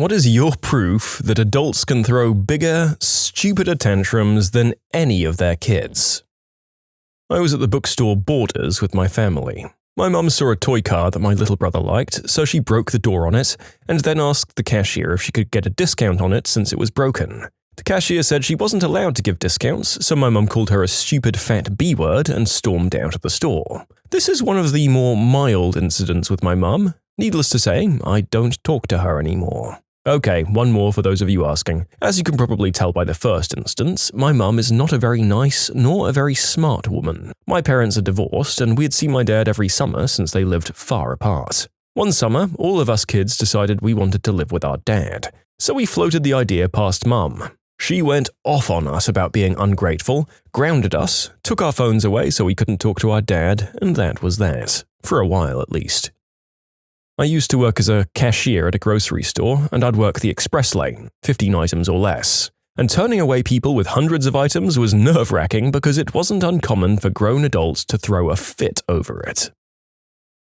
What is your proof that adults can throw bigger, stupider tantrums than any of their kids? I was at the bookstore Borders with my family. My mum saw a toy car that my little brother liked, so she broke the door on it and then asked the cashier if she could get a discount on it since it was broken. The cashier said she wasn't allowed to give discounts, so my mum called her a stupid fat B-word and stormed out of the store. This is one of the more mild incidents with my mum. Needless to say, I don't talk to her anymore. Okay, one more for those of you asking. As you can probably tell by the first instance, my mum is not a very nice nor a very smart woman. My parents are divorced and we'd see my dad every summer since they lived far apart. One summer, all of us kids decided we wanted to live with our dad, so we floated the idea past mum. She went off on us about being ungrateful, grounded us, took our phones away so we couldn't talk to our dad, and that was that. For a while at least. I used to work as a cashier at a grocery store, and I'd work the express lane, 15 items or less. And turning away people with hundreds of items was nerve-wracking because it wasn't uncommon for grown adults to throw a fit over it.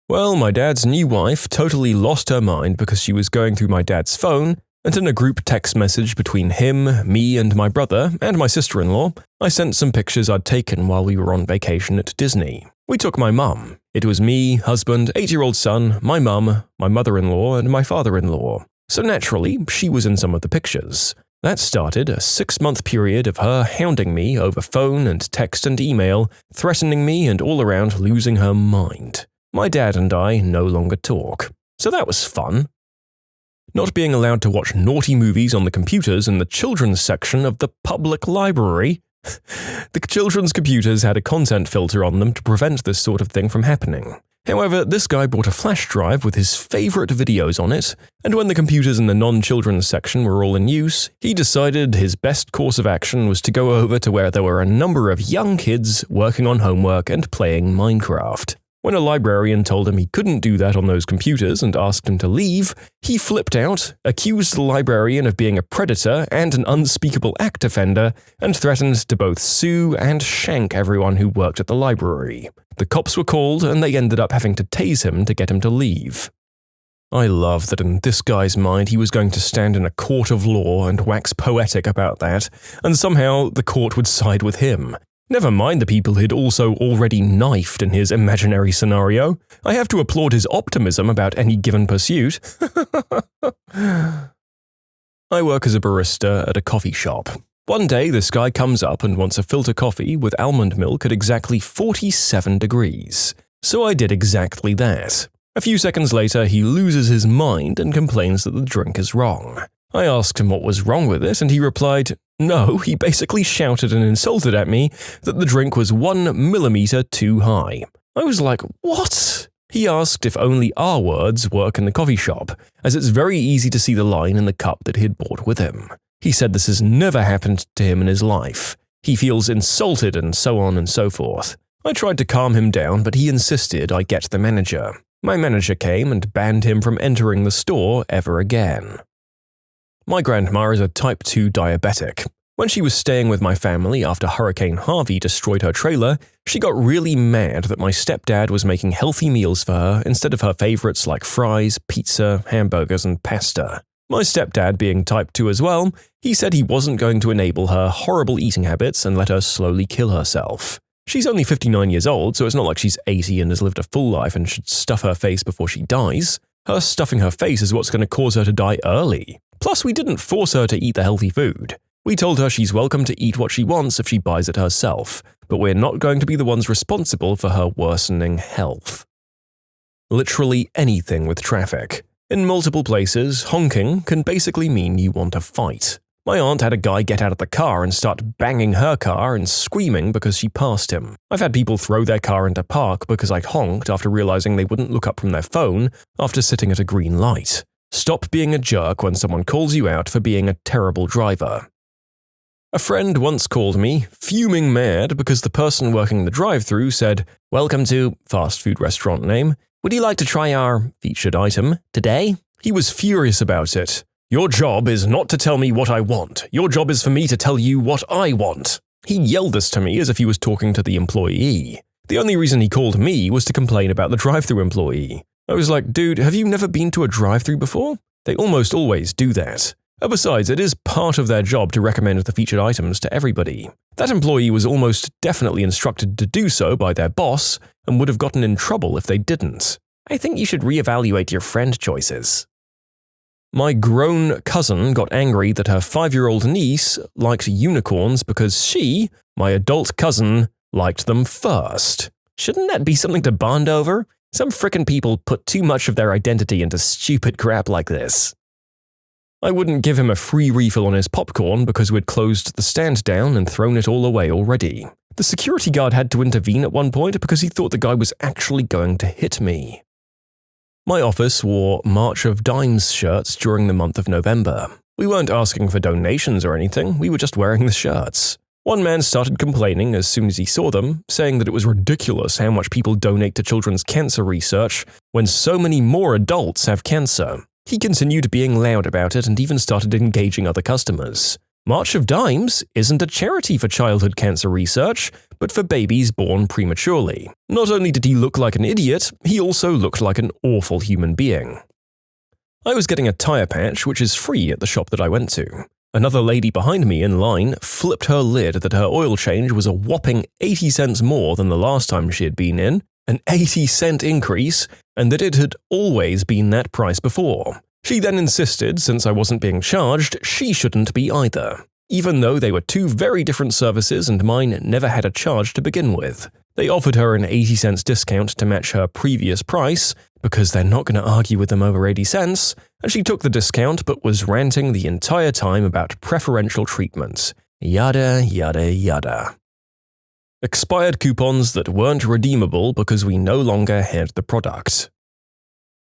Well, my dad's new wife totally lost her mind because she was going through my dad's phone, and in a group text message between him, me and my brother, and my sister-in-law, I sent some pictures I'd taken while we were on vacation at Disney. We took my mum. It was me, husband, 8-year-old son, my mum, my mother-in-law, and my father-in-law. So naturally, she was in some of the pictures. That started a 6-month period of her hounding me over phone and text and email, threatening me and all around losing her mind. My dad and I no longer talk. So that was fun. Not being allowed to watch naughty movies on the computers in the children's section of the public library. The children's computers had a content filter on them to prevent this sort of thing from happening. However, this guy bought a flash drive with his favorite videos on it, and when the computers in the non-children's section were all in use, he decided his best course of action was to go over to where there were a number of young kids working on homework and playing Minecraft. When a librarian told him he couldn't do that on those computers and asked him to leave, he flipped out, accused the librarian of being a predator and an unspeakable act offender, and threatened to both sue and shank everyone who worked at the library. The cops were called and they ended up having to tase him to get him to leave. I love that in this guy's mind he was going to stand in a court of law and wax poetic about that, and somehow the court would side with him. Never mind the people he'd also already knifed in his imaginary scenario. I have to applaud his optimism about any given pursuit. I work as a barista at a coffee shop. One day, this guy comes up and wants a filter coffee with almond milk at exactly 47 degrees. So I did exactly that. A few seconds later, he loses his mind and complains that the drink is wrong. I asked him what was wrong with it, and he replied, no, he basically shouted and insulted at me that the drink was 1 millimeter too high. I was like, what? He asked if only R words work in the coffee shop, as it's very easy to see the line in the cup that he'd brought with him. He said this has never happened to him in his life. He feels insulted and so on and so forth. I tried to calm him down, but he insisted I get the manager. My manager came and banned him from entering the store ever again. My grandma is a type 2 diabetic. When she was staying with my family after Hurricane Harvey destroyed her trailer, she got really mad that my stepdad was making healthy meals for her instead of her favorites like fries, pizza, hamburgers, and pasta. My stepdad, being type 2 as well, he said he wasn't going to enable her horrible eating habits and let her slowly kill herself. She's only 59 years old, so it's not like she's 80 and has lived a full life and should stuff her face before she dies. Her stuffing her face is what's going to cause her to die early. Plus, we didn't force her to eat the healthy food. We told her she's welcome to eat what she wants if she buys it herself, but we're not going to be the ones responsible for her worsening health. Literally anything with traffic. In multiple places, honking can basically mean you want to fight. My aunt had a guy get out of the car and start banging her car and screaming because she passed him. I've had people throw their car into park because I honked after realizing they wouldn't look up from their phone after sitting at a green light. Stop being a jerk when someone calls you out for being a terrible driver. A friend once called me, fuming mad because the person working the drive-thru said, "Welcome to fast food restaurant name. Would you like to try our featured item today?" He was furious about it. "Your job is not to tell me what I want. Your job is for me to tell you what I want." He yelled this to me as if he was talking to the employee. The only reason he called me was to complain about the drive-thru employee. I was like, dude, have you never been to a drive-thru before? They almost always do that. Besides, it is part of their job to recommend the featured items to everybody. That employee was almost definitely instructed to do so by their boss and would have gotten in trouble if they didn't. I think you should reevaluate your friend choices. My grown cousin got angry that her 5-year-old niece liked unicorns because she, my adult cousin, liked them first. Shouldn't that be something to bond over? Some frickin' people put too much of their identity into stupid crap like this. I wouldn't give him a free refill on his popcorn because we'd closed the stand down and thrown it all away already. The security guard had to intervene at one point because he thought the guy was actually going to hit me. My office wore March of Dimes shirts during the month of November. We weren't asking for donations or anything, we were just wearing the shirts. One man started complaining as soon as he saw them, saying that it was ridiculous how much people donate to children's cancer research when so many more adults have cancer. He continued being loud about it and even started engaging other customers. March of Dimes isn't a charity for childhood cancer research, but for babies born prematurely. Not only did he look like an idiot, he also looked like an awful human being. I was getting a tire patch, which is free at the shop that I went to. Another lady behind me in line flipped her lid that her oil change was a whopping 80 cents more than the last time she had been in, an 80-cent increase, and that it had always been that price before. She then insisted, since I wasn't being charged, she shouldn't be either, even though they were two very different services and mine never had a charge to begin with. They offered her an 80 cents discount to match her previous price, because they're not going to argue with them over 80 cents, and she took the discount but was ranting the entire time about preferential treatment. Yada, yada, yada. Expired coupons that weren't redeemable because we no longer had the product.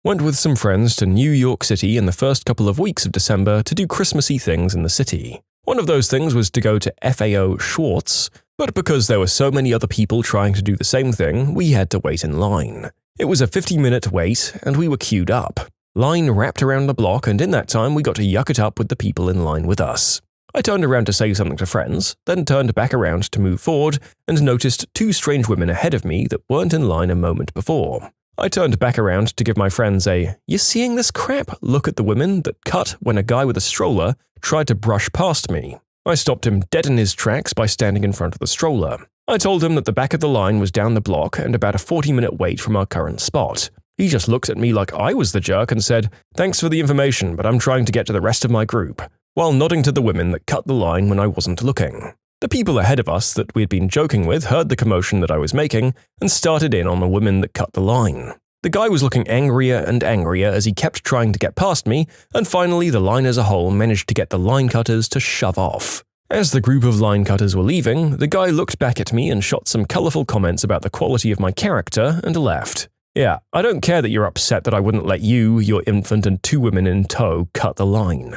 Went with some friends to New York City in the first couple of weeks of December to do Christmassy things in the city. One of those things was to go to FAO Schwartz, but because there were so many other people trying to do the same thing, we had to wait in line. It was a 50-minute wait, and we were queued up. Line wrapped around the block, and in that time we got to yuck it up with the people in line with us. I turned around to say something to friends, then turned back around to move forward and noticed two strange women ahead of me that weren't in line a moment before. I turned back around to give my friends a "you seeing this crap?" look at the women that cut when a guy with a stroller tried to brush past me. I stopped him dead in his tracks by standing in front of the stroller. I told him that the back of the line was down the block and about a 40-minute wait from our current spot. He just looked at me like I was the jerk and said, "Thanks for the information, but I'm trying to get to the rest of my group," while nodding to the women that cut the line when I wasn't looking. The people ahead of us that we'd been joking with heard the commotion that I was making and started in on the women that cut the line. The guy was looking angrier and angrier as he kept trying to get past me, and finally the line as a whole managed to get the line cutters to shove off. As the group of line cutters were leaving, the guy looked back at me and shot some colourful comments about the quality of my character and left. Yeah, I don't care that you're upset that I wouldn't let you, your infant, and two women in tow cut the line.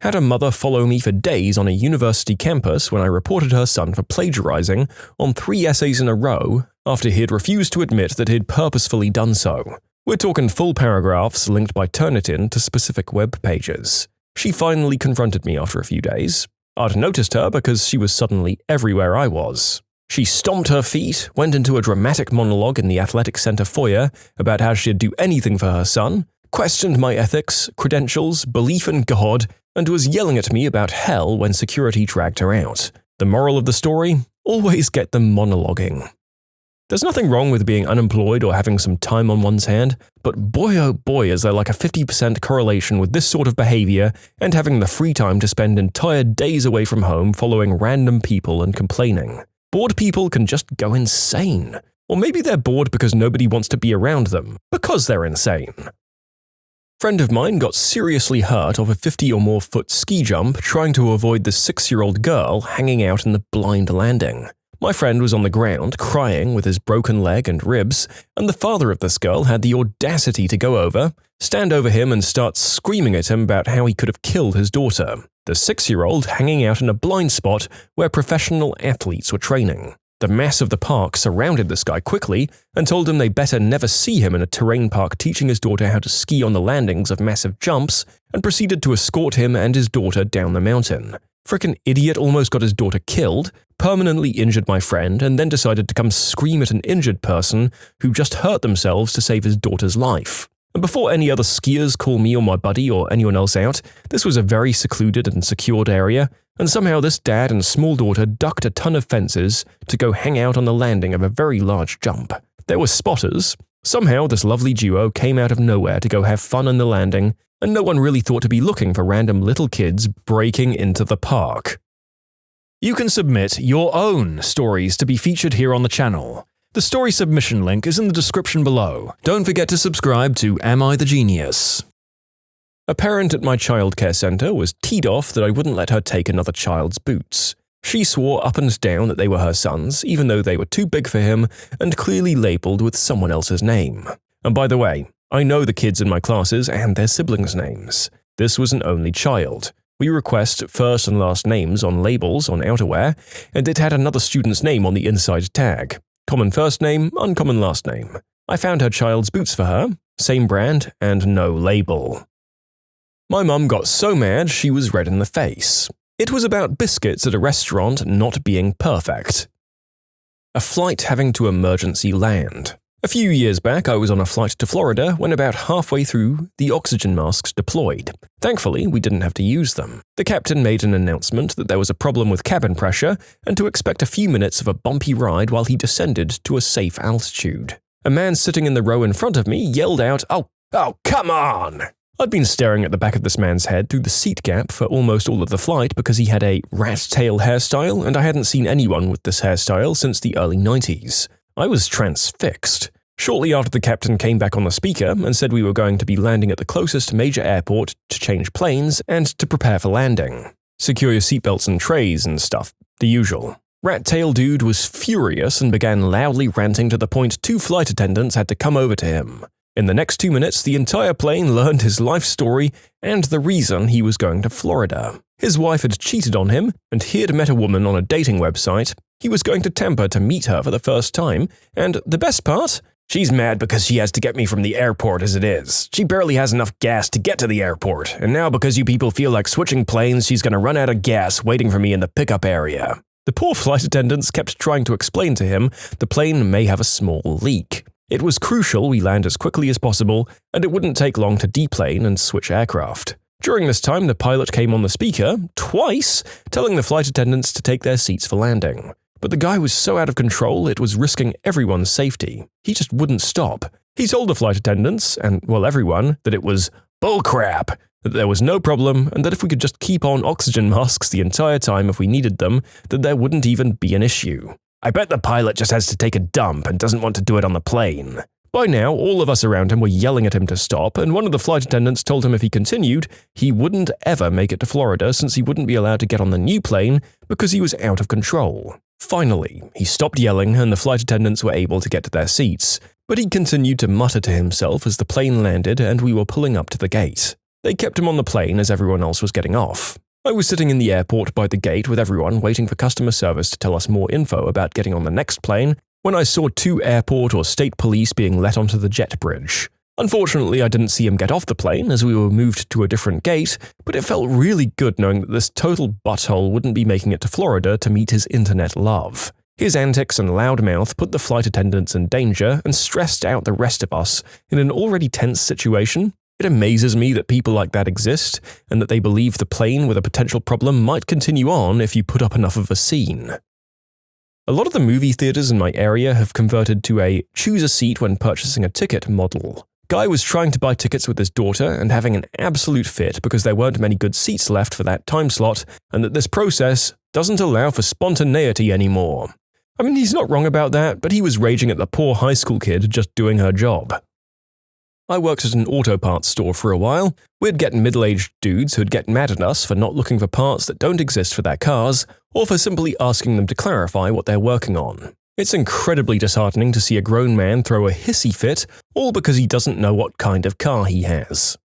Had a mother follow me for days on a university campus when I reported her son for plagiarizing on 3 essays in a row after he had refused to admit that he'd purposefully done so. We're talking full paragraphs linked by Turnitin to specific web pages. She finally confronted me after a few days. I'd noticed her because she was suddenly everywhere I was. She stomped her feet, went into a dramatic monologue in the athletic center foyer about how she'd do anything for her son, questioned my ethics, credentials, belief in God, and was yelling at me about hell when security dragged her out. The moral of the story? Always get them monologuing. There's nothing wrong with being unemployed or having some time on one's hand, but boy oh boy is there like a 50% correlation with this sort of behavior and having the free time to spend entire days away from home following random people and complaining. Bored people can just go insane. Or maybe they're bored because nobody wants to be around them, because they're insane. Friend of mine got seriously hurt off a 50 or more foot ski jump trying to avoid the 6-year-old girl hanging out in the blind landing. My friend was on the ground crying with his broken leg and ribs, and the father of this girl had the audacity to go over, stand over him and start screaming at him about how he could have killed his daughter, the 6-year-old hanging out in a blind spot where professional athletes were training. The mass of the park surrounded this guy quickly and told him they better never see him in a terrain park teaching his daughter how to ski on the landings of massive jumps, and proceeded to escort him and his daughter down the mountain. Frickin' idiot almost got his daughter killed, permanently injured my friend, and then decided to come scream at an injured person who just hurt themselves to save his daughter's life. And before any other skiers call me or my buddy or anyone else out, this was a very secluded and secured area, and somehow this dad and small daughter ducked a ton of fences to go hang out on the landing of a very large jump. There were spotters. Somehow this lovely duo came out of nowhere to go have fun on the landing, and no one really thought to be looking for random little kids breaking into the park. You can submit your own stories to be featured here on the channel. The story submission link is in the description below. Don't forget to subscribe to Am I the Genius? A parent at my childcare center was teed off that I wouldn't let her take another child's boots. She swore up and down that they were her sons, even though they were too big for him and clearly labeled with someone else's name. And by the way, I know the kids in my classes and their siblings' names. This was an only child. We request first and last names on labels on outerwear, and it had another student's name on the inside tag. Common first name, uncommon last name. I found her child's boots for her, same brand, and no label. My mum got so mad she was red in the face. It was about biscuits at a restaurant not being perfect. A flight having to emergency land. A few years back, I was on a flight to Florida when about halfway through, the oxygen masks deployed. Thankfully, we didn't have to use them. The captain made an announcement that there was a problem with cabin pressure and to expect a few minutes of a bumpy ride while he descended to a safe altitude. A man sitting in the row in front of me yelled out, "Oh, come on!" I'd been staring at the back of this man's head through the seat gap for almost all of the flight because he had a rat tail hairstyle, and I hadn't seen anyone with this hairstyle since the early 90s. I was transfixed. Shortly after, the captain came back on the speaker and said we were going to be landing at the closest major airport to change planes and to prepare for landing. Secure your seatbelts and trays and stuff, the usual. Rat tail dude was furious and began loudly ranting to the point 2 flight attendants had to come over to him. In the next 2 minutes, the entire plane learned his life story and the reason he was going to Florida. His wife had cheated on him, and he had met a woman on a dating website. He was going to Tampa to meet her for the first time, and the best part? She's mad because she has to get me from the airport as it is. She barely has enough gas to get to the airport, and now because you people feel like switching planes, she's going to run out of gas waiting for me in the pickup area. The poor flight attendants kept trying to explain to him the plane may have a small leak. It was crucial we land as quickly as possible, and it wouldn't take long to deplane and switch aircraft. During this time, the pilot came on the speaker, twice, telling the flight attendants to take their seats for landing. But the guy was so out of control it was risking everyone's safety. He just wouldn't stop. He told the flight attendants, and well everyone, that it was bullcrap, that there was no problem, and that if we could just keep on oxygen masks the entire time if we needed them, that there wouldn't even be an issue. I bet the pilot just has to take a dump and doesn't want to do it on the plane. By now, all of us around him were yelling at him to stop, and one of the flight attendants told him if he continued, he wouldn't ever make it to Florida since he wouldn't be allowed to get on the new plane because he was out of control. Finally, he stopped yelling and the flight attendants were able to get to their seats, but he continued to mutter to himself as the plane landed and we were pulling up to the gate. They kept him on the plane as everyone else was getting off. I was sitting in the airport by the gate with everyone waiting for customer service to tell us more info about getting on the next plane when I saw 2 airport or state police being let onto the jet bridge. Unfortunately, I didn't see him get off the plane as we were moved to a different gate, but it felt really good knowing that this total butthole wouldn't be making it to Florida to meet his internet love. His antics and loud mouth put the flight attendants in danger and stressed out the rest of us in an already tense situation. It amazes me that people like that exist, and that they believe the plane with a potential problem might continue on if you put up enough of a scene. A lot of the movie theaters in my area have converted to a choose a seat when purchasing a ticket model. Guy was trying to buy tickets with his daughter and having an absolute fit because there weren't many good seats left for that time slot, and that this process doesn't allow for spontaneity anymore. I mean, he's not wrong about that, but he was raging at the poor high school kid just doing her job. I worked at an auto parts store for a while. We'd get middle-aged dudes who'd get mad at us for not looking for parts that don't exist for their cars, or for simply asking them to clarify what they're working on. It's incredibly disheartening to see a grown man throw a hissy fit, all because he doesn't know what kind of car he has.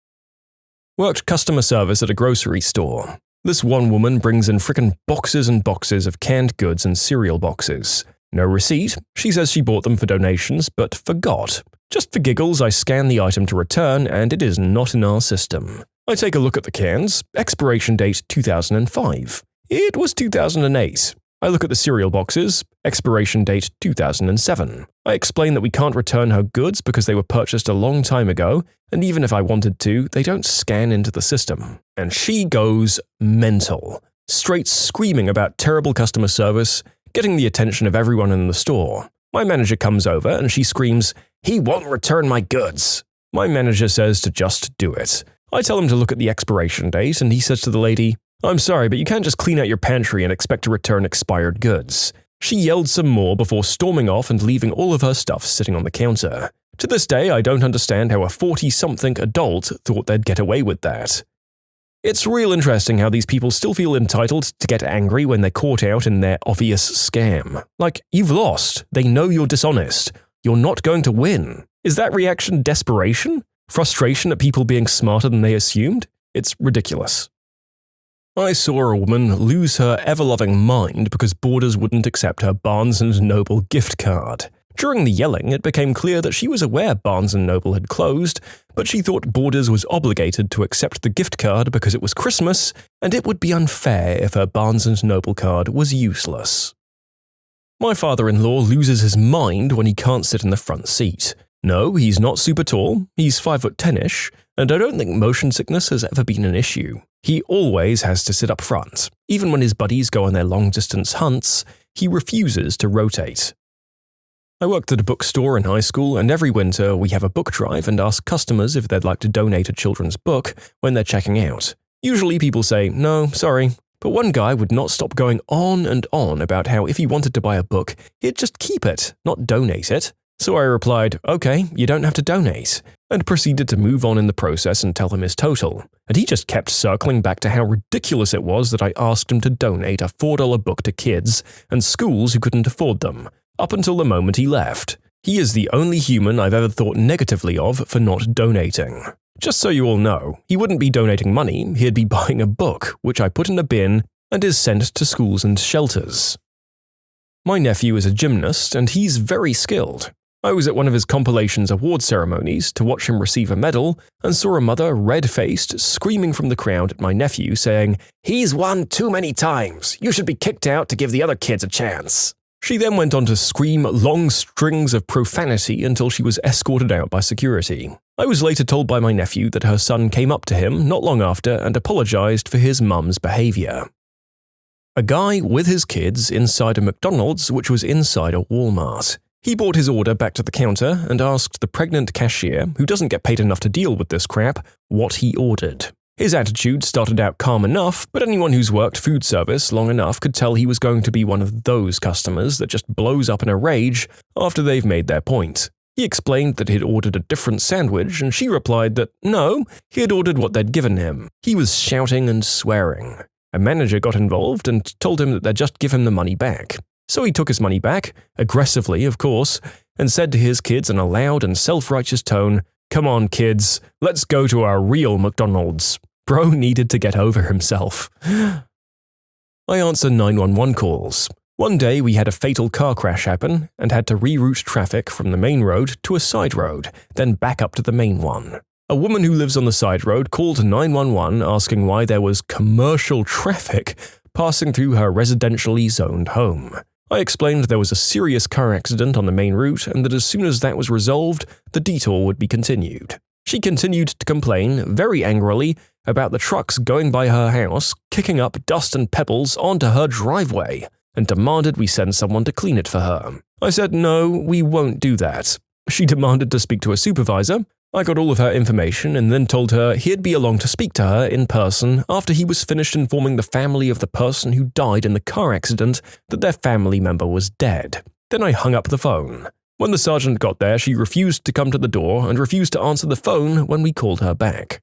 Worked customer service at a grocery store. This one woman brings in frickin' boxes and boxes of canned goods and cereal boxes. No receipt. She says she bought them for donations, but forgot. Just for giggles, I scan the item to return, and it is not in our system. I take a look at the cans. Expiration date 2005. It was 2008. I look at the cereal boxes, expiration date 2007. I explain that we can't return her goods because they were purchased a long time ago, and even if I wanted to, they don't scan into the system. And she goes mental, straight screaming about terrible customer service, getting the attention of everyone in the store. My manager comes over and she screams, "He won't return my goods." My manager says to just do it. I tell him to look at the expiration date, and he says to the lady, "I'm sorry, but you can't just clean out your pantry and expect to return expired goods." She yelled some more before storming off and leaving all of her stuff sitting on the counter. To this day, I don't understand how a 40-something adult thought they'd get away with that. It's real interesting how these people still feel entitled to get angry when they're caught out in their obvious scam. Like, you've lost. They know you're dishonest. You're not going to win. Is that reaction desperation? Frustration at people being smarter than they assumed? It's ridiculous. I saw a woman lose her ever-loving mind because Borders wouldn't accept her Barnes & Noble gift card. During the yelling, it became clear that she was aware Barnes & Noble had closed, but she thought Borders was obligated to accept the gift card because it was Christmas, and it would be unfair if her Barnes & Noble card was useless. My father-in-law loses his mind when he can't sit in the front seat. No, he's not super tall, he's 5'10"-ish, and I don't think motion sickness has ever been an issue. He always has to sit up front. Even when his buddies go on their long-distance hunts, he refuses to rotate. I worked at a bookstore in high school, and every winter we have a book drive and ask customers if they'd like to donate a children's book when they're checking out. Usually people say, "No, sorry." But one guy would not stop going on and on about how if he wanted to buy a book, he'd just keep it, not donate it. So I replied, "Okay, you don't have to donate," and proceeded to move on in the process and tell him his total. And he just kept circling back to how ridiculous it was that I asked him to donate a $4 book to kids and schools who couldn't afford them, up until the moment he left. He is the only human I've ever thought negatively of for not donating. Just so you all know, he wouldn't be donating money, he'd be buying a book, which I put in a bin and is sent to schools and shelters. My nephew is a gymnast, and he's very skilled. I was at one of his compilations award ceremonies to watch him receive a medal and saw a mother, red-faced, screaming from the crowd at my nephew saying, "He's won too many times. You should be kicked out to give the other kids a chance." She then went on to scream long strings of profanity until she was escorted out by security. I was later told by my nephew that her son came up to him not long after and apologized for his mum's behavior. A guy with his kids inside a McDonald's which was inside a Walmart. He brought his order back to the counter and asked the pregnant cashier, who doesn't get paid enough to deal with this crap, what he ordered. His attitude started out calm enough, but anyone who's worked food service long enough could tell he was going to be one of those customers that just blows up in a rage after they've made their point. He explained that he'd ordered a different sandwich, and she replied that no, he had ordered what they'd given him. He was shouting and swearing. A manager got involved and told him that they'd just give him the money back. So he took his money back, aggressively of course, and said to his kids in a loud and self-righteous tone, "Come on kids, let's go to our real McDonald's." Bro needed to get over himself. I answer 911 calls. One day we had a fatal car crash happen and had to reroute traffic from the main road to a side road, then back up to the main one. A woman who lives on the side road called 911 asking why there was commercial traffic passing through her residentially zoned home. I explained there was a serious car accident on the main route and that as soon as that was resolved, the detour would be continued. She continued to complain, very angrily, about the trucks going by her house, kicking up dust and pebbles onto her driveway, and demanded we send someone to clean it for her. I said no, we won't do that. She demanded to speak to a supervisor. I got all of her information and then told her he'd be along to speak to her in person after he was finished informing the family of the person who died in the car accident that their family member was dead. Then I hung up the phone. When the sergeant got there, she refused to come to the door and refused to answer the phone when we called her back.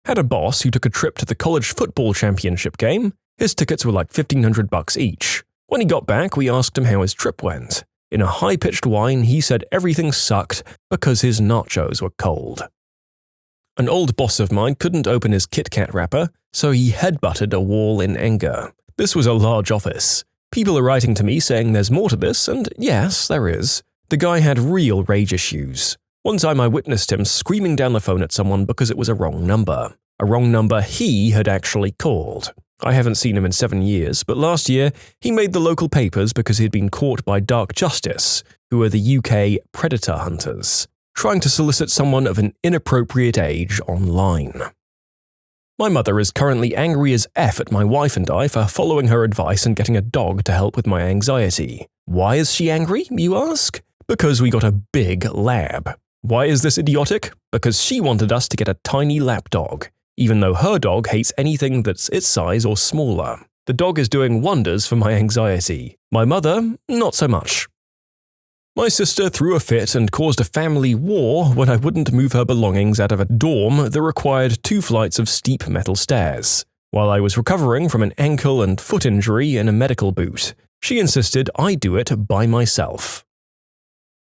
Had a boss who took a trip to the college football championship game. His tickets were like $1,500 each. When he got back, we asked him how his trip went. In a high-pitched whine, he said everything sucked because his nachos were cold. An old boss of mine couldn't open his Kit Kat wrapper, so he headbutted a wall in anger. This was a large office. People are writing to me saying there's more to this, and yes, there is. The guy had real rage issues. One time I witnessed him screaming down the phone at someone because it was a wrong number he had actually called. I haven't seen him in 7 years, but last year he made the local papers because he'd been caught by Dark Justice, who are the UK predator hunters, trying to solicit someone of an inappropriate age online. My mother is currently angry as F at my wife and I for following her advice and getting a dog to help with my anxiety. Why is she angry, you ask? Because we got a big lab. Why is this idiotic? Because she wanted us to get a tiny lapdog, even though her dog hates anything that's its size or smaller. The dog is doing wonders for my anxiety. My mother, not so much. My sister threw a fit and caused a family war when I wouldn't move her belongings out of a dorm that required 2 flights of steep metal stairs. While I was recovering from an ankle and foot injury in a medical boot, she insisted I do it by myself.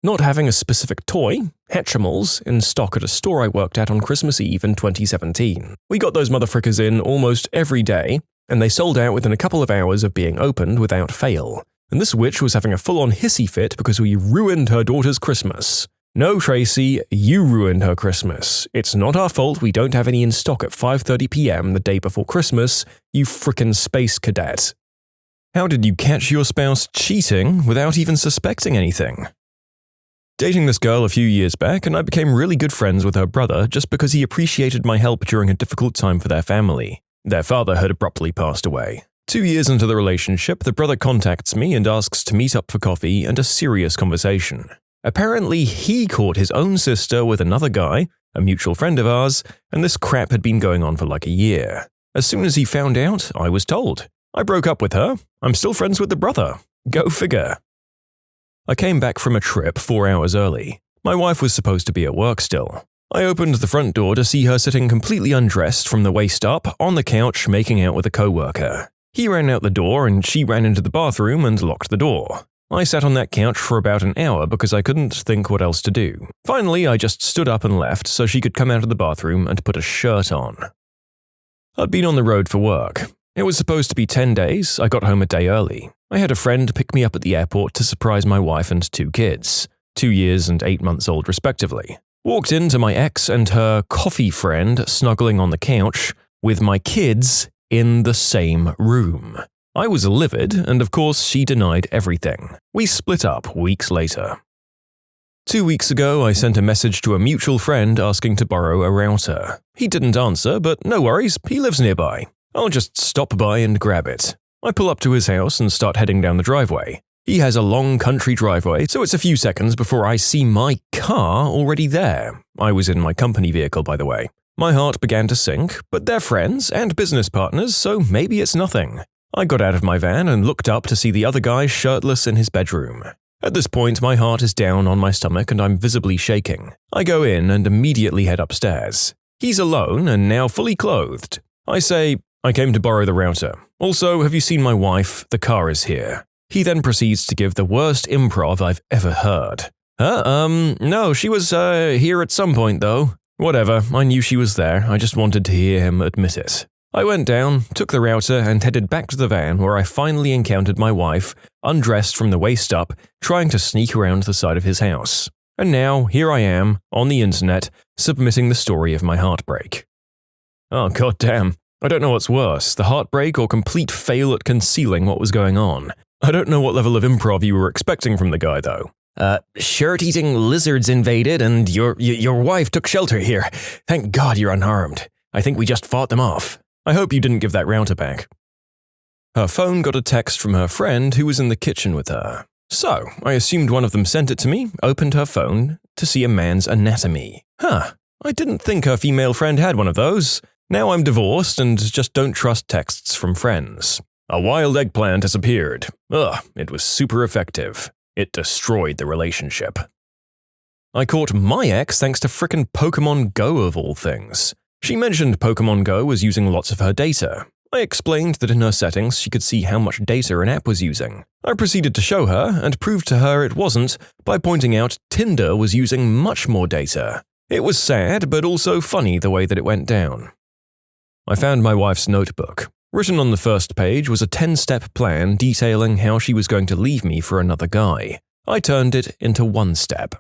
Not having a specific toy, Hatchimals, in stock at a store I worked at on Christmas Eve in 2017. We got those motherfrickers in almost every day, and they sold out within a couple of hours of being opened without fail. And this witch was having a full-on hissy fit because we ruined her daughter's Christmas. No, Tracy, you ruined her Christmas. It's not our fault we don't have any in stock at 5:30 p.m. the day before Christmas, you frickin' space cadet. How did you catch your spouse cheating without even suspecting anything? Dating this girl a few years back, and I became really good friends with her brother just because he appreciated my help during a difficult time for their family. Their father had abruptly passed away. 2 years into the relationship, the brother contacts me and asks to meet up for coffee and a serious conversation. Apparently, he caught his own sister with another guy, a mutual friend of ours, and this crap had been going on for like a year. As soon as he found out, I was told. I broke up with her. I'm still friends with the brother. Go figure. I came back from a trip 4 hours early. My wife was supposed to be at work still. I opened the front door to see her sitting completely undressed from the waist up on the couch making out with a coworker. He ran out the door and she ran into the bathroom and locked the door. I sat on that couch for about an hour because I couldn't think what else to do. Finally, I just stood up and left so she could come out of the bathroom and put a shirt on. I'd been on the road for work. It was supposed to be 10 days. I got home a day early. I had a friend pick me up at the airport to surprise my wife and 2 kids, 2 years and 8 months old respectively. Walked into my ex and her coffee friend snuggling on the couch with my kids in the same room. I was livid, and of course she denied everything. We split up weeks later. 2 weeks ago, I sent a message to a mutual friend asking to borrow a router. He didn't answer, but no worries, he lives nearby. I'll just stop by and grab it. I pull up to his house and start heading down the driveway. He has a long country driveway, so it's a few seconds before I see my car already there. I was in my company vehicle, by the way. My heart began to sink, but they're friends and business partners, so maybe it's nothing. I got out of my van and looked up to see the other guy shirtless in his bedroom. At this point, my heart is down on my stomach and I'm visibly shaking. I go in and immediately head upstairs. He's alone and now fully clothed. I say, I came to borrow the router. Also, have you seen my wife? The car is here. He then proceeds to give the worst improv I've ever heard. No, she was, here at some point though. Whatever, I knew she was there, I just wanted to hear him admit it. I went down, took the router, and headed back to the van where I finally encountered my wife, undressed from the waist up, trying to sneak around the side of his house. And now, here I am, on the internet, submitting the story of my heartbreak. Oh goddamn, I don't know what's worse, the heartbreak or complete fail at concealing what was going on. I don't know what level of improv you were expecting from the guy though. Shirt-eating lizards invaded and your wife took shelter here. Thank God you're unharmed. I think we just fought them off. I hope you didn't give that router back. Her phone got a text from her friend who was in the kitchen with her. So, I assumed one of them sent it to me, opened her phone to see a man's anatomy. I didn't think her female friend had one of those. Now I'm divorced and just don't trust texts from friends. A wild eggplant has appeared. It was super effective. It destroyed the relationship. I caught my ex thanks to frickin' Pokemon Go of all things. She mentioned Pokemon Go was using lots of her data. I explained that in her settings she could see how much data an app was using. I proceeded to show her and proved to her it wasn't by pointing out Tinder was using much more data. It was sad but also funny the way that it went down. I found my wife's notebook. Written on the first page was a 10-step plan detailing how she was going to leave me for another guy. I turned it into 1 step.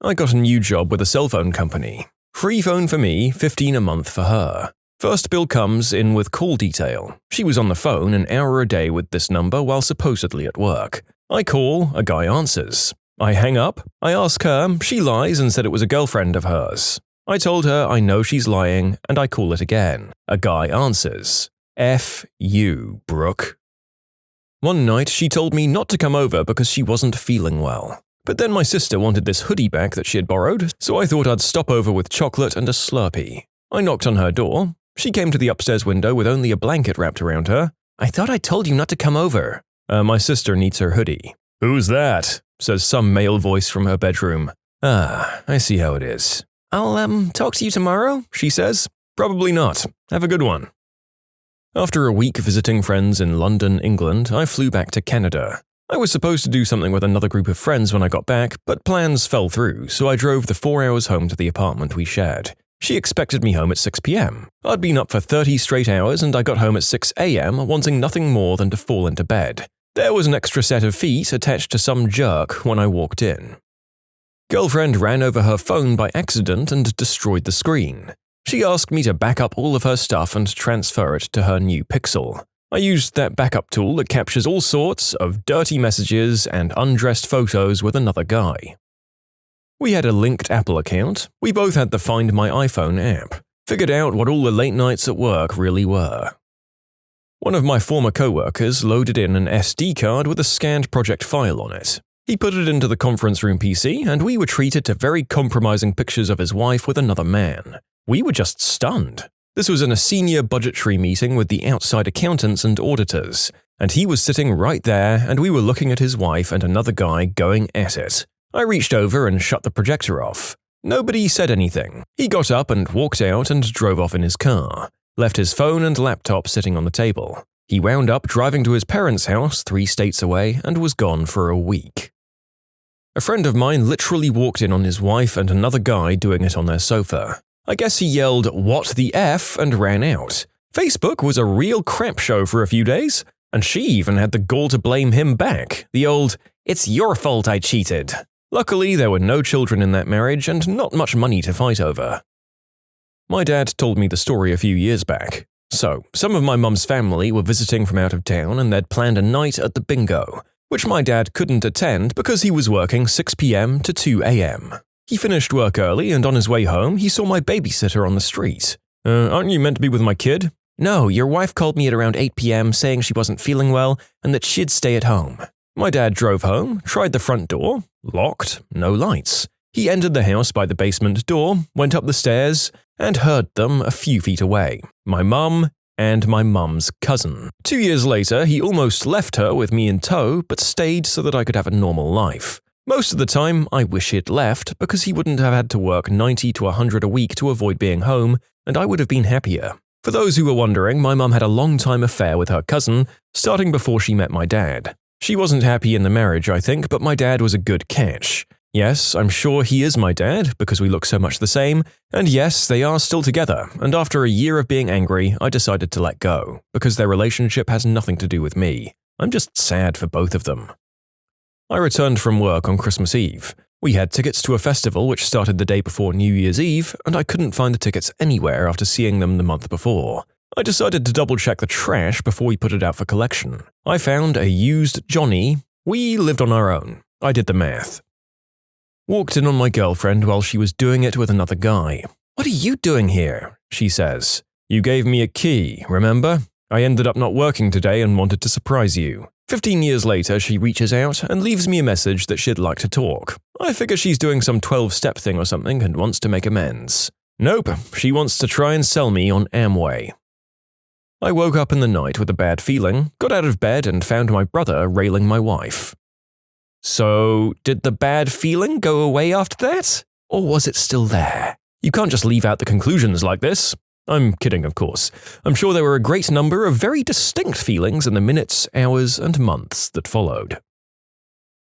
I got a new job with a cell phone company. Free phone for me, $15 a month for her. First bill comes in with call detail. She was on the phone an hour a day with this number while supposedly at work. I call, a guy answers. I hang up, I ask her, she lies and said it was a girlfriend of hers. I told her I know she's lying, and I call it again. A guy answers. F you, Brooke. One night, she told me not to come over because she wasn't feeling well. But then my sister wanted this hoodie back that she had borrowed, so I thought I'd stop over with chocolate and a Slurpee. I knocked on her door. She came to the upstairs window with only a blanket wrapped around her. I thought I told you not to come over. My sister needs her hoodie. Who's that? Says some male voice from her bedroom. Ah, I see how it is. I'll, talk to you tomorrow, she says. Probably not. Have a good one. After a week visiting friends in London, England, I flew back to Canada. I was supposed to do something with another group of friends when I got back, but plans fell through, so I drove the 4 hours home to the apartment we shared. She expected me home at 6 p.m. I'd been up for 30 straight hours and I got home at 6 a.m. wanting nothing more than to fall into bed. There was an extra set of feet attached to some jerk when I walked in. Girlfriend ran over her phone by accident and destroyed the screen. She asked me to back up all of her stuff and transfer it to her new Pixel. I used that backup tool that captures all sorts of dirty messages and undressed photos with another guy. We had a linked Apple account. We both had the Find My iPhone app. Figured out what all the late nights at work really were. One of my former co-workers loaded in an SD card with a scanned project file on it. He put it into the conference room PC, and we were treated to very compromising pictures of his wife with another man. We were just stunned. This was in a senior budgetary meeting with the outside accountants and auditors, and he was sitting right there, and we were looking at his wife and another guy going at it. I reached over and shut the projector off. Nobody said anything. He got up and walked out and drove off in his car, left his phone and laptop sitting on the table. He wound up driving to his parents' house 3 states away and was gone for a week. A friend of mine literally walked in on his wife and another guy doing it on their sofa. I guess he yelled, "What the F?" and ran out. Facebook was a real crap show for a few days, and she even had the gall to blame him back. The old, "It's your fault I cheated." Luckily, there were no children in that marriage and not much money to fight over. My dad told me the story a few years back. So, some of my mum's family were visiting from out of town and they'd planned a night at the bingo, which my dad couldn't attend because he was working 6 p.m. to 2 a.m. He finished work early and on his way home, he saw my babysitter on the street. Aren't you meant to be with my kid?" "No, your wife called me at around 8 p.m. saying she wasn't feeling well and that she'd stay at home." My dad drove home, tried the front door, locked, no lights. He entered the house by the basement door, went up the stairs, and heard them a few feet away. My mum and my mum's cousin. 2 years later, he almost left her with me in tow, but stayed so that I could have a normal life. Most of the time, I wish he'd left because he wouldn't have had to work 90 to 100 a week to avoid being home, and I would have been happier. For those who were wondering, my mum had a long-time affair with her cousin, starting before she met my dad. She wasn't happy in the marriage, I think, but my dad was a good catch. Yes, I'm sure he is my dad, because we look so much the same, and yes, they are still together, and after a year of being angry, I decided to let go, because their relationship has nothing to do with me. I'm just sad for both of them. I returned from work on Christmas Eve. We had tickets to a festival which started the day before New Year's Eve, and I couldn't find the tickets anywhere after seeing them the month before. I decided to double-check the trash before we put it out for collection. I found a used Johnny. We lived on our own. I did the math. Walked in on my girlfriend while she was doing it with another guy. "What are you doing here?" she says. "You gave me a key, remember? I ended up not working today and wanted to surprise you." 15 years later, she reaches out and leaves me a message that she'd like to talk. I figure she's doing some 12-step thing or something and wants to make amends. Nope, she wants to try and sell me on Amway. I woke up in the night with a bad feeling, got out of bed and found my brother railing my wife. So, did the bad feeling go away after that? Or was it still there? You can't just leave out the conclusions like this. I'm kidding, of course. I'm sure there were a great number of very distinct feelings in the minutes, hours, and months that followed.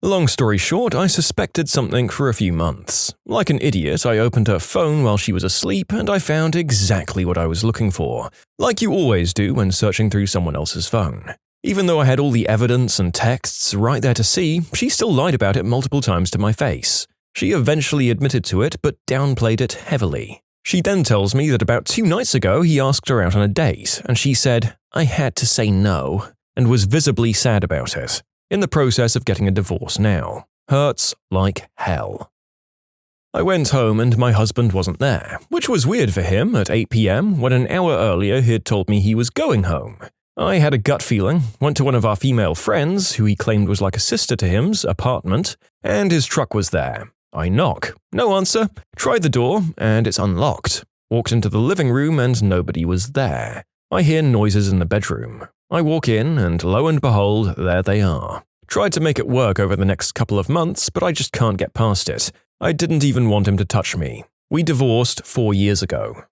Long story short, I suspected something for a few months. Like an idiot, I opened her phone while she was asleep and I found exactly what I was looking for, like you always do when searching through someone else's phone. Even though I had all the evidence and texts right there to see, she still lied about it multiple times to my face. She eventually admitted to it, but downplayed it heavily. She then tells me that about 2 nights ago he asked her out on a date, and she said, "I had to say no," and was visibly sad about it. In the process of getting a divorce now. Hurts like hell. I went home and my husband wasn't there, which was weird for him at 8 p.m. when an hour earlier he had told me he was going home. I had a gut feeling, went to one of our female friends, who he claimed was like a sister to him's, apartment, and his truck was there. I knock. No answer. Tried the door, and it's unlocked. Walked into the living room and nobody was there. I hear noises in the bedroom. I walk in and lo and behold, there they are. Tried to make it work over the next couple of months, but I just can't get past it. I didn't even want him to touch me. We divorced 4 years ago.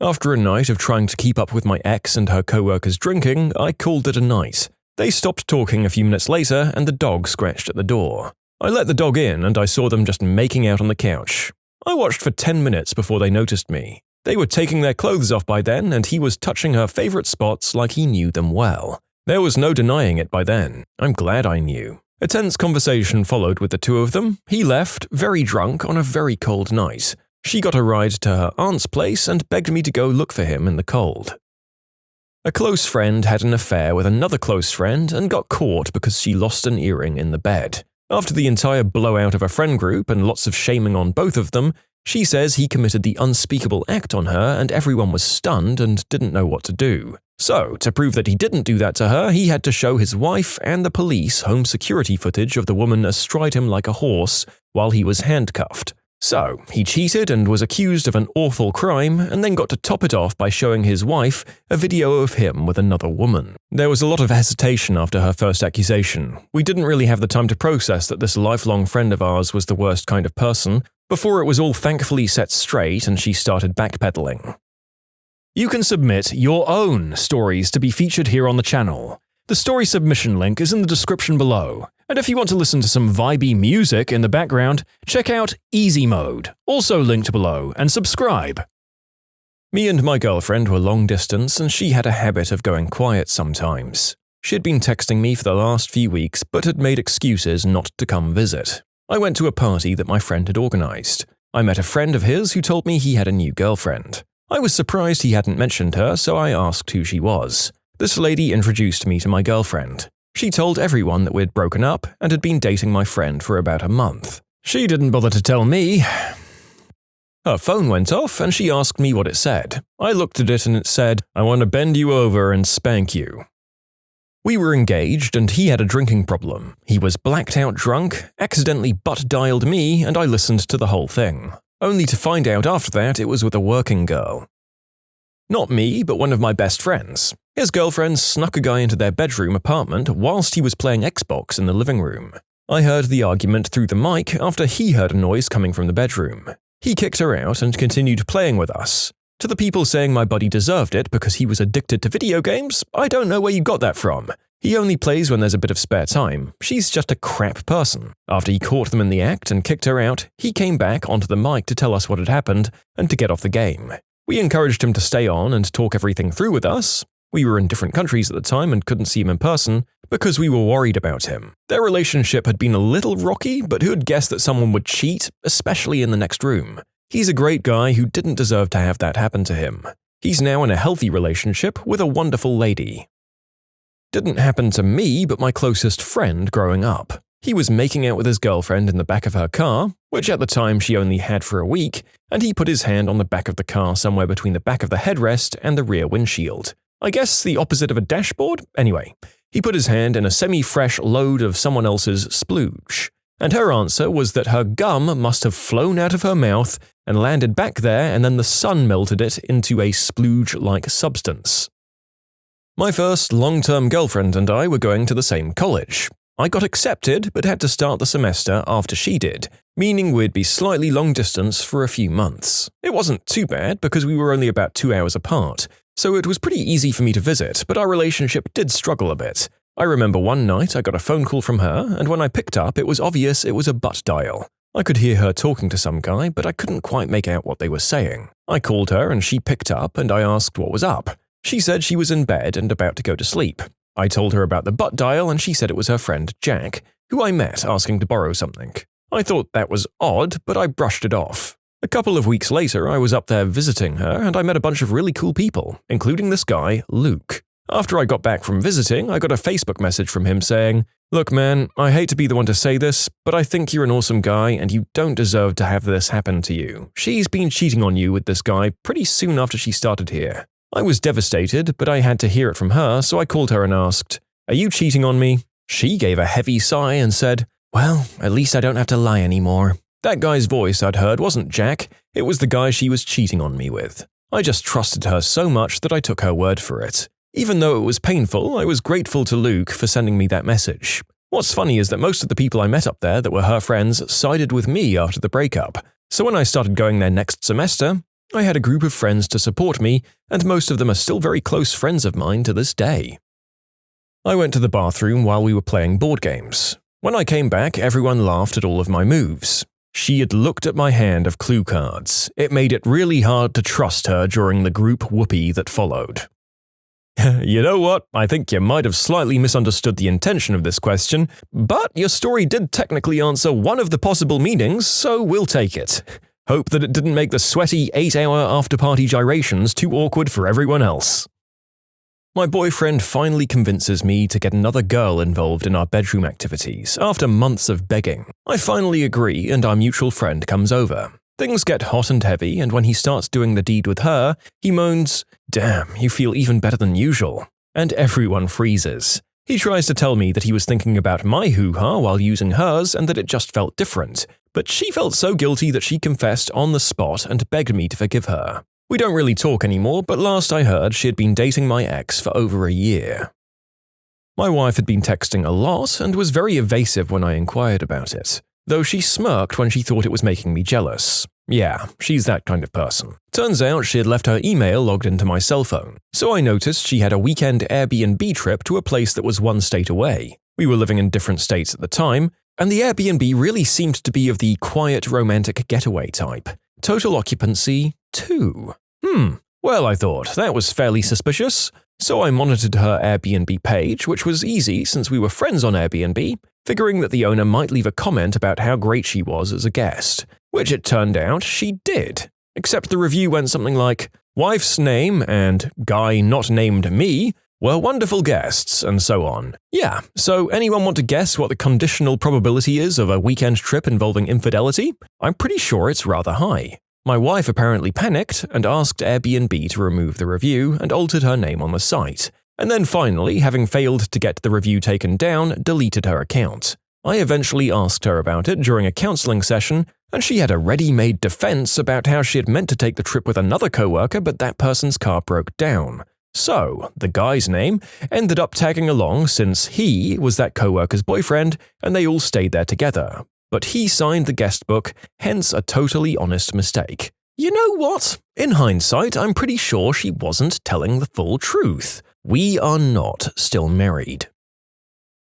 After a night of trying to keep up with my ex and her co-workers drinking, I called it a night. They stopped talking a few minutes later and the dog scratched at the door. I let the dog in and I saw them just making out on the couch. I watched for 10 minutes before they noticed me. They were taking their clothes off by then and he was touching her favorite spots like he knew them well. There was no denying it by then. I'm glad I knew. A tense conversation followed with the two of them. He left, very drunk, on a very cold night. She got a ride to her aunt's place and begged me to go look for him in the cold. A close friend had an affair with another close friend and got caught because she lost an earring in the bed. After the entire blowout of a friend group and lots of shaming on both of them, she says he committed the unspeakable act on her and everyone was stunned and didn't know what to do. So, to prove that he didn't do that to her, he had to show his wife and the police home security footage of the woman astride him like a horse while he was handcuffed. So, he cheated and was accused of an awful crime and then got to top it off by showing his wife a video of him with another woman. There was a lot of hesitation after her first accusation. We didn't really have the time to process that this lifelong friend of ours was the worst kind of person before it was all thankfully set straight and she started backpedaling. You can submit your own stories to be featured here on the channel. The story submission link is in the description below. And if you want to listen to some vibey music in the background, check out easymode, also linked below, and subscribe. Me and my girlfriend were long distance and she had a habit of going quiet sometimes. She had been texting me for the last few weeks but had made excuses not to come visit. I went to a party that my friend had organized. I met a friend of his who told me he had a new girlfriend. I was surprised he hadn't mentioned her, so I asked who she was. This lady introduced me to my girlfriend. She told everyone that we'd broken up and had been dating my friend for about a month. She didn't bother to tell me. Her phone went off and she asked me what it said. I looked at it and it said, "I want to bend you over and spank you." We were engaged and he had a drinking problem. He was blacked out drunk, accidentally butt-dialed me, and I listened to the whole thing. Only to find out after that it was with a working girl. Not me, but one of my best friends. His girlfriend snuck a guy into their bedroom apartment whilst he was playing Xbox in the living room. I heard the argument through the mic after he heard a noise coming from the bedroom. He kicked her out and continued playing with us. To the people saying my buddy deserved it because he was addicted to video games, I don't know where you got that from. He only plays when there's a bit of spare time. She's just a crap person. After he caught them in the act and kicked her out, he came back onto the mic to tell us what had happened and to get off the game. We encouraged him to stay on and talk everything through with us. We were in different countries at the time and couldn't see him in person because we were worried about him. Their relationship had been a little rocky, but who'd guessed that someone would cheat, especially in the next room? He's a great guy who didn't deserve to have that happen to him. He's now in a healthy relationship with a wonderful lady. Didn't happen to me, but my closest friend growing up. He was making out with his girlfriend in the back of her car, which at the time she only had for a week, and he put his hand on the back of the car somewhere between the back of the headrest and the rear windshield. I guess the opposite of a dashboard? Anyway, he put his hand in a semi-fresh load of someone else's splooge. And her answer was that her gum must have flown out of her mouth and landed back there and then the sun melted it into a splooge-like substance. My first long-term girlfriend and I were going to the same college. I got accepted but had to start the semester after she did, meaning we'd be slightly long distance for a few months. It wasn't too bad because we were only about 2 hours apart, so it was pretty easy for me to visit, but our relationship did struggle a bit. I remember one night I got a phone call from her, and when I picked up it was obvious it was a butt dial. I could hear her talking to some guy, but I couldn't quite make out what they were saying. I called her and she picked up and I asked what was up. She said she was in bed and about to go to sleep. I told her about the butt dial and she said it was her friend Jack, who I met asking to borrow something. I thought that was odd, but I brushed it off. A couple of weeks later, I was up there visiting her, and I met a bunch of really cool people, including this guy, Luke. After I got back from visiting, I got a Facebook message from him saying, "Look man, I hate to be the one to say this, but I think you're an awesome guy and you don't deserve to have this happen to you. She's been cheating on you with this guy pretty soon after she started here." I was devastated, but I had to hear it from her, so I called her and asked, "Are you cheating on me?" She gave a heavy sigh and said, "Well, at least I don't have to lie anymore." That guy's voice I'd heard wasn't Jack, it was the guy she was cheating on me with. I just trusted her so much that I took her word for it. Even though it was painful, I was grateful to Luke for sending me that message. What's funny is that most of the people I met up there that were her friends sided with me after the breakup, so when I started going there next semester, I had a group of friends to support me, and most of them are still very close friends of mine to this day. I went to the bathroom while we were playing board games. When I came back, everyone laughed at all of my moves. She had looked at my hand of clue cards. It made it really hard to trust her during the group whoopee that followed. You know what? I think you might have slightly misunderstood the intention of this question, but your story did technically answer one of the possible meanings, so we'll take it. Hope that it didn't make the sweaty 8-hour after-party gyrations too awkward for everyone else. My boyfriend finally convinces me to get another girl involved in our bedroom activities after months of begging. I finally agree and our mutual friend comes over. Things get hot and heavy, and when he starts doing the deed with her, he moans, "Damn, you feel even better than usual." And everyone freezes. He tries to tell me that he was thinking about my hoo-ha while using hers and that it just felt different, but she felt so guilty that she confessed on the spot and begged me to forgive her. We don't really talk anymore, but last I heard she had been dating my ex for over a year. My wife had been texting a lot and was very evasive when I inquired about it, though she smirked when she thought it was making me jealous. Yeah, she's that kind of person. Turns out she had left her email logged into my cell phone, so I noticed she had a weekend Airbnb trip to a place that was one state away. We were living in different states at the time, and the Airbnb really seemed to be of the quiet romantic getaway type. Total occupancy 2. Well, I thought, that was fairly suspicious. So I monitored her Airbnb page, which was easy since we were friends on Airbnb, figuring that the owner might leave a comment about how great she was as a guest, which it turned out she did. Except the review went something like, "Wife's name and guy not named me were wonderful guests," and so on. Yeah, so anyone want to guess what the conditional probability is of a weekend trip involving infidelity? I'm pretty sure it's rather high. My wife apparently panicked and asked Airbnb to remove the review and altered her name on the site, and then finally, having failed to get the review taken down, deleted her account. I eventually asked her about it during a counseling session, and she had a ready-made defense about how she had meant to take the trip with another coworker, but that person's car broke down. So, the guy's name ended up tagging along since he was that coworker's boyfriend, and they all stayed there together. But he signed the guest book, hence a totally honest mistake. You know what? In hindsight, I'm pretty sure she wasn't telling the full truth. We are not still married.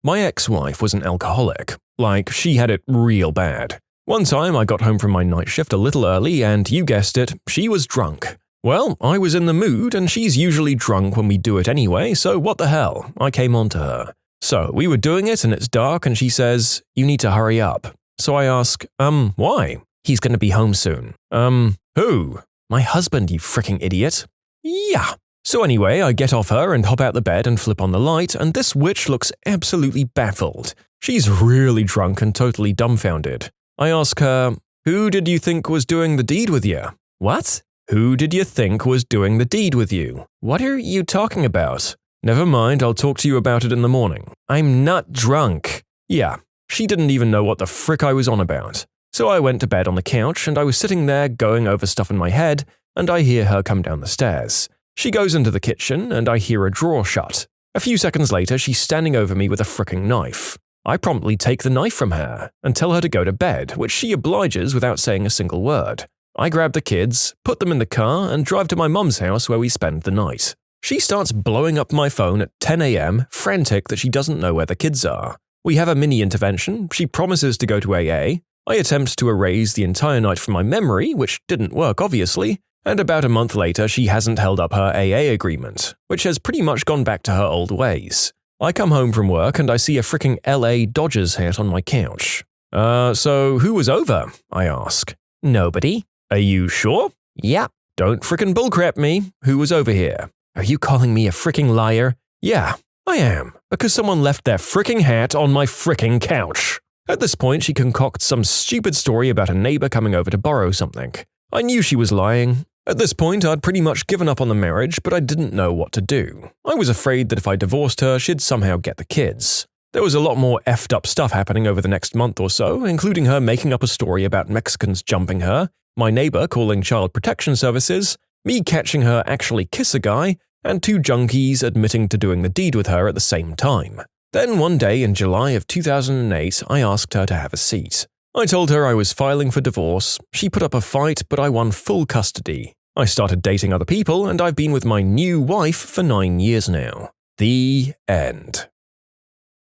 My ex-wife was an alcoholic. Like, she had it real bad. One time I got home from my night shift a little early and, you guessed it, she was drunk. Well, I was in the mood and she's usually drunk when we do it anyway, so what the hell, I came on to her. So, we were doing it and it's dark and she says, "You need to hurry up." So I ask, why? "He's gonna be home soon." Who? "My husband, you freaking idiot." Yeah. So anyway, I get off her and hop out the bed and flip on the light, and this witch looks absolutely baffled. She's really drunk and totally dumbfounded. I ask her, "Who did you think was doing the deed with you?" "What? Who did you think was doing the deed with you?" "What are you talking about?" "Never mind, I'll talk to you about it in the morning." "I'm not drunk." Yeah. She didn't even know what the frick I was on about. So I went to bed on the couch and I was sitting there going over stuff in my head and I hear her come down the stairs. She goes into the kitchen and I hear a drawer shut. A few seconds later, she's standing over me with a fricking knife. I promptly take the knife from her and tell her to go to bed, which she obliges without saying a single word. I grab the kids, put them in the car and drive to my mum's house where we spend the night. She starts blowing up my phone at 10 a.m., frantic that she doesn't know where the kids are. We have a mini-intervention, she promises to go to AA, I attempt to erase the entire night from my memory, which didn't work obviously, and about a month later she hasn't held up her AA agreement, which has pretty much gone back to her old ways. I come home from work and I see a freaking LA Dodgers hat on my couch. So who was over?" I ask. "Nobody." Are you sure? Yeah. Don't frickin' bullcrap me. Who was over here? Are you calling me a fricking liar? Yeah, I am, because someone left their fricking hat on my fricking couch. At this point, she concocts some stupid story about a neighbor coming over to borrow something. I knew she was lying. At this point, I'd pretty much given up on the marriage, but I didn't know what to do. I was afraid that if I divorced her, she'd somehow get the kids. There was a lot more effed up stuff happening over the next month or so, including her making up a story about Mexicans jumping her, my neighbor calling child protection services, me catching her actually kiss a guy, and 2 junkies admitting to doing the deed with her at the same time. Then one day in July of 2008, I asked her to have a seat. I told her I was filing for divorce. She put up a fight, but I won full custody. I started dating other people, and I've been with my new wife for 9 years now. The end.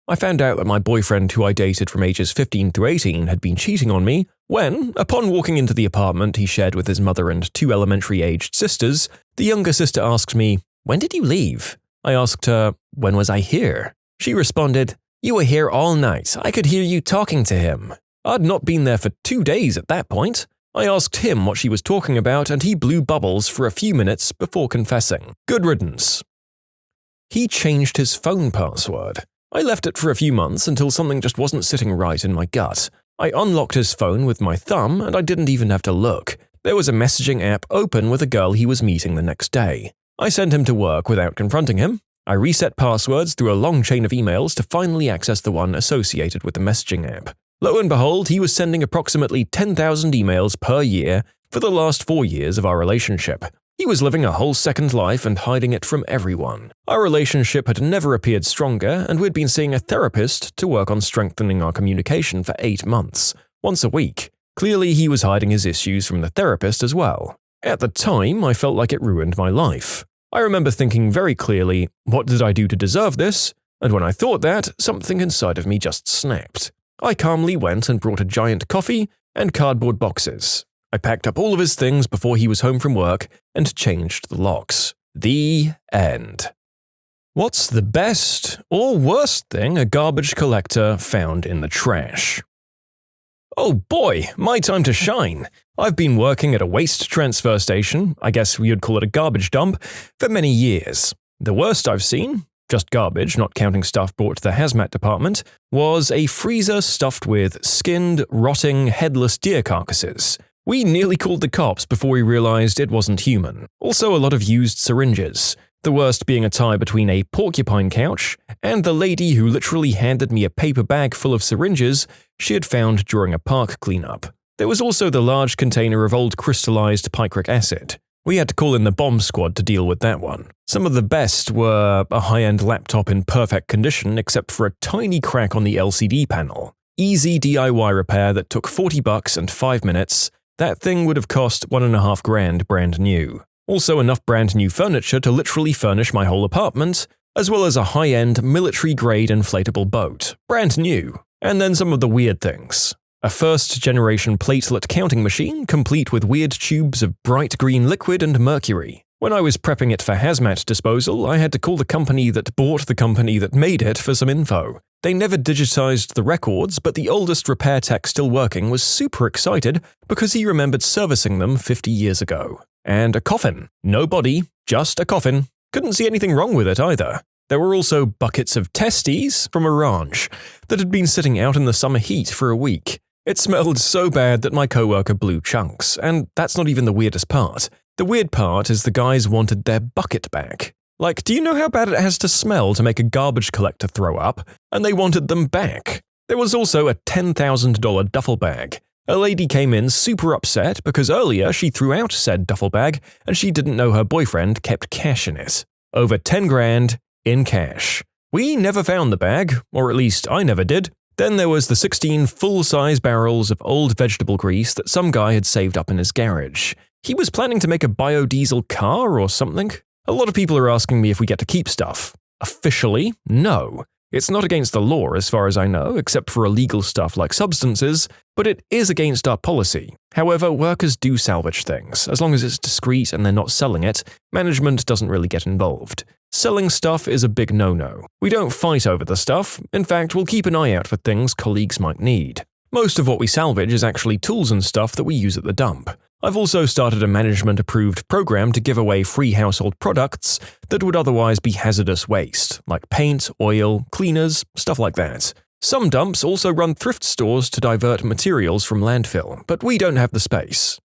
I found out that my boyfriend, who I dated from ages 15 through 18, had been cheating on me when, upon walking into the apartment he shared with his mother and 2 elementary-aged sisters, the younger sister asked me, "When did you leave?" I asked her, "When was I here?" She responded, "You were here all night. I could hear you talking to him." I'd not been there for 2 days at that point. I asked him what she was talking about, and he blew bubbles for a few minutes before confessing. Good riddance. He changed his phone password. I left it for a few months until something just wasn't sitting right in my gut. I unlocked his phone with my thumb, and I didn't even have to look. There was a messaging app open with a girl he was meeting the next day. I sent him to work without confronting him. I reset passwords through a long chain of emails to finally access the one associated with the messaging app. Lo and behold, he was sending approximately 10,000 emails per year for the last 4 years of our relationship. He was living a whole second life and hiding it from everyone. Our relationship had never appeared stronger, and we'd been seeing a therapist to work on strengthening our communication for 8 months, once a week. Clearly, he was hiding his issues from the therapist as well. At the time, I felt like it ruined my life. I remember thinking very clearly, what did I do to deserve this? And when I thought that, something inside of me just snapped. I calmly went and brought a giant coffee and cardboard boxes. I packed up all of his things before he was home from work and changed the locks. The end. What's the best or worst thing a garbage collector found in the trash? Oh boy, my time to shine. I've been working at a waste transfer station, I guess you'd call it a garbage dump, for many years. The worst I've seen, just garbage, not counting stuff brought to the hazmat department, was a freezer stuffed with skinned, rotting, headless deer carcasses. We nearly called the cops before we realized it wasn't human. Also a lot of used syringes. The worst being a tie between a porcupine couch and the lady who literally handed me a paper bag full of syringes she had found during a park cleanup. There was also the large container of old crystallized picric acid. We had to call in the bomb squad to deal with that one. Some of the best were a high-end laptop in perfect condition except for a tiny crack on the LCD panel. Easy DIY repair that took $40 and 5 minutes. That thing would have cost $1.5 grand brand new. Also enough brand new furniture to literally furnish my whole apartment, as well as a high-end military-grade inflatable boat, brand new. And then some of the weird things. A first-generation platelet counting machine complete with weird tubes of bright green liquid and mercury. When I was prepping it for hazmat disposal, I had to call the company that bought the company that made it for some info. They never digitized the records, but the oldest repair tech still working was super excited because he remembered servicing them 50 years ago. And a coffin. No body, just a coffin. Couldn't see anything wrong with it either. There were also buckets of testes from a ranch that had been sitting out in the summer heat for a week. It smelled so bad that my coworker blew chunks, and that's not even the weirdest part. The weird part is the guys wanted their bucket back. Like, do you know how bad it has to smell to make a garbage collector throw up? And they wanted them back. There was also a $10,000 duffel bag. A lady came in super upset because earlier she threw out said duffel bag and she didn't know her boyfriend kept cash in it. Over 10 grand in cash. We never found the bag, or at least I never did. Then there was the 16 full-size barrels of old vegetable grease that some guy had saved up in his garage. He was planning to make a biodiesel car or something. A lot of people are asking me if we get to keep stuff. Officially, no. It's not against the law as far as I know, except for illegal stuff like substances, but it is against our policy. However, workers do salvage things. As long as it's discreet and they're not selling it, management doesn't really get involved. Selling stuff is a big no-no. We don't fight over the stuff. In fact, we'll keep an eye out for things colleagues might need. Most of what we salvage is actually tools and stuff that we use at the dump. I've also started a management-approved program to give away free household products that would otherwise be hazardous waste, like paint, oil, cleaners, stuff like that. Some dumps also run thrift stores to divert materials from landfill, but we don't have the space.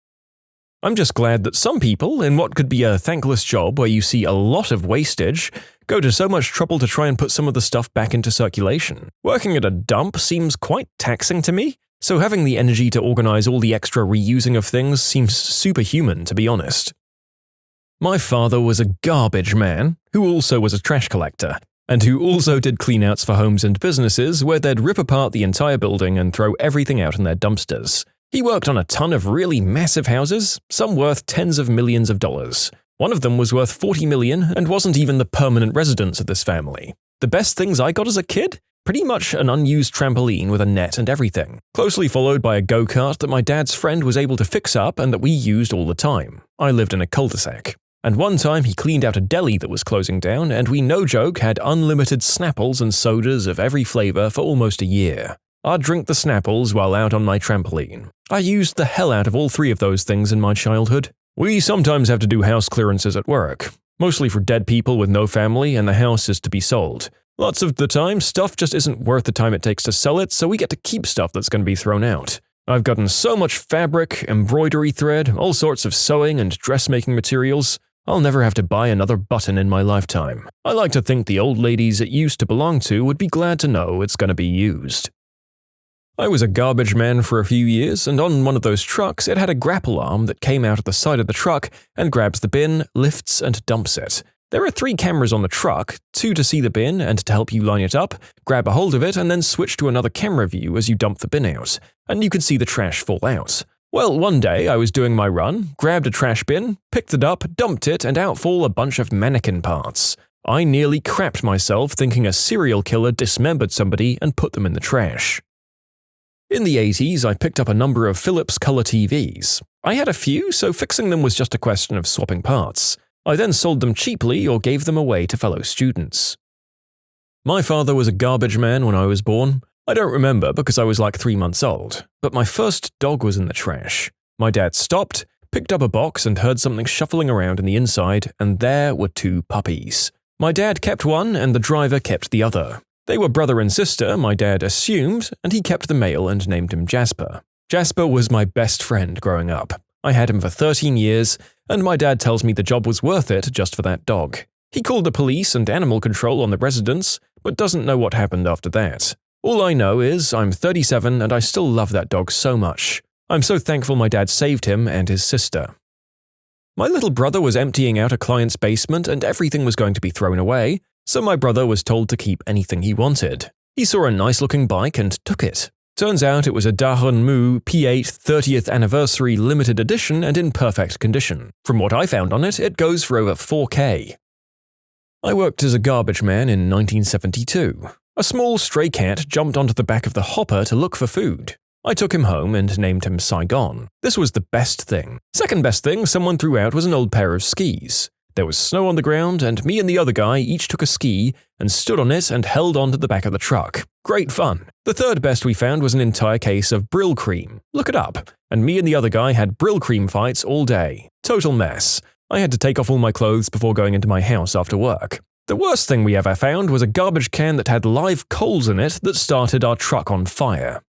I'm just glad that some people, in what could be a thankless job where you see a lot of wastage, go to so much trouble to try and put some of the stuff back into circulation. Working at a dump seems quite taxing to me, so having the energy to organize all the extra reusing of things seems superhuman, to be honest. My father was a garbage man, who also was a trash collector, and who also did cleanouts for homes and businesses where they'd rip apart the entire building and throw everything out in their dumpsters. He worked on a ton of really massive houses, some worth tens of millions of dollars. One of them was worth 40 million and wasn't even the permanent residence of this family. The best things I got as a kid? Pretty much an unused trampoline with a net and everything, closely followed by a go-kart that my dad's friend was able to fix up and that we used all the time. I lived in a cul-de-sac. And one time he cleaned out a deli that was closing down and we no joke had unlimited Snapples and sodas of every flavor for almost a year. I'd drink the Snapples while out on my trampoline. I used the hell out of all three of those things in my childhood. We sometimes have to do house clearances at work, mostly for dead people with no family and the house is to be sold. Lots of the time, stuff just isn't worth the time it takes to sell it, so we get to keep stuff that's going to be thrown out. I've gotten so much fabric, embroidery thread, all sorts of sewing and dressmaking materials. I'll never have to buy another button in my lifetime. I like to think the old ladies it used to belong to would be glad to know it's going to be used. I was a garbage man for a few years, and on one of those trucks it had a grapple arm that came out at the side of the truck and grabs the bin, lifts, and dumps it. There are 3 cameras on the truck, 2 to see the bin and to help you line it up, grab a hold of it, and then switch to another camera view as you dump the bin out, and you can see the trash fall out. Well, one day I was doing my run, grabbed a trash bin, picked it up, dumped it, and out fall a bunch of mannequin parts. I nearly crapped myself thinking a serial killer dismembered somebody and put them in the trash. In the 80s, I picked up a number of Philips color TVs. I had a few, so fixing them was just a question of swapping parts. I then sold them cheaply or gave them away to fellow students. My father was a garbage man when I was born. I don't remember because I was like 3 months old, but my first dog was in the trash. My dad stopped, picked up a box and heard something shuffling around in the inside, and there were 2 puppies. My dad kept one and the driver kept the other. They were brother and sister, my dad assumed, and he kept the male and named him Jasper. Jasper was my best friend growing up. I had him for 13 years, and my dad tells me the job was worth it just for that dog. He called the police and animal control on the residents, but doesn't know what happened after that. All I know is I'm 37 and I still love that dog so much. I'm so thankful my dad saved him and his sister. My little brother was emptying out a client's basement and everything was going to be thrown away, so my brother was told to keep anything he wanted. He saw a nice-looking bike and took it. Turns out it was a Dahunmu P8 30th Anniversary Limited Edition and in perfect condition. From what I found on it, it goes for over $4,000. I worked as a garbage man in 1972. A small stray cat jumped onto the back of the hopper to look for food. I took him home and named him Saigon. This was the best thing. Second best thing someone threw out was an old pair of skis. There was snow on the ground, and me and the other guy each took a ski and stood on it and held on to the back of the truck. Great fun. The third best we found was an entire case of Brill cream. Look it up. And me and the other guy had Brill cream fights all day. Total mess. I had to take off all my clothes before going into my house after work. The worst thing we ever found was a garbage can that had live coals in it that started our truck on fire.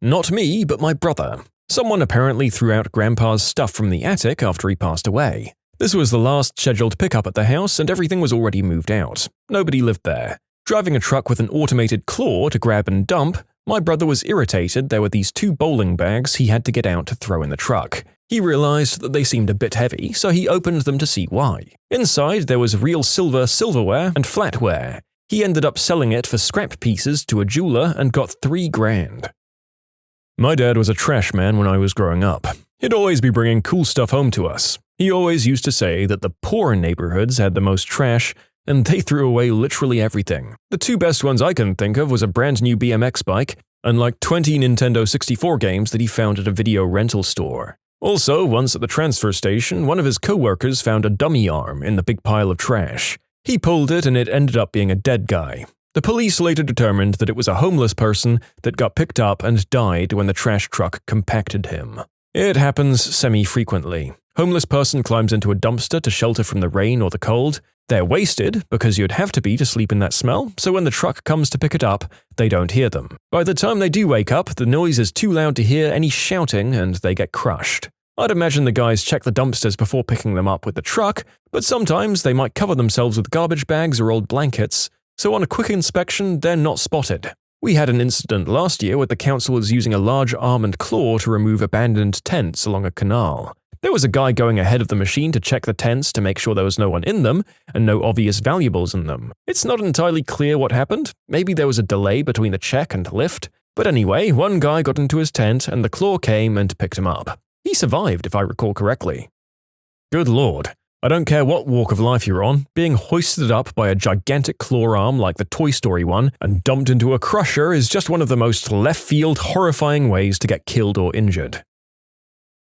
Not me, but my brother. Someone apparently threw out Grandpa's stuff from the attic after he passed away. This was the last scheduled pickup at the house and everything was already moved out. Nobody lived there. Driving a truck with an automated claw to grab and dump, my brother was irritated there were these 2 bowling bags he had to get out to throw in the truck. He realized that they seemed a bit heavy, so he opened them to see why. Inside there was real silverware and flatware. He ended up selling it for scrap pieces to a jeweler and got $3,000. My dad was a trash man when I was growing up. He'd always be bringing cool stuff home to us. He always used to say that the poor neighborhoods had the most trash, and they threw away literally everything. The 2 best ones I can think of was a brand new BMX bike and like 20 Nintendo 64 games that he found at a video rental store. Also, once at the transfer station, one of his co-workers found a dummy arm in the big pile of trash. He pulled it and it ended up being a dead guy. The police later determined that it was a homeless person that got picked up and died when the trash truck compacted him. It happens semi-frequently. Homeless person climbs into a dumpster to shelter from the rain or the cold. They're wasted, because you'd have to be to sleep in that smell, so when the truck comes to pick it up, they don't hear them. By the time they do wake up, the noise is too loud to hear any shouting and they get crushed. I'd imagine the guys check the dumpsters before picking them up with the truck, but sometimes they might cover themselves with garbage bags or old blankets, so on a quick inspection, they're not spotted. We had an incident last year where the council was using a large arm and claw to remove abandoned tents along a canal. There was a guy going ahead of the machine to check the tents to make sure there was no one in them and no obvious valuables in them. It's not entirely clear what happened. Maybe there was a delay between the check and lift. But anyway, one guy got into his tent and the claw came and picked him up. He survived, if I recall correctly. Good lord. I don't care what walk of life you're on, being hoisted up by a gigantic claw arm like the Toy Story one and dumped into a crusher is just one of the most left-field, horrifying ways to get killed or injured.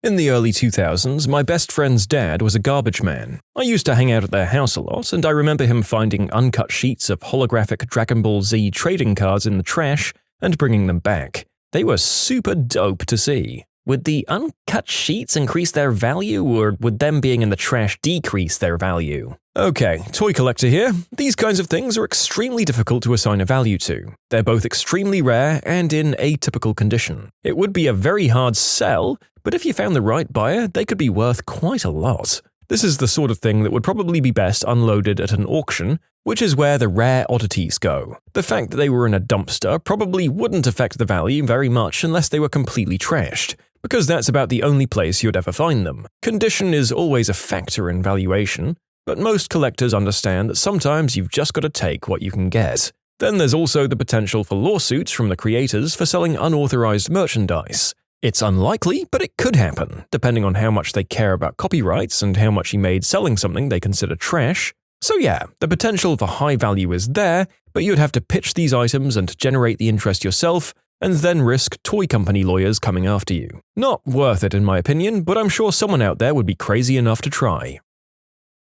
In the early 2000s, my best friend's dad was a garbage man. I used to hang out at their house a lot, and I remember him finding uncut sheets of holographic Dragon Ball Z trading cards in the trash and bringing them back. They were super dope to see. Would the uncut sheets increase their value, or would them being in the trash decrease their value? Okay, toy collector here. These kinds of things are extremely difficult to assign a value to. They're both extremely rare and in atypical condition. It would be a very hard sell, but if you found the right buyer, they could be worth quite a lot. This is the sort of thing that would probably be best unloaded at an auction, which is where the rare oddities go. The fact that they were in a dumpster probably wouldn't affect the value very much unless they were completely trashed, because that's about the only place you'd ever find them. Condition is always a factor in valuation, but most collectors understand that sometimes you've just got to take what you can get. Then there's also the potential for lawsuits from the creators for selling unauthorized merchandise. It's unlikely, but it could happen, depending on how much they care about copyrights and how much you made selling something they consider trash. So yeah, the potential for high value is there, but you'd have to pitch these items and generate the interest yourself, and then risk toy company lawyers coming after you. Not worth it in my opinion, but I'm sure someone out there would be crazy enough to try.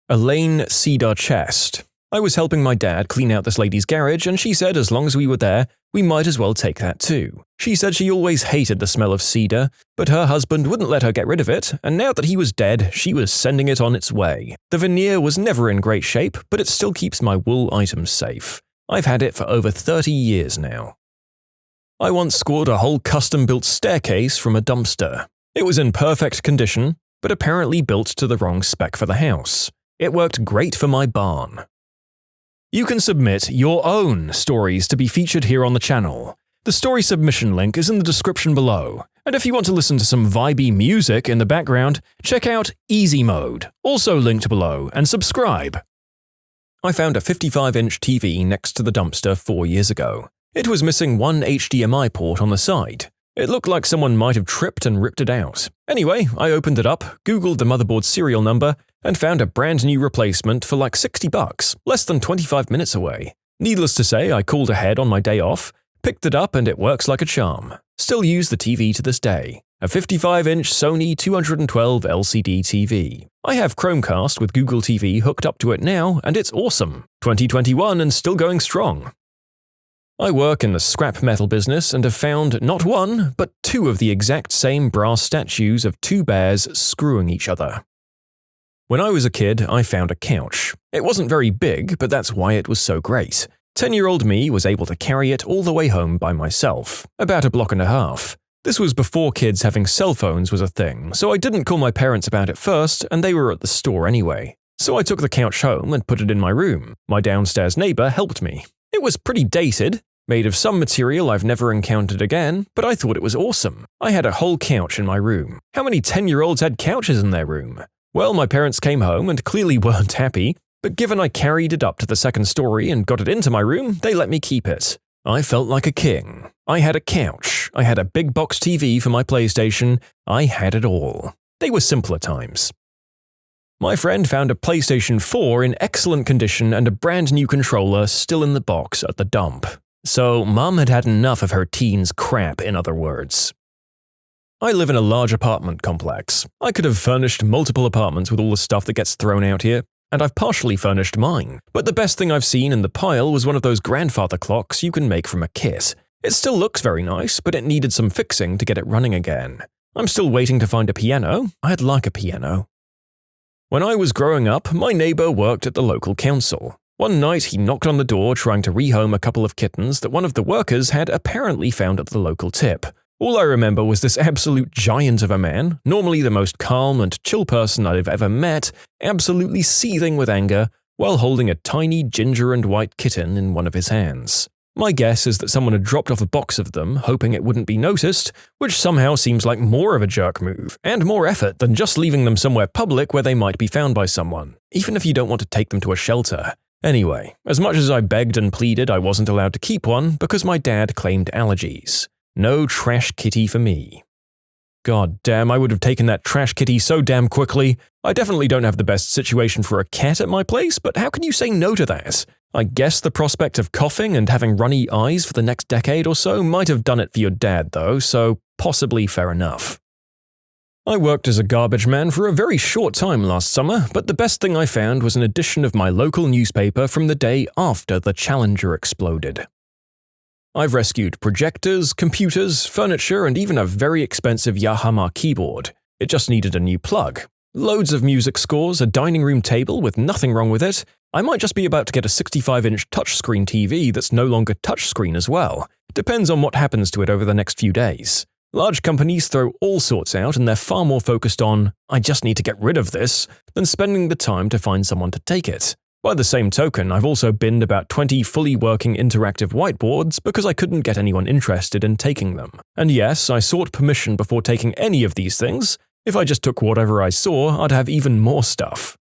Elaine Cedar Chest. I was helping my dad clean out this lady's garage, and she said as long as we were there, we might as well take that too. She said she always hated the smell of cedar, but her husband wouldn't let her get rid of it, and now that he was dead, she was sending it on its way. The veneer was never in great shape, but it still keeps my wool items safe. I've had it for over 30 years now. I once scored a whole custom-built staircase from a dumpster. It was in perfect condition, but apparently built to the wrong spec for the house. It worked great for my barn. You can submit your own stories to be featured here on the channel. The story submission link is in the description below, and if you want to listen to some vibey music in the background, check out easymode, also linked below, and subscribe. I found a 55-inch TV next to the dumpster 4 years ago. It was missing one HDMI port on the side. It looked like someone might have tripped and ripped it out. Anyway, I opened it up, googled the motherboard serial number, and found a brand new replacement for like $60, less than 25 minutes away. Needless to say, I called ahead on my day off, picked it up, and it works like a charm. Still use the TV to this day. A 55-inch Sony 212 LCD TV. I have Chromecast with Google TV hooked up to it now, and it's awesome. 2021 and still going strong. I work in the scrap metal business and have found not one, but two of the exact same brass statues of two bears screwing each other. When I was a kid, I found a couch. It wasn't very big, but that's why it was so great. 10-year-old me was able to carry it all the way home by myself, about a block and a half. This was before kids having cell phones was a thing, so I didn't call my parents about it first, and they were at the store anyway. So I took the couch home and put it in my room. My downstairs neighbor helped me. It was pretty dated, made of some material I've never encountered again, but I thought it was awesome. I had a whole couch in my room. How many 10-year-olds had couches in their room? Well, my parents came home and clearly weren't happy, but given I carried it up to the second story and got it into my room, they let me keep it. I felt like a king. I had a couch, I had a big box TV for my PlayStation, I had it all. They were simpler times. My friend found a PlayStation 4 in excellent condition and a brand new controller still in the box at the dump. So, Mum had had enough of her teens crap, in other words. I live in a large apartment complex. I could have furnished multiple apartments with all the stuff that gets thrown out here, and I've partially furnished mine. But the best thing I've seen in the pile was one of those grandfather clocks you can make from a kit. It still looks very nice, but it needed some fixing to get it running again. I'm still waiting to find a piano. I'd like a piano. When I was growing up, my neighbor worked at the local council. One night, he knocked on the door trying to rehome a couple of kittens that one of the workers had apparently found at the local tip. All I remember was this absolute giant of a man, normally the most calm and chill person I've ever met, absolutely seething with anger while holding a tiny ginger and white kitten in one of his hands. My guess is that someone had dropped off a box of them, hoping it wouldn't be noticed, which somehow seems like more of a jerk move, and more effort than just leaving them somewhere public where they might be found by someone, even if you don't want to take them to a shelter. Anyway, as much as I begged and pleaded I wasn't allowed to keep one because my dad claimed allergies. No trash kitty for me. God damn, I would have taken that trash kitty so damn quickly. I definitely don't have the best situation for a cat at my place, but how can you say no to that? I guess the prospect of coughing and having runny eyes for the next decade or so might have done it for your dad though, so possibly fair enough. I worked as a garbage man for a very short time last summer, but the best thing I found was an edition of my local newspaper from the day after the Challenger exploded. I've rescued projectors, computers, furniture, and even a very expensive Yamaha keyboard. It just needed a new plug. Loads of music scores, a dining room table with nothing wrong with it. I might just be about to get a 65-inch touchscreen TV that's no longer touchscreen as well. Depends on what happens to it over the next few days. Large companies throw all sorts out and they're far more focused on, I just need to get rid of this, than spending the time to find someone to take it. By the same token, I've also binned about 20 fully working interactive whiteboards because I couldn't get anyone interested in taking them. And yes, I sought permission before taking any of these things. If I just took whatever I saw, I'd have even more stuff.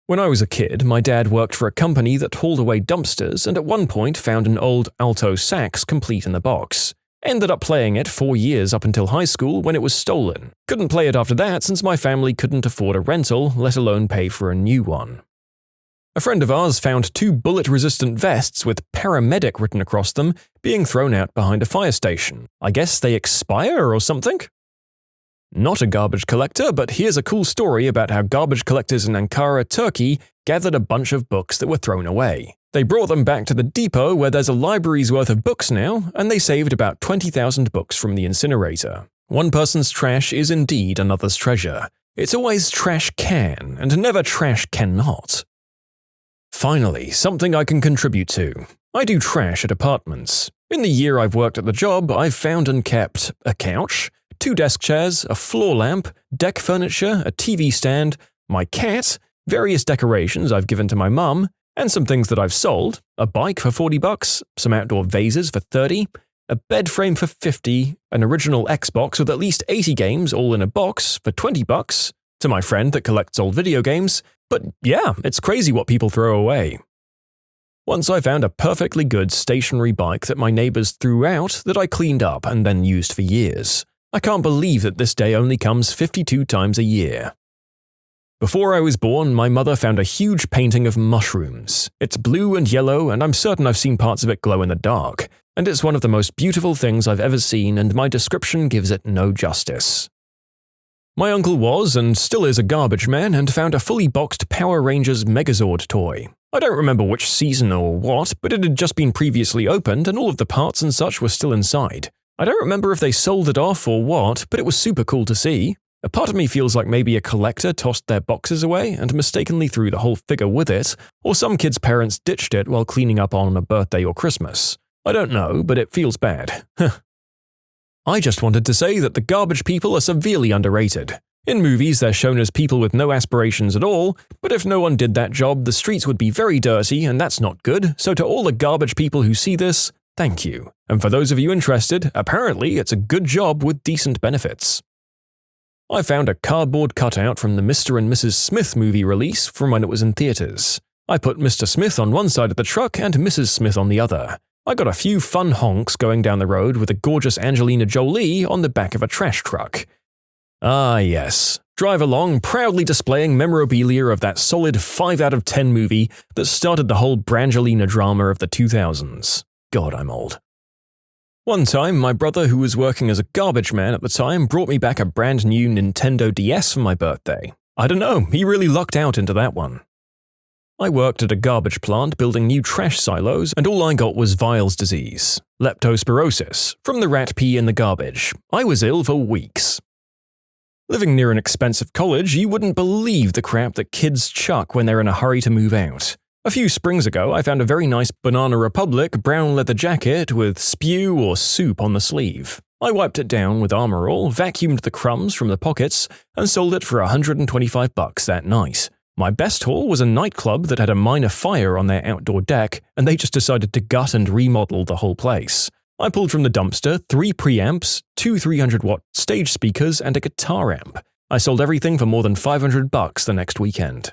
When I was a kid, my dad worked for a company that hauled away dumpsters and at one point found an old alto sax complete in the box. Ended up playing it 4 years up until high school when it was stolen. Couldn't play it after that since my family couldn't afford a rental, let alone pay for a new one. A friend of ours found 2 bullet-resistant vests with paramedic written across them being thrown out behind a fire station. I guess they expire or something? Not a garbage collector, but here's a cool story about how garbage collectors in Ankara, Turkey gathered a bunch of books that were thrown away. They brought them back to the depot where there's a library's worth of books now, and they saved about 20,000 books from the incinerator. One person's trash is indeed another's treasure. It's always trash can, and never trash cannot. Finally, something I can contribute to. I do trash at apartments. In the year I've worked at the job, I've found and kept a couch, 2 desk chairs, a floor lamp, deck furniture, a TV stand, my cat, various decorations I've given to my mum, and some things that I've sold, a bike for $40, some outdoor vases for $30, a bed frame for $50, an original Xbox with at least 80 games all in a box for $20, to my friend that collects old video games, but yeah, it's crazy what people throw away. Once I found a perfectly good stationary bike that my neighbors threw out that I cleaned up and then used for years. I can't believe that this day only comes 52 times a year. Before I was born, my mother found a huge painting of mushrooms. It's blue and yellow, and I'm certain I've seen parts of it glow in the dark. And it's one of the most beautiful things I've ever seen, and my description gives it no justice. My uncle was, and still is, a garbage man and found a fully boxed Power Rangers Megazord toy. I don't remember which season or what, but it had just been previously opened and all of the parts and such were still inside. I don't remember if they sold it off or what, but it was super cool to see. A part of me feels like maybe a collector tossed their boxes away and mistakenly threw the whole figure with it, or some kid's parents ditched it while cleaning up on a birthday or Christmas. I don't know, but it feels bad. I just wanted to say that the garbage people are severely underrated. In movies, they're shown as people with no aspirations at all, but if no one did that job, the streets would be very dirty, and that's not good, so to all the garbage people who see this, thank you. And for those of you interested, apparently it's a good job with decent benefits. I found a cardboard cutout from the Mr. and Mrs. Smith movie release from when it was in theaters. I put Mr. Smith on one side of the truck and Mrs. Smith on the other. I got a few fun honks going down the road with a gorgeous Angelina Jolie on the back of a trash truck. Ah yes, drive along proudly displaying memorabilia of that solid 5 out of 10 movie that started the whole Brangelina drama of the 2000s. God, I'm old. One time, my brother, who was working as a garbage man at the time, brought me back a brand new Nintendo DS for my birthday. I don't know, he really lucked out into that one. I worked at a garbage plant building new trash silos, and all I got was Weil's disease, leptospirosis, from the rat pee in the garbage. I was ill for weeks. Living near an expensive college, you wouldn't believe the crap that kids chuck when they're in a hurry to move out. A few springs ago, I found a very nice Banana Republic brown leather jacket with spew or soup on the sleeve. I wiped it down with Armor All, vacuumed the crumbs from the pockets, and sold it for $125 that night. My best haul was a nightclub that had a minor fire on their outdoor deck, and they just decided to gut and remodel the whole place. I pulled from the dumpster 3 preamps, 2 300-watt stage speakers, and a guitar amp. I sold everything for more than $500 the next weekend.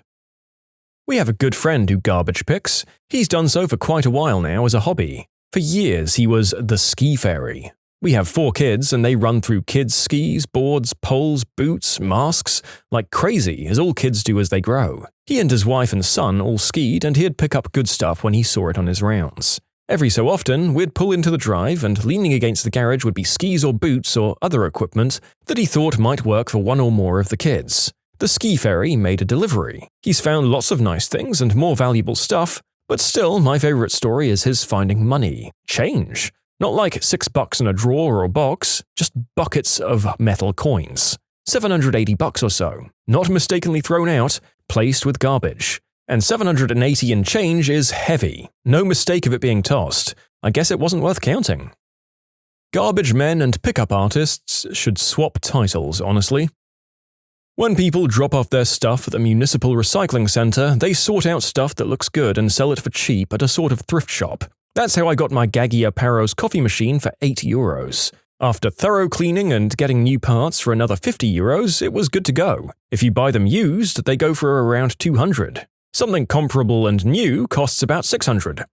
We have a good friend who garbage picks. He's done so for quite a while now as a hobby. For years, he was the ski fairy. We have 4 kids, and they run through kids' skis, boards, poles, boots, masks, like crazy, as all kids do as they grow. He and his wife and son all skied, and he'd pick up good stuff when he saw it on his rounds. Every so often, we'd pull into the drive, and leaning against the garage would be skis or boots or other equipment that he thought might work for one or more of the kids. The ski fairy made a delivery. He's found lots of nice things and more valuable stuff, but still, my favorite story is his finding money. Change. Not like $6 in a drawer or box, just buckets of metal coins. $780 or so. Not mistakenly thrown out, placed with garbage. And $780 in change is heavy. No mistake of it being tossed. I guess it wasn't worth counting. Garbage men and pickup artists should swap titles, honestly. When people drop off their stuff at the municipal recycling center, they sort out stuff that looks good and sell it for cheap at a sort of thrift shop. That's how I got my Gaggia Paros coffee machine for €8. After thorough cleaning and getting new parts for another €50, it was good to go. If you buy them used, they go for around $200. Something comparable and new costs about $600.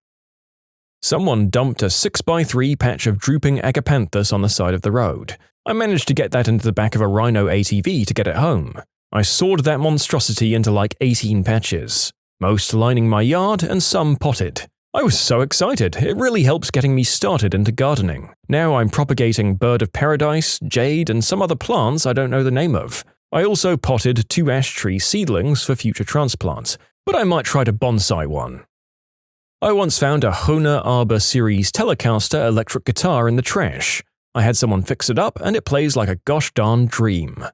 Someone dumped a 6x3 patch of drooping agapanthus on the side of the road. I managed to get that into the back of a Rhino ATV to get it home. I sawed that monstrosity into like 18 patches, most lining my yard and some potted. I was so excited, it really helps getting me started into gardening. Now I'm propagating bird of paradise, jade, and some other plants I don't know the name of. I also potted 2 ash tree seedlings for future transplants, but I might try to bonsai one. I once found a Hohner Arbor Series Telecaster electric guitar in the trash. I had someone fix it up, and it plays like a gosh darn dream.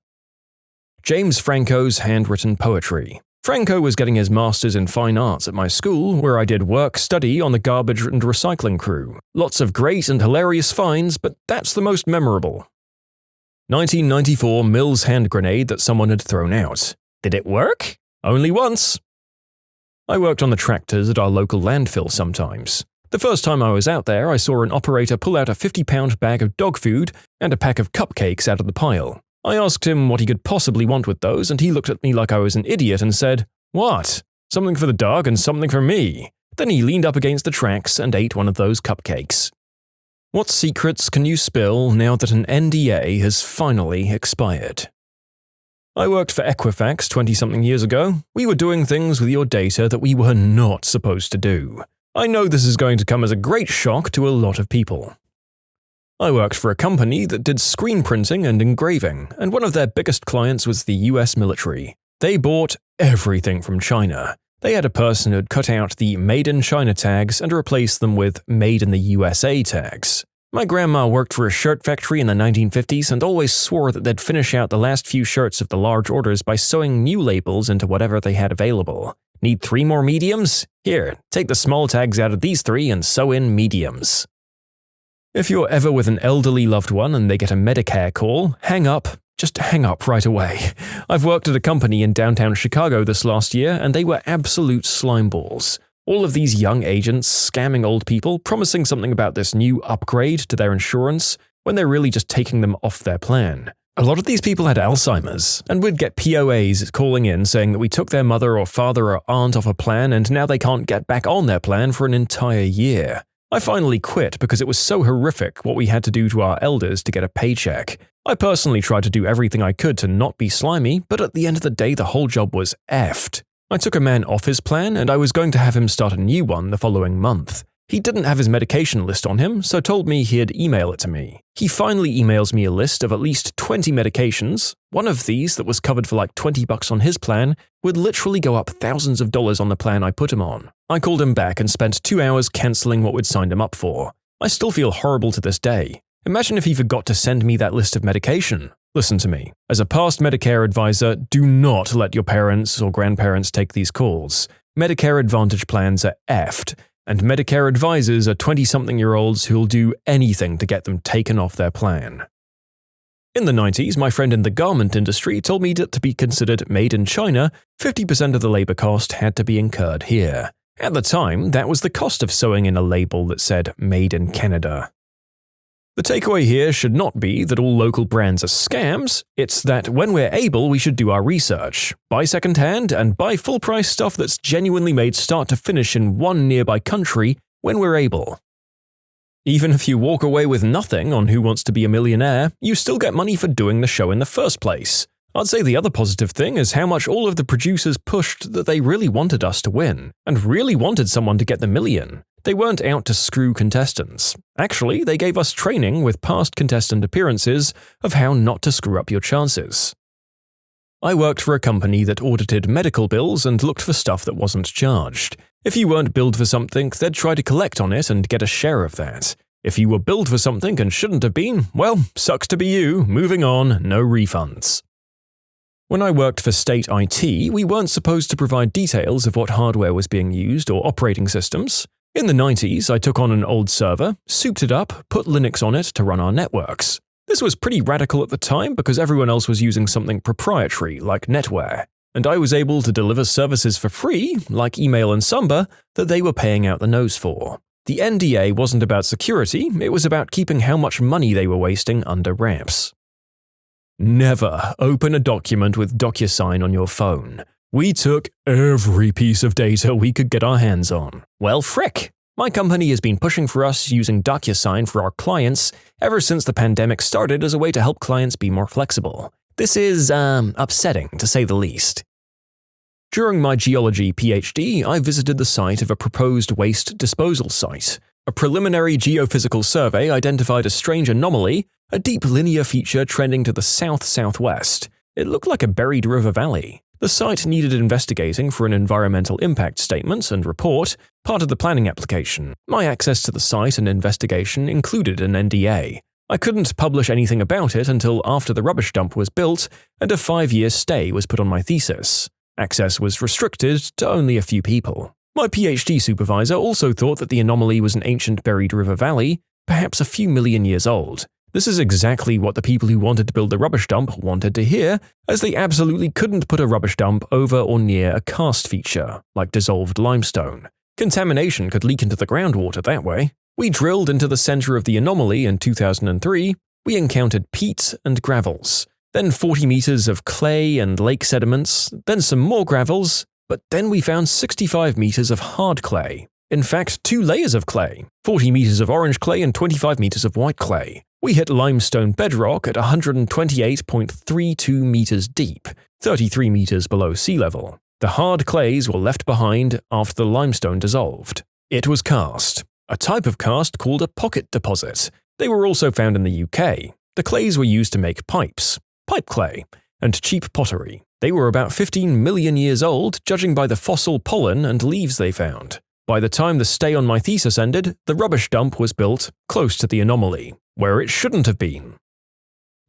James Franco's handwritten poetry. Franco was getting his master's in fine arts at my school, where I did work-study on the garbage and recycling crew. Lots of great and hilarious finds, but that's the most memorable. 1994 Mills hand grenade that someone had thrown out. Did it work? Only once. I worked on the tractors at our local landfill sometimes. The first time I was out there, I saw an operator pull out a 50-pound bag of dog food and a pack of cupcakes out of the pile. I asked him what he could possibly want with those, and he looked at me like I was an idiot and said, "What? Something for the dog and something for me." Then he leaned up against the tracks and ate one of those cupcakes. What secrets can you spill now that an NDA has finally expired? I worked for Equifax 20-something years ago. We were doing things with your data that we were not supposed to do. I know this is going to come as a great shock to a lot of people. I worked for a company that did screen printing and engraving, and one of their biggest clients was the US military. They bought everything from China. They had a person who'd cut out the Made in China tags and replaced them with Made in the USA tags. My grandma worked for a shirt factory in the 1950s and always swore that they'd finish out the last few shirts of the large orders by sewing new labels into whatever they had available. Need 3 more mediums? Here, take the small tags out of these 3 and sew in mediums. If you're ever with an elderly loved one and they get a Medicare call, hang up. Just hang up right away. I've worked at a company in downtown Chicago this last year, and they were absolute slimeballs. All of these young agents scamming old people, promising something about this new upgrade to their insurance, when they're really just taking them off their plan. A lot of these people had Alzheimer's, and we'd get POAs calling in saying that we took their mother or father or aunt off a plan and now they can't get back on their plan for an entire year. I finally quit because it was so horrific what we had to do to our elders to get a paycheck. I personally tried to do everything I could to not be slimy, but at the end of the day the whole job was effed. I took a man off his plan and I was going to have him start a new one the following month. He didn't have his medication list on him, so told me he'd email it to me. He finally emails me a list of at least 20 medications. One of these, that was covered for like $20 on his plan, would literally go up thousands of dollars on the plan I put him on. I called him back and spent 2 hours cancelling what we'd signed him up for. I still feel horrible to this day. Imagine if he forgot to send me that list of medication. Listen to me. As a past Medicare advisor, do not let your parents or grandparents take these calls. Medicare Advantage plans are effed, and Medicare advisors are 20-something-year-olds who'll do anything to get them taken off their plan. In the 90s, my friend in the garment industry told me that to be considered made in China, 50% of the labor cost had to be incurred here. At the time, that was the cost of sewing in a label that said Made in Canada. The takeaway here should not be that all local brands are scams, it's that when we're able we should do our research, buy secondhand, and buy full-price stuff that's genuinely made start to finish in one nearby country when we're able. Even if you walk away with nothing on Who Wants to Be a Millionaire, you still get money for doing the show in the first place. I'd say the other positive thing is how much all of the producers pushed that they really wanted us to win, and really wanted someone to get the million. They weren't out to screw contestants. Actually, they gave us training with past contestant appearances of how not to screw up your chances. I worked for a company that audited medical bills and looked for stuff that wasn't charged. If you weren't billed for something, they'd try to collect on it and get a share of that. If you were billed for something and shouldn't have been, well, sucks to be you, moving on, no refunds. When I worked for state IT, we weren't supposed to provide details of what hardware was being used or operating systems. In the 90s, I took on an old server, souped it up, put Linux on it to run our networks. This was pretty radical at the time because everyone else was using something proprietary like NetWare, and I was able to deliver services for free, like email and Samba, that they were paying out the nose for. The NDA wasn't about security, it was about keeping how much money they were wasting under wraps. Never open a document with DocuSign on your phone. We took every piece of data we could get our hands on. Well, frick! My company has been pushing for us using DocuSign for our clients ever since the pandemic started as a way to help clients be more flexible. This is, upsetting, to say the least. During my geology PhD, I visited the site of a proposed waste disposal site. A preliminary geophysical survey identified a strange anomaly, a deep linear feature trending to the south-southwest. It looked like a buried river valley. The site needed investigating for an environmental impact statement and report, part of the planning application. My access to the site and investigation included an NDA. I couldn't publish anything about it until after the rubbish dump was built and a 5-year stay was put on my thesis. Access was restricted to only a few people. My PhD supervisor also thought that the anomaly was an ancient buried river valley, perhaps a few million years old. This is exactly what the people who wanted to build the rubbish dump wanted to hear, as they absolutely couldn't put a rubbish dump over or near a karst feature, like dissolved limestone. Contamination could leak into the groundwater that way. We drilled into the center of the anomaly in 2003. We encountered peat and gravels, then 40 meters of clay and lake sediments, then some more gravels, but then we found 65 meters of hard clay. In fact, 2 layers of clay, 40 meters of orange clay and 25 meters of white clay. We hit limestone bedrock at 128.32 meters deep, 33 meters below sea level. The hard clays were left behind after the limestone dissolved. It was karst, a type of karst called a pocket deposit. They were also found in the UK. The clays were used to make pipes, pipe clay, and cheap pottery. They were about 15 million years old, judging by the fossil pollen and leaves they found. By the time the stay on my thesis ended, the rubbish dump was built close to the anomaly, where it shouldn't have been.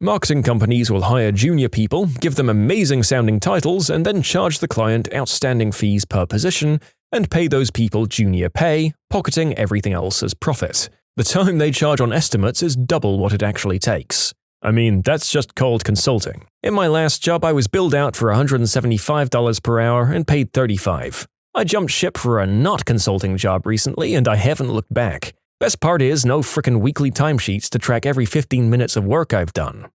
Marketing companies will hire junior people, give them amazing-sounding titles, and then charge the client outstanding fees per position, and pay those people junior pay, pocketing everything else as profit. The time they charge on estimates is double what it actually takes. I mean, that's just cold consulting. In my last job, I was billed out for $175 per hour and paid $35. I jumped ship for a not consulting job recently, and I haven't looked back. Best part is no frickin' weekly timesheets to track every 15 minutes of work I've done.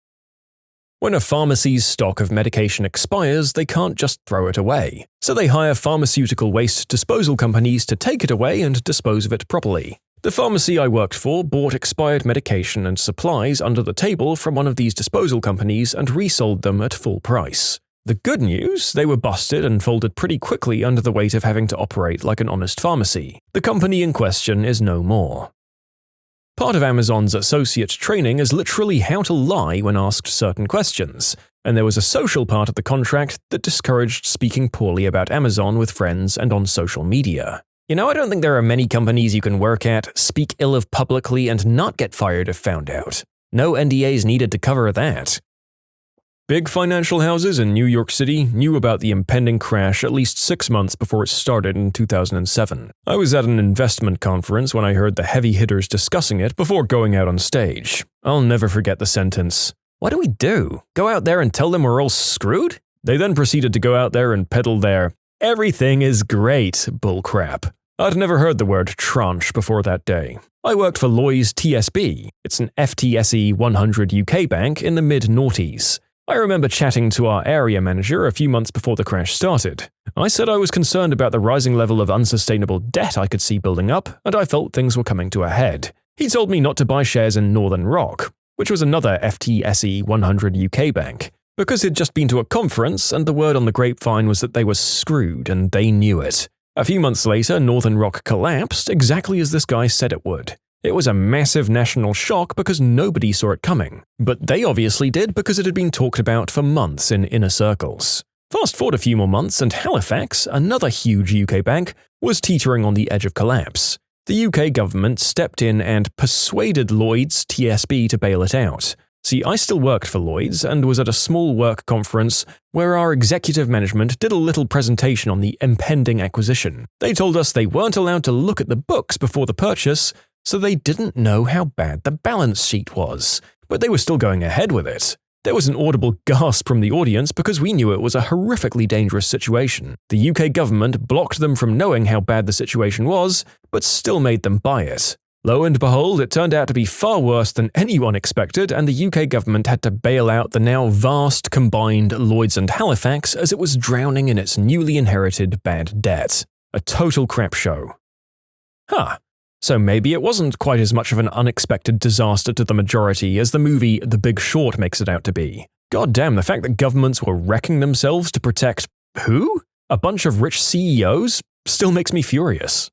When a pharmacy's stock of medication expires, they can't just throw it away. So they hire pharmaceutical waste disposal companies to take it away and dispose of it properly. The pharmacy I worked for bought expired medication and supplies under the table from one of these disposal companies and resold them at full price. The good news, they were busted and folded pretty quickly under the weight of having to operate like an honest pharmacy. The company in question is no more. Part of Amazon's associate training is literally how to lie when asked certain questions, and there was a social part of the contract that discouraged speaking poorly about Amazon with friends and on social media. You know, I don't think there are many companies you can work at, speak ill of publicly, and not get fired if found out. No NDAs needed to cover that. Big financial houses in New York City knew about the impending crash at least 6 months before it started in 2007. I was at an investment conference when I heard the heavy hitters discussing it before going out on stage. I'll never forget the sentence, "What do we do? Go out there and tell them we're all screwed?" They then proceeded to go out there and peddle their "everything is great" bullcrap. I'd never heard the word tranche before that day. I worked for Lloyds TSB. It's an FTSE 100 UK bank in the mid-noughties. I remember chatting to our area manager a few months before the crash started. I said I was concerned about the rising level of unsustainable debt I could see building up, and I felt things were coming to a head. He told me not to buy shares in Northern Rock, which was another FTSE 100 UK bank, because he'd just been to a conference and the word on the grapevine was that they were screwed and they knew it. A few months later, Northern Rock collapsed exactly as this guy said it would. It was a massive national shock because nobody saw it coming, but they obviously did because it had been talked about for months in inner circles. Fast forward a few more months and Halifax, another huge UK bank, was teetering on the edge of collapse. The UK government stepped in and persuaded Lloyds TSB to bail it out. See, I still worked for Lloyds and was at a small work conference where our executive management did a little presentation on the impending acquisition. They told us they weren't allowed to look at the books before the purchase, so they didn't know how bad the balance sheet was, but they were still going ahead with it. There was an audible gasp from the audience because we knew it was a horrifically dangerous situation. The UK government blocked them from knowing how bad the situation was, but still made them buy it. Lo and behold, it turned out to be far worse than anyone expected, and the UK government had to bail out the now vast combined Lloyds and Halifax as it was drowning in its newly inherited bad debt. A total crap show. So maybe it wasn't quite as much of an unexpected disaster to the majority as the movie The Big Short makes it out to be. God damn, the fact that governments were wrecking themselves to protect who? A bunch of rich CEOs? Still makes me furious.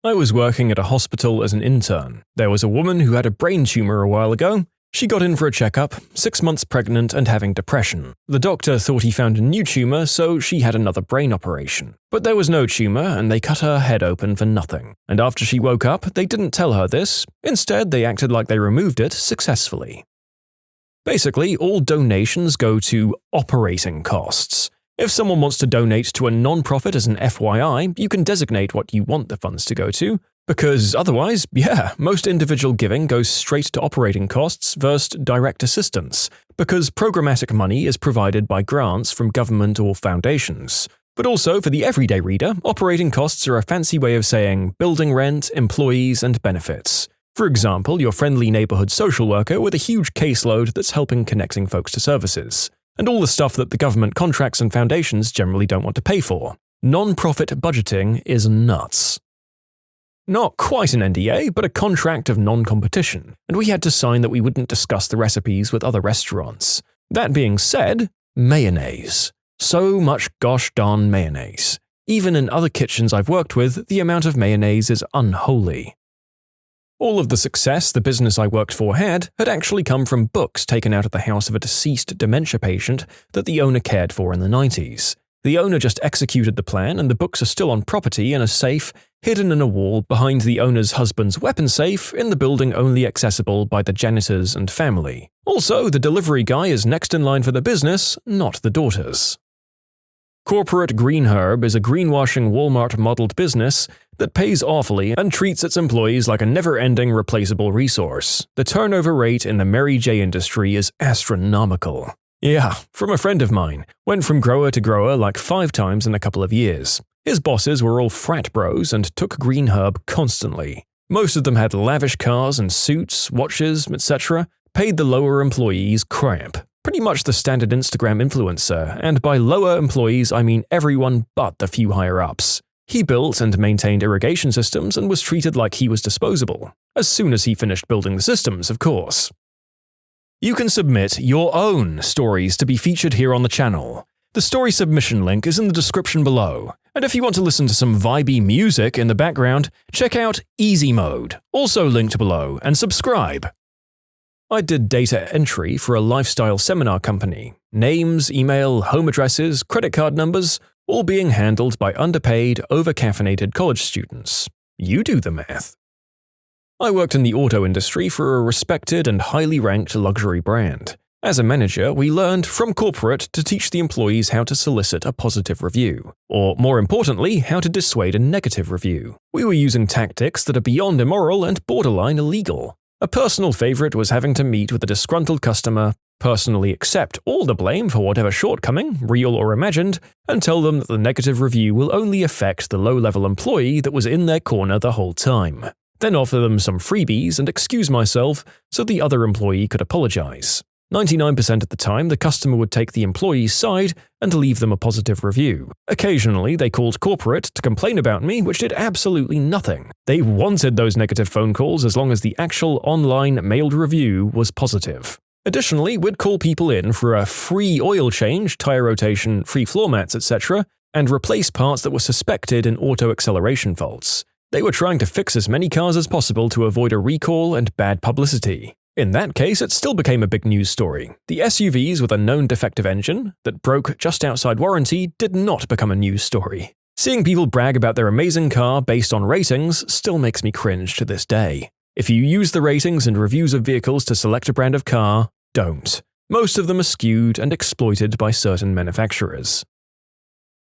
I was working at a hospital as an intern. There was a woman who had a brain tumor a while ago. She got in for a checkup, 6 months pregnant and having depression. The doctor thought he found a new tumor, so she had another brain operation. But there was no tumor, and they cut her head open for nothing. And after she woke up, they didn't tell her this. Instead, they acted like they removed it successfully. Basically, all donations go to operating costs. If someone wants to donate to a non-profit as an FYI, you can designate what you want the funds to go to, because otherwise, most individual giving goes straight to operating costs versus direct assistance, because programmatic money is provided by grants from government or foundations. But also, for the everyday reader, operating costs are a fancy way of saying building rent, employees, and benefits. For example, your friendly neighborhood social worker with a huge caseload that's helping connecting folks to services. And all the stuff that the government contracts and foundations generally don't want to pay for. Non-profit budgeting is nuts. Not quite an NDA, but a contract of non-competition, and we had to sign that we wouldn't discuss the recipes with other restaurants. That being said, mayonnaise. So much gosh darn mayonnaise. Even in other kitchens I've worked with, the amount of mayonnaise is unholy. All of the success the business I worked for had actually come from books taken out of the house of a deceased dementia patient that the owner cared for in the 90s. The owner just executed the plan, and the books are still on property in a safe, hidden in a wall behind the owner's husband's weapon safe in the building only accessible by the janitors and family. Also, the delivery guy is next in line for the business, not the daughters. Corporate Green Herb is a greenwashing Walmart-modeled business that pays awfully and treats its employees like a never-ending replaceable resource. The turnover rate in the Mary J industry is astronomical. Yeah, from a friend of mine. Went from grower to grower like 5 times in a couple of years. His bosses were all frat bros and took Green Herb constantly. Most of them had lavish cars and suits, watches, etc. Paid the lower employees crap. Pretty much the standard Instagram influencer, and by lower employees I mean everyone but the few higher-ups. He built and maintained irrigation systems and was treated like he was disposable. As soon as he finished building the systems, of course. You can submit your own stories to be featured here on the channel. The story submission link is in the description below. And if you want to listen to some vibey music in the background, check out easymode, also linked below, and subscribe. I did data entry for a lifestyle seminar company. Names, email, home addresses, credit card numbers, all being handled by underpaid, over-caffeinated college students. You do the math. I worked in the auto industry for a respected and highly ranked luxury brand. As a manager, we learned from corporate to teach the employees how to solicit a positive review, or more importantly, how to dissuade a negative review. We were using tactics that are beyond immoral and borderline illegal. A personal favorite was having to meet with a disgruntled customer, personally accept all the blame for whatever shortcoming, real or imagined, and tell them that the negative review will only affect the low-level employee that was in their corner the whole time. Then offer them some freebies and excuse myself so the other employee could apologize. 99% of the time, the customer would take the employee's side and leave them a positive review. Occasionally, they called corporate to complain about me, which did absolutely nothing. They wanted those negative phone calls as long as the actual online mailed review was positive. Additionally, we'd call people in for a free oil change, tire rotation, free floor mats, etc., and replace parts that were suspected in auto acceleration faults. They were trying to fix as many cars as possible to avoid a recall and bad publicity. In that case, it still became a big news story. The SUVs with a known defective engine that broke just outside warranty did not become a news story. Seeing people brag about their amazing car based on ratings still makes me cringe to this day. If you use the ratings and reviews of vehicles to select a brand of car, don't. Most of them are skewed and exploited by certain manufacturers.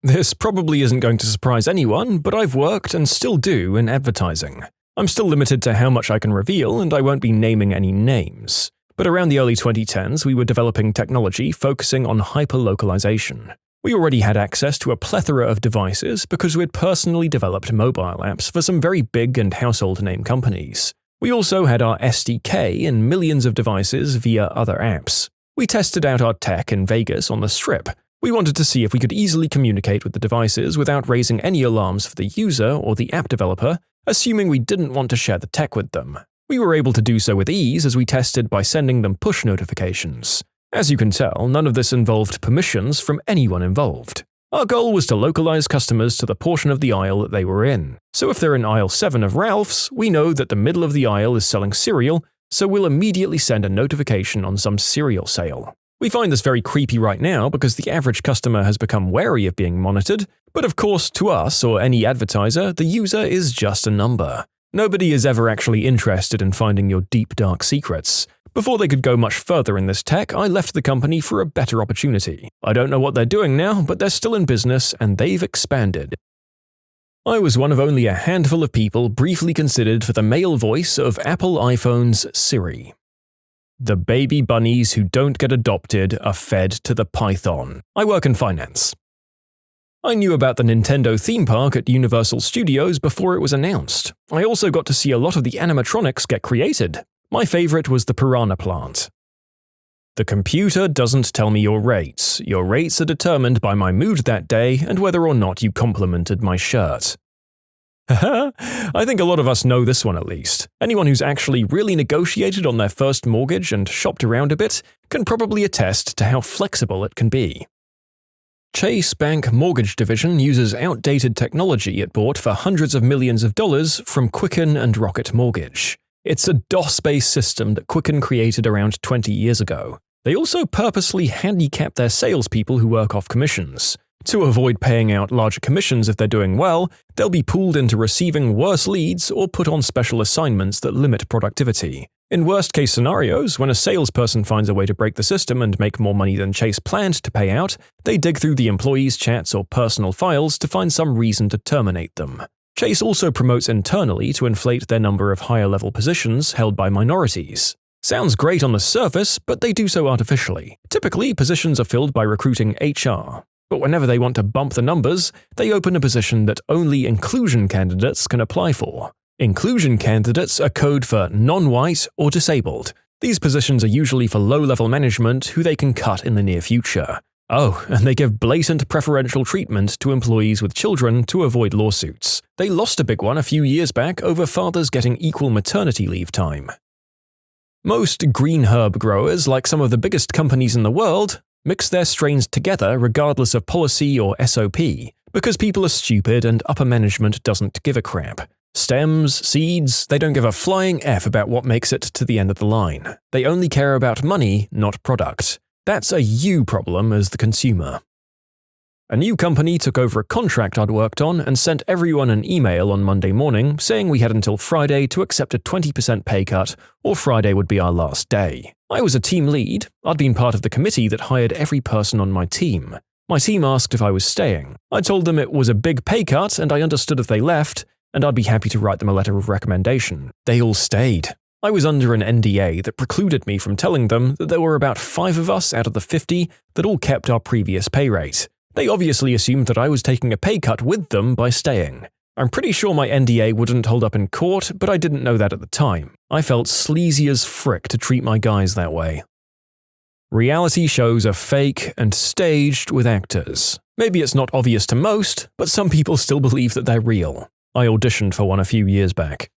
This probably isn't going to surprise anyone, but I've worked and still do in advertising. I'm still limited to how much I can reveal, and I won't be naming any names. But around the early 2010s, we were developing technology focusing on hyper-localization. We already had access to a plethora of devices because we had personally developed mobile apps for some very big and household name companies. We also had our SDK in millions of devices via other apps. We tested out our tech in Vegas on the Strip. We wanted to see if we could easily communicate with the devices without raising any alarms for the user or the app developer, assuming we didn't want to share the tech with them. We were able to do so with ease as we tested by sending them push notifications. As you can tell, none of this involved permissions from anyone involved. Our goal was to localize customers to the portion of the aisle that they were in. So if they're in aisle 7 of Ralph's, we know that the middle of the aisle is selling cereal, so we'll immediately send a notification on some cereal sale. We find this very creepy right now because the average customer has become wary of being monitored, but of course to us or any advertiser, the user is just a number. Nobody is ever actually interested in finding your deep dark secrets. Before they could go much further in this tech, I left the company for a better opportunity. I don't know what they're doing now, but they're still in business and they've expanded. I was one of only a handful of people briefly considered for the male voice of Apple iPhone's Siri. The baby bunnies who don't get adopted are fed to the python. I work in finance. I knew about the Nintendo theme park at Universal Studios before it was announced. I also got to see a lot of the animatronics get created. My favorite was the piranha plant. The computer doesn't tell me your rates. Your rates are determined by my mood that day and whether or not you complimented my shirt. Haha, I think a lot of us know this one at least. Anyone who's actually really negotiated on their first mortgage and shopped around a bit can probably attest to how flexible it can be. Chase Bank Mortgage Division uses outdated technology it bought for hundreds of millions of dollars from Quicken and Rocket Mortgage. It's a DOS-based system that Quicken created around 20 years ago. They also purposely handicap their salespeople who work off commissions. To avoid paying out larger commissions if they're doing well, they'll be pulled into receiving worse leads or put on special assignments that limit productivity. In worst-case scenarios, when a salesperson finds a way to break the system and make more money than Chase planned to pay out, they dig through the employees' chats or personal files to find some reason to terminate them. Chase also promotes internally to inflate their number of higher-level positions held by minorities. Sounds great on the surface, but they do so artificially. Typically, positions are filled by recruiting HR. But whenever they want to bump the numbers, they open a position that only inclusion candidates can apply for. Inclusion candidates are code for non-white or disabled. These positions are usually for low-level management who they can cut in the near future. Oh, and they give blatant preferential treatment to employees with children to avoid lawsuits. They lost a big one a few years back over fathers getting equal maternity leave time. Most green herb growers, like some of the biggest companies in the world, mix their strains together regardless of policy or SOP, because people are stupid and upper management doesn't give a crap. Stems, seeds, they don't give a flying F about what makes it to the end of the line. They only care about money, not product. That's a you problem as the consumer. A new company took over a contract I'd worked on and sent everyone an email on Monday morning saying we had until Friday to accept a 20% pay cut or Friday would be our last day. I was a team lead. I'd been part of the committee that hired every person on my team. My team asked if I was staying. I told them it was a big pay cut and I understood if they left, and I'd be happy to write them a letter of recommendation. They all stayed. I was under an NDA that precluded me from telling them that there were about 5 of us out of the 50 that all kept our previous pay rate. They obviously assumed that I was taking a pay cut with them by staying. I'm pretty sure my NDA wouldn't hold up in court, but I didn't know that at the time. I felt sleazy as frick to treat my guys that way. Reality shows are fake and staged with actors. Maybe it's not obvious to most, but some people still believe that they're real. I auditioned for one a few years back.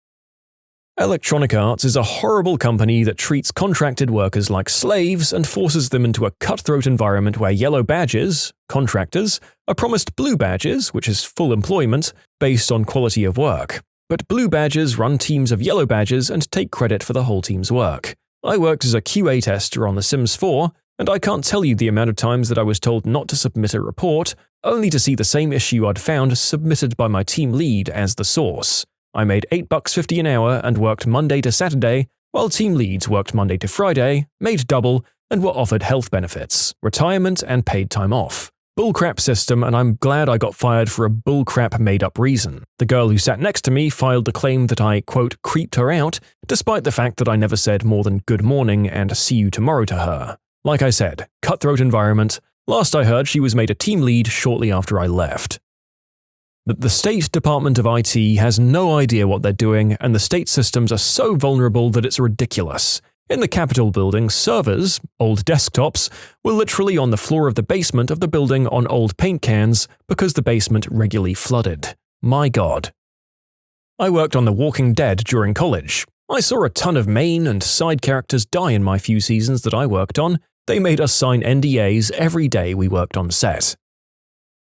Electronic Arts is a horrible company that treats contracted workers like slaves and forces them into a cutthroat environment where yellow badges, contractors, are promised blue badges, which is full employment, based on quality of work. But blue badges run teams of yellow badges and take credit for the whole team's work. I worked as a QA tester on The Sims 4, and I can't tell you the amount of times that I was told not to submit a report, only to see the same issue I'd found submitted by my team lead as the source. I made $8.50 an hour and worked Monday to Saturday, while team leads worked Monday to Friday, made double, and were offered health benefits, retirement, and paid time off. Bullcrap system, and I'm glad I got fired for a bullcrap made-up reason. The girl who sat next to me filed a claim that I, quote, creeped her out, despite the fact that I never said more than good morning and see you tomorrow to her. Like I said, cutthroat environment. Last I heard, she was made a team lead shortly after I left. But the State Department of IT has no idea what they're doing, and the state systems are so vulnerable that it's ridiculous. In the Capitol building, servers, old desktops, were literally on the floor of the basement of the building on old paint cans because the basement regularly flooded. My God. I worked on The Walking Dead during college. I saw a ton of main and side characters die in my few seasons that I worked on. They made us sign NDAs every day we worked on set.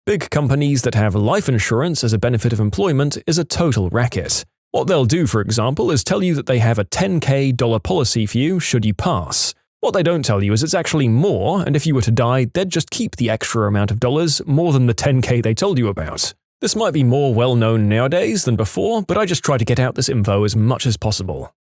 Big companies that have life insurance as a benefit of employment is a total racket. What they'll do, for example, is tell you that they have a $10K policy for you should you pass. What they don't tell you is it's actually more, and if you were to die, they'd just keep the extra amount of dollars more than the $10K they told you about. This might be more well-known nowadays than before, but I just try to get out this info as much as possible.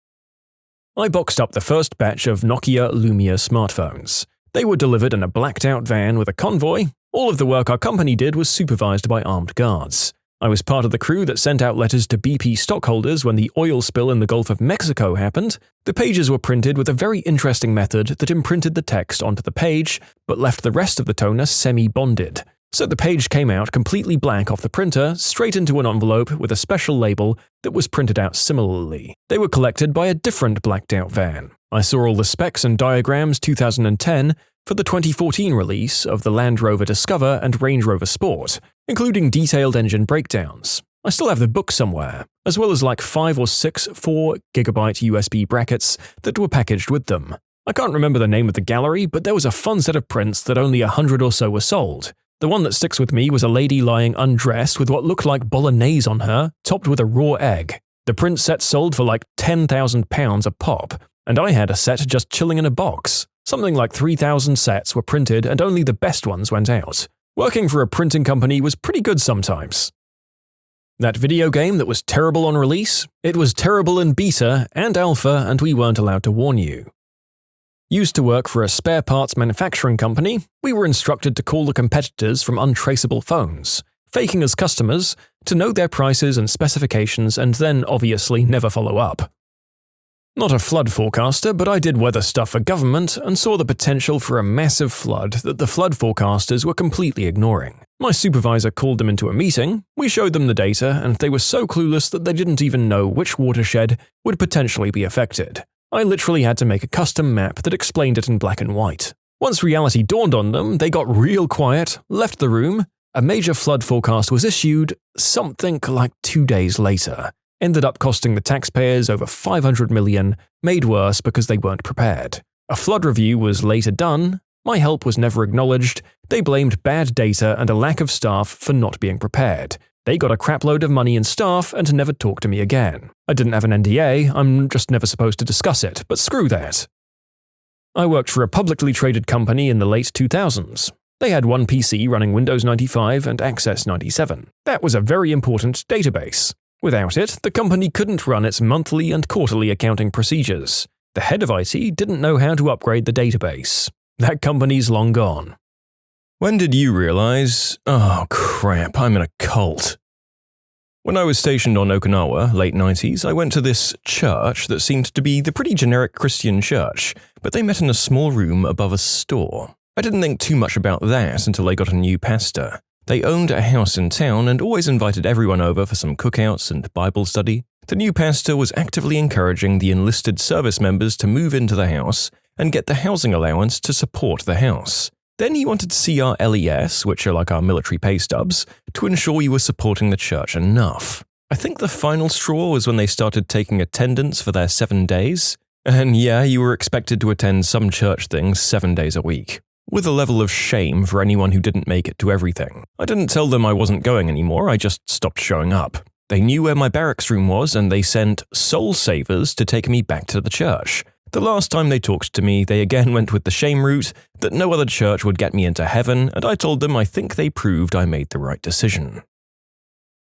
I boxed up the first batch of Nokia Lumia smartphones. They were delivered in a blacked-out van with a convoy. All of the work our company did was supervised by armed guards. I was part of the crew that sent out letters to BP stockholders when the oil spill in the Gulf of Mexico happened. The pages were printed with a very interesting method that imprinted the text onto the page, but left the rest of the toner semi-bonded. So the page came out completely blank off the printer, straight into an envelope with a special label that was printed out similarly. They were collected by a different blacked-out van. I saw all the specs and diagrams 2010 for the 2014 release of the Land Rover Discover and Range Rover Sport, including detailed engine breakdowns. I still have the book somewhere, as well as like 5 or 6 4GB USB brackets that were packaged with them. I can't remember the name of the gallery, but there was a fun set of prints that only 100 or so were sold. The one that sticks with me was a lady lying undressed with what looked like bolognese on her, topped with a raw egg. The print set sold for like £10,000 a pop, and I had a set just chilling in a box. Something like 3,000 sets were printed and only the best ones went out. Working for a printing company was pretty good sometimes. That video game that was terrible on release? It was terrible in beta and alpha, and we weren't allowed to warn you. Used to work for a spare parts manufacturing company, we were instructed to call the competitors from untraceable phones, faking as customers, to know their prices and specifications and then obviously never follow up. Not a flood forecaster, but I did weather stuff for government and saw the potential for a massive flood that the flood forecasters were completely ignoring. My supervisor called them into a meeting, we showed them the data, and they were so clueless that they didn't even know which watershed would potentially be affected. I literally had to make a custom map that explained it in black and white. Once reality dawned on them, they got real quiet, left the room. A major flood forecast was issued something like 2 days later. Ended up costing the taxpayers over $500 million, made worse because they weren't prepared. A flood review was later done. My help was never acknowledged. They blamed bad data and a lack of staff for not being prepared. They got a crapload of money and staff and never talked to me again. I didn't have an NDA, I'm just never supposed to discuss it, but screw that. I worked for a publicly traded company in the late 2000s. They had one PC running Windows 95 and Access 97. That was a very important database. Without it, the company couldn't run its monthly and quarterly accounting procedures. The head of IT didn't know how to upgrade the database. That company's long gone. When did you realize, oh crap, I'm in a cult? When I was stationed on Okinawa, late 90s, I went to this church that seemed to be the pretty generic Christian church, but they met in a small room above a store. I didn't think too much about that until they got a new pastor. They owned a house in town and always invited everyone over for some cookouts and Bible study. The new pastor was actively encouraging the enlisted service members to move into the house and get the housing allowance to support the house. Then he wanted to see our LES, which are like our military pay stubs, to ensure we were supporting the church enough. I think the final straw was when they started taking attendance for their 7 days. And yeah, you were expected to attend some church things 7 days a week, with a level of shame for anyone who didn't make it to everything. I didn't tell them I wasn't going anymore, I just stopped showing up. They knew where my barracks room was and they sent soul savers to take me back to the church. The last time they talked to me, they again went with the shame route that no other church would get me into heaven, and I told them I think they proved I made the right decision.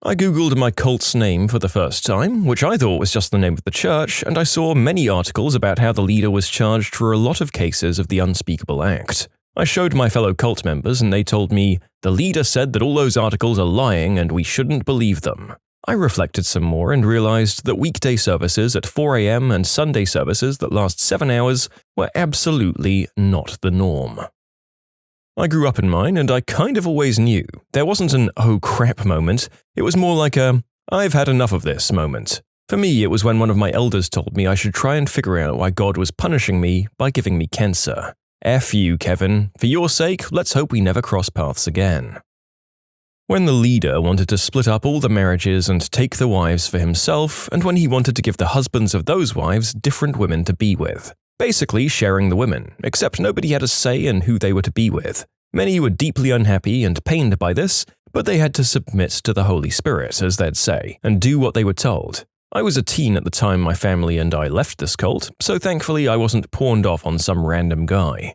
I googled my cult's name for the first time, which I thought was just the name of the church, and I saw many articles about how the leader was charged for a lot of cases of the unspeakable act. I showed my fellow cult members and they told me, the leader said that all those articles are lying and we shouldn't believe them. I reflected some more and realized that weekday services at 4 a.m. and Sunday services that last 7 hours were absolutely not the norm. I grew up in mine and I kind of always knew. There wasn't an oh crap moment, it was more like a I've had enough of this moment. For me, it was when one of my elders told me I should try and figure out why God was punishing me by giving me cancer. F you, Kevin. For your sake, let's hope we never cross paths again. When the leader wanted to split up all the marriages and take the wives for himself, and when he wanted to give the husbands of those wives different women to be with. Basically sharing the women, except nobody had a say in who they were to be with. Many were deeply unhappy and pained by this, but they had to submit to the Holy Spirit, as they'd say, and do what they were told. I was a teen at the time my family and I left this cult, so thankfully I wasn't pawned off on some random guy.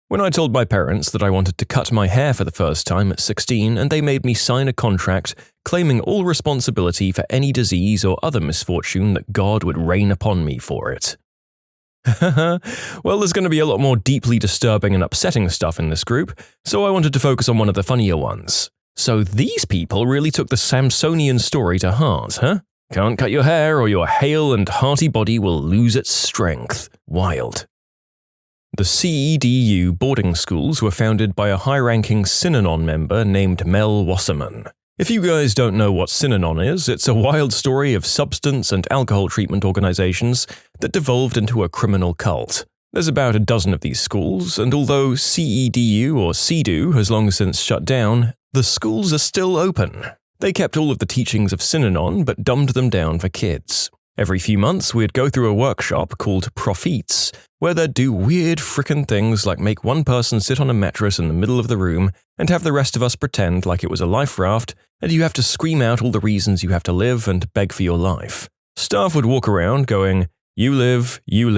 When I told my parents that I wanted to cut my hair for the first time at 16 and they made me sign a contract claiming all responsibility for any disease or other misfortune that God would rain upon me for it. Well, there's going to be a lot more deeply disturbing and upsetting stuff in this group, so I wanted to focus on one of the funnier ones. So these people really took the Samsonian story to heart, huh? Can't cut your hair or your hale and hearty body will lose its strength. Wild. The CEDU boarding schools were founded by a high-ranking Synanon member named Mel Wasserman. If you guys don't know what Synanon is, it's a wild story of substance and alcohol treatment organizations that devolved into a criminal cult. There's about a dozen of these schools, and although CEDU or CEDU has long since shut down, the schools are still open. They kept all of the teachings of Synanon but dumbed them down for kids. Every few months, we'd go through a workshop called Profeets, where they'd do weird frickin' things like make one person sit on a mattress in the middle of the room and have the rest of us pretend like it was a life raft, and you have to scream out all the reasons you have to live and beg for your life. Staff would walk around going, you live, you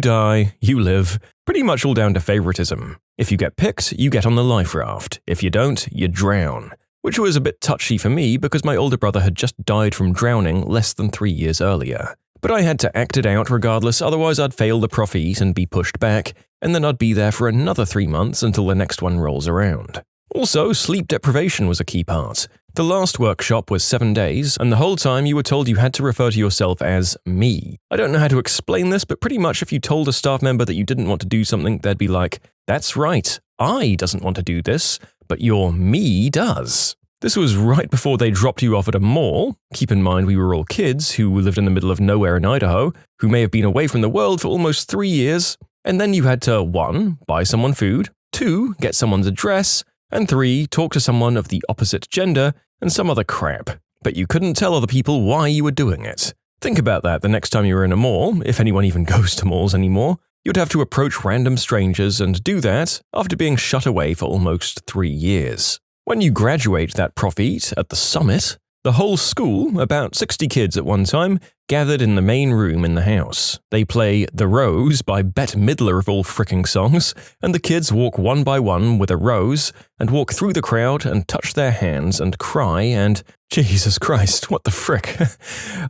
die, you live, pretty much all down to favoritism. If you get picked, you get on the life raft. If you don't, you drown. Which was a bit touchy for me because my older brother had just died from drowning less than 3 years earlier. But I had to act it out regardless, otherwise I'd fail the Profit and be pushed back, and then I'd be there for another 3 months until the next one rolls around. Also, sleep deprivation was a key part. The last workshop was 7 days, and the whole time you were told you had to refer to yourself as me. I don't know how to explain this, but pretty much if you told a staff member that you didn't want to do something, they'd be like, that's right, I doesn't want to do this, but your me does. This was right before they dropped you off at a mall. Keep in mind we were all kids who lived in the middle of nowhere in Idaho, who may have been away from the world for almost 3 years, and then you had to 1. Buy someone food, 2. Get someone's address, and 3. Talk to someone of the opposite gender, and some other crap. But you couldn't tell other people why you were doing it. Think about that the next time you were in a mall, if anyone even goes to malls anymore. You'd have to approach random strangers and do that after being shut away for almost 3 years. When you graduate that Profit at the summit, The whole school, about 60 kids at one time, gathered in the main room in the house. They play The Rose by Bette Midler of all fricking songs, and the kids walk one by one with a rose and walk through the crowd and touch their hands and cry and… Jesus Christ, what the frick?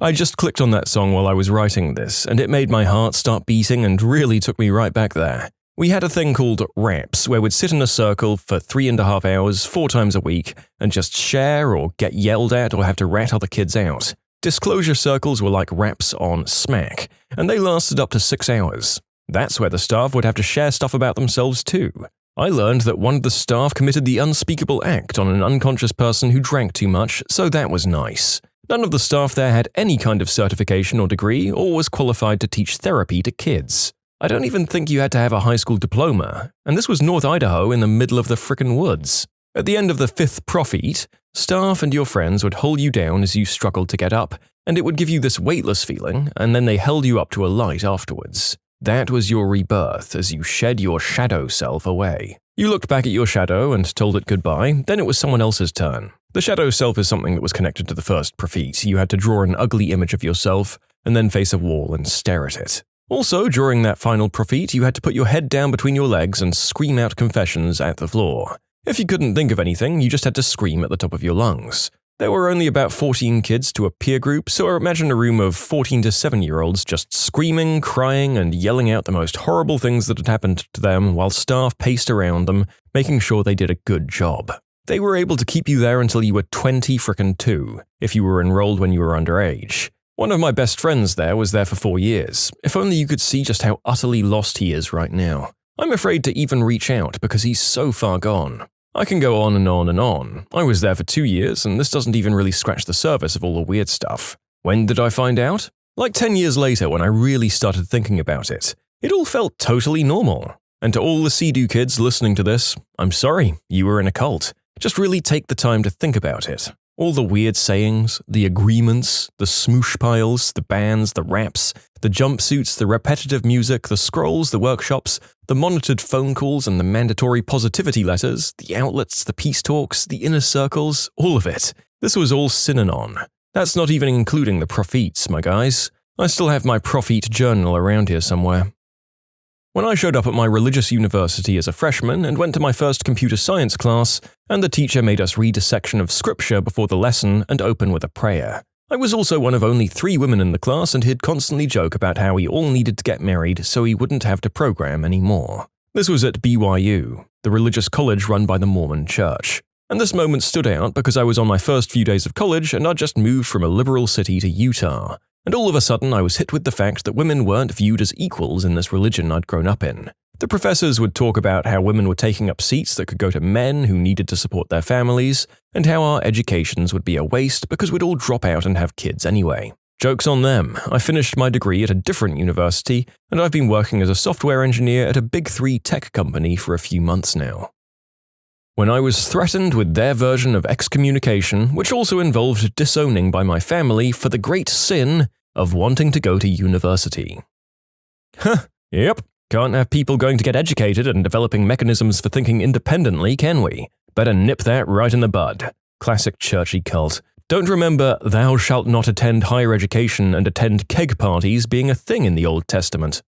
I just clicked on that song while I was writing this, and it made my heart start beating and really took me right back there. We had a thing called raps, where we'd sit in a circle for 3.5 hours, 4 times a week, and just share or get yelled at or have to rat other kids out. Disclosure circles were like raps on Smack, and they lasted up to 6 hours. That's where the staff would have to share stuff about themselves too. I learned that one of the staff committed the unspeakable act on an unconscious person who drank too much, so that was nice. None of the staff there had any kind of certification or degree or was qualified to teach therapy to kids. I don't even think you had to have a high school diploma, and this was North Idaho in the middle of the frickin' woods. At the end of the 5th profit, staff and your friends would hold you down as you struggled to get up, and it would give you this weightless feeling, and then they held you up to a light afterwards. That was your rebirth as you shed your shadow self away. You looked back at your shadow and told it goodbye, then it was someone else's turn. The shadow self is something that was connected to the first profit. You had to draw an ugly image of yourself, and then face a wall and stare at it. Also, during that final profit, you had to put your head down between your legs and scream out confessions at the floor. If you couldn't think of anything, you just had to scream at the top of your lungs. There were only about 14 kids to a peer group, so imagine a room of 14 to 7-year-olds just screaming, crying, and yelling out the most horrible things that had happened to them while staff paced around them, making sure they did a good job. They were able to keep you there until you were 22, if you were enrolled when you were underage. One of my best friends there was there for 4 years. If only you could see just how utterly lost he is right now. I'm afraid to even reach out because he's so far gone. I can go on and on and on. I was there for 2 years, and this doesn't even really scratch the surface of all the weird stuff. When did I find out? Like 10 years later when I really started thinking about it. It all felt totally normal. And to all the Sea-Doo kids listening to this, I'm sorry, you were in a cult. Just really take the time to think about it. All the weird sayings, the agreements, the smoosh piles, the bands, the raps, the jumpsuits, the repetitive music, the scrolls, the workshops, the monitored phone calls and the mandatory positivity letters, the outlets, the peace talks, the inner circles, all of it. This was all Synanon. That's not even including the profits, my guys. I still have my profit journal around here somewhere. When I showed up at my religious university as a freshman and went to my first computer science class, and the teacher made us read a section of scripture before the lesson and open with a prayer. I was also one of only 3 women in the class, and he'd constantly joke about how we all needed to get married so he wouldn't have to program anymore. This was at BYU, the religious college run by the Mormon Church. And this moment stood out because I was on my first few days of college and I'd just moved from a liberal city to Utah. And all of a sudden I was hit with the fact that women weren't viewed as equals in this religion I'd grown up in. The professors would talk about how women were taking up seats that could go to men who needed to support their families, and how our educations would be a waste because we'd all drop out and have kids anyway. Joke's on them. I finished my degree at a different university, and I've been working as a software engineer at a Big 3 tech company for a few months now. When I was threatened with their version of excommunication, which also involved disowning by my family for the great sin of wanting to go to university. Yep. Can't have people going to get educated and developing mechanisms for thinking independently, can we? Better nip that right in the bud. Classic churchy cult. Don't remember thou shalt not attend higher education and attend keg parties being a thing in the Old Testament.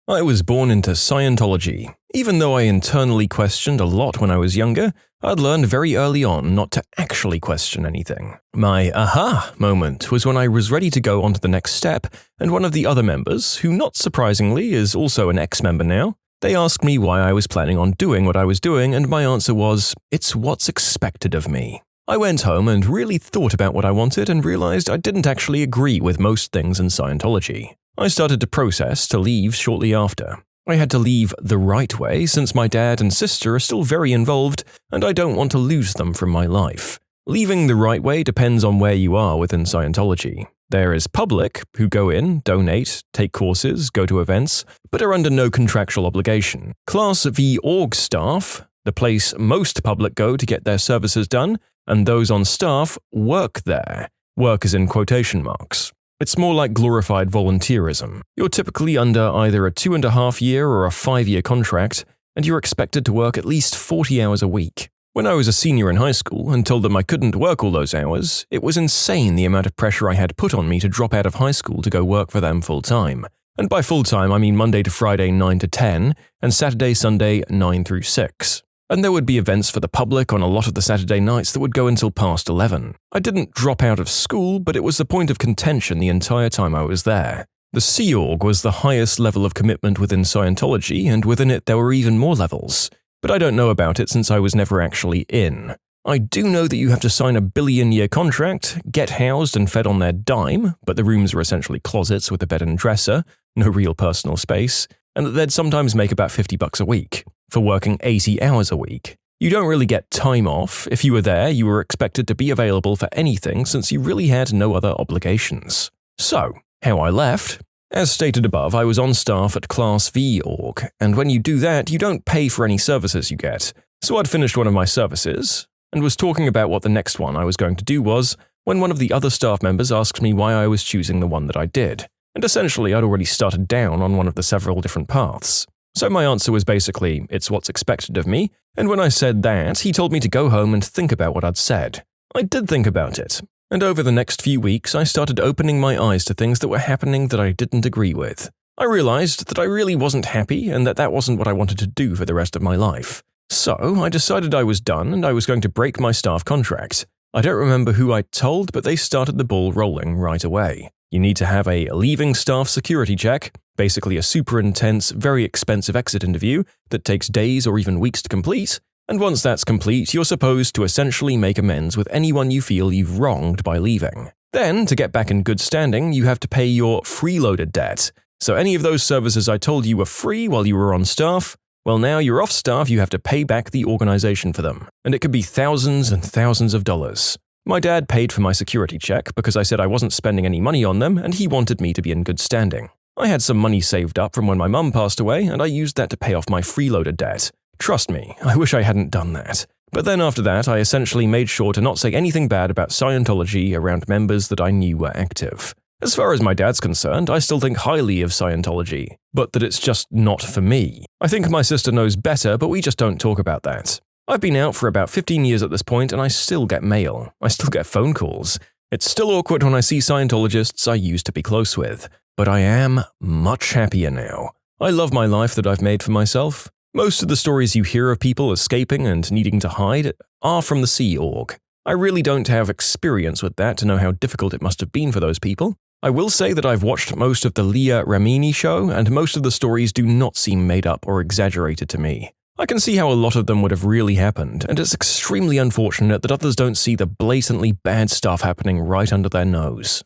I was born into Scientology. Even though I internally questioned a lot when I was younger, I'd learned very early on not to actually question anything. My aha moment was when I was ready to go on to the next step, and one of the other members, who not surprisingly is also an ex-member now, they asked me why I was planning on doing what I was doing, and my answer was, it's what's expected of me. I went home and really thought about what I wanted and realized I didn't actually agree with most things in Scientology. I started to process to leave shortly after. I had to leave the right way since my dad and sister are still very involved and I don't want to lose them from my life. Leaving the right way depends on where you are within Scientology. There is public, who go in, donate, take courses, go to events, but are under no contractual obligation. Class V org staff, the place most public go to get their services done, and those on staff work there. Work is in quotation marks. It's more like glorified volunteerism. You're typically under either a 2.5-year or a 5-year contract, and you're expected to work at least 40 hours a week. When I was a senior in high school and told them I couldn't work all those hours, it was insane the amount of pressure I had put on me to drop out of high school to go work for them full-time. And by full-time, I mean Monday to Friday 9 to 10 and Saturday, Sunday 9 through 6. And there would be events for the public on a lot of the Saturday nights that would go until past 11. I didn't drop out of school, but it was the point of contention the entire time I was there. The Sea Org was the highest level of commitment within Scientology, and within it there were even more levels. But I don't know about it since I was never actually in. I do know that you have to sign a billion-year contract, get housed and fed on their dime, but the rooms are essentially closets with a bed and dresser, no real personal space, and that they'd sometimes make about $50 a week for working 80 hours a week. You don't really get time off. If you were there, you were expected to be available for anything since you really had no other obligations. So, how I left? As stated above, I was on staff at Class V org, and when you do that, you don't pay for any services you get. So I'd finished one of my services, and was talking about what the next one I was going to do was, when one of the other staff members asked me why I was choosing the one that I did. And essentially, I'd already started down on one of the several different paths. So my answer was basically, it's what's expected of me, and when I said that, he told me to go home and think about what I'd said. I did think about it. And over the next few weeks, I started opening my eyes to things that were happening that I didn't agree with. I realized that I really wasn't happy and that wasn't what I wanted to do for the rest of my life. So I decided I was done and I was going to break my staff contract. I don't remember who I told, but they started the ball rolling right away. You need to have a leaving staff security check, basically a super intense, very expensive exit interview that takes days or even weeks to complete. And once that's complete, you're supposed to essentially make amends with anyone you feel you've wronged by leaving. Then, to get back in good standing, you have to pay your freeloader debt. So any of those services I told you were free while you were on staff, well now you're off staff, you have to pay back the organization for them. And it could be thousands and thousands of dollars. My dad paid for my security check because I said I wasn't spending any money on them and he wanted me to be in good standing. I had some money saved up from when my mum passed away and I used that to pay off my freeloader debt. Trust me, I wish I hadn't done that. But then after that, I essentially made sure to not say anything bad about Scientology around members that I knew were active. As far as my dad's concerned, I still think highly of Scientology, but that it's just not for me. I think my sister knows better, but we just don't talk about that. I've been out for about 15 years at this point, and I still get mail. I still get phone calls. It's still awkward when I see Scientologists I used to be close with, but I am much happier now. I love my life that I've made for myself. Most of the stories you hear of people escaping and needing to hide are from the Sea Org. I really don't have experience with that to know how difficult it must have been for those people. I will say that I've watched most of the Leah Remini show, and most of the stories do not seem made up or exaggerated to me. I can see how a lot of them would have really happened, and it's extremely unfortunate that others don't see the blatantly bad stuff happening right under their nose.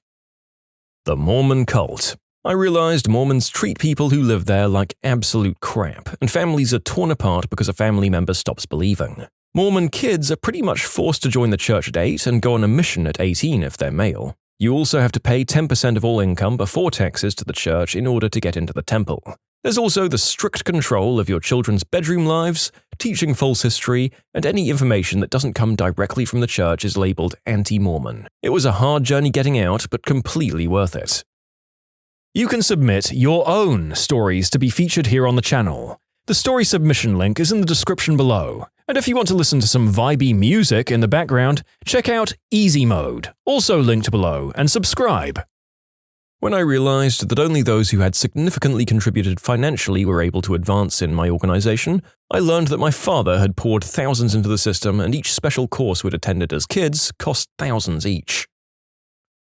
The Mormon Cult. I realized Mormons treat people who live there like absolute crap, and families are torn apart because a family member stops believing. Mormon kids are pretty much forced to join the church at 8 and go on a mission at 18 if they're male. You also have to pay 10% of all income before taxes to the church in order to get into the temple. There's also the strict control of your children's bedroom lives, teaching false history, and any information that doesn't come directly from the church is labeled anti-Mormon. It was a hard journey getting out, but completely worth it. You can submit your own stories to be featured here on the channel. The story submission link is in the description below. And if you want to listen to some vibey music in the background, check out easymode, also linked below, and subscribe. When I realized that only those who had significantly contributed financially were able to advance in my organization, I learned that my father had poured thousands into the system and each special course we'd attended as kids cost thousands each.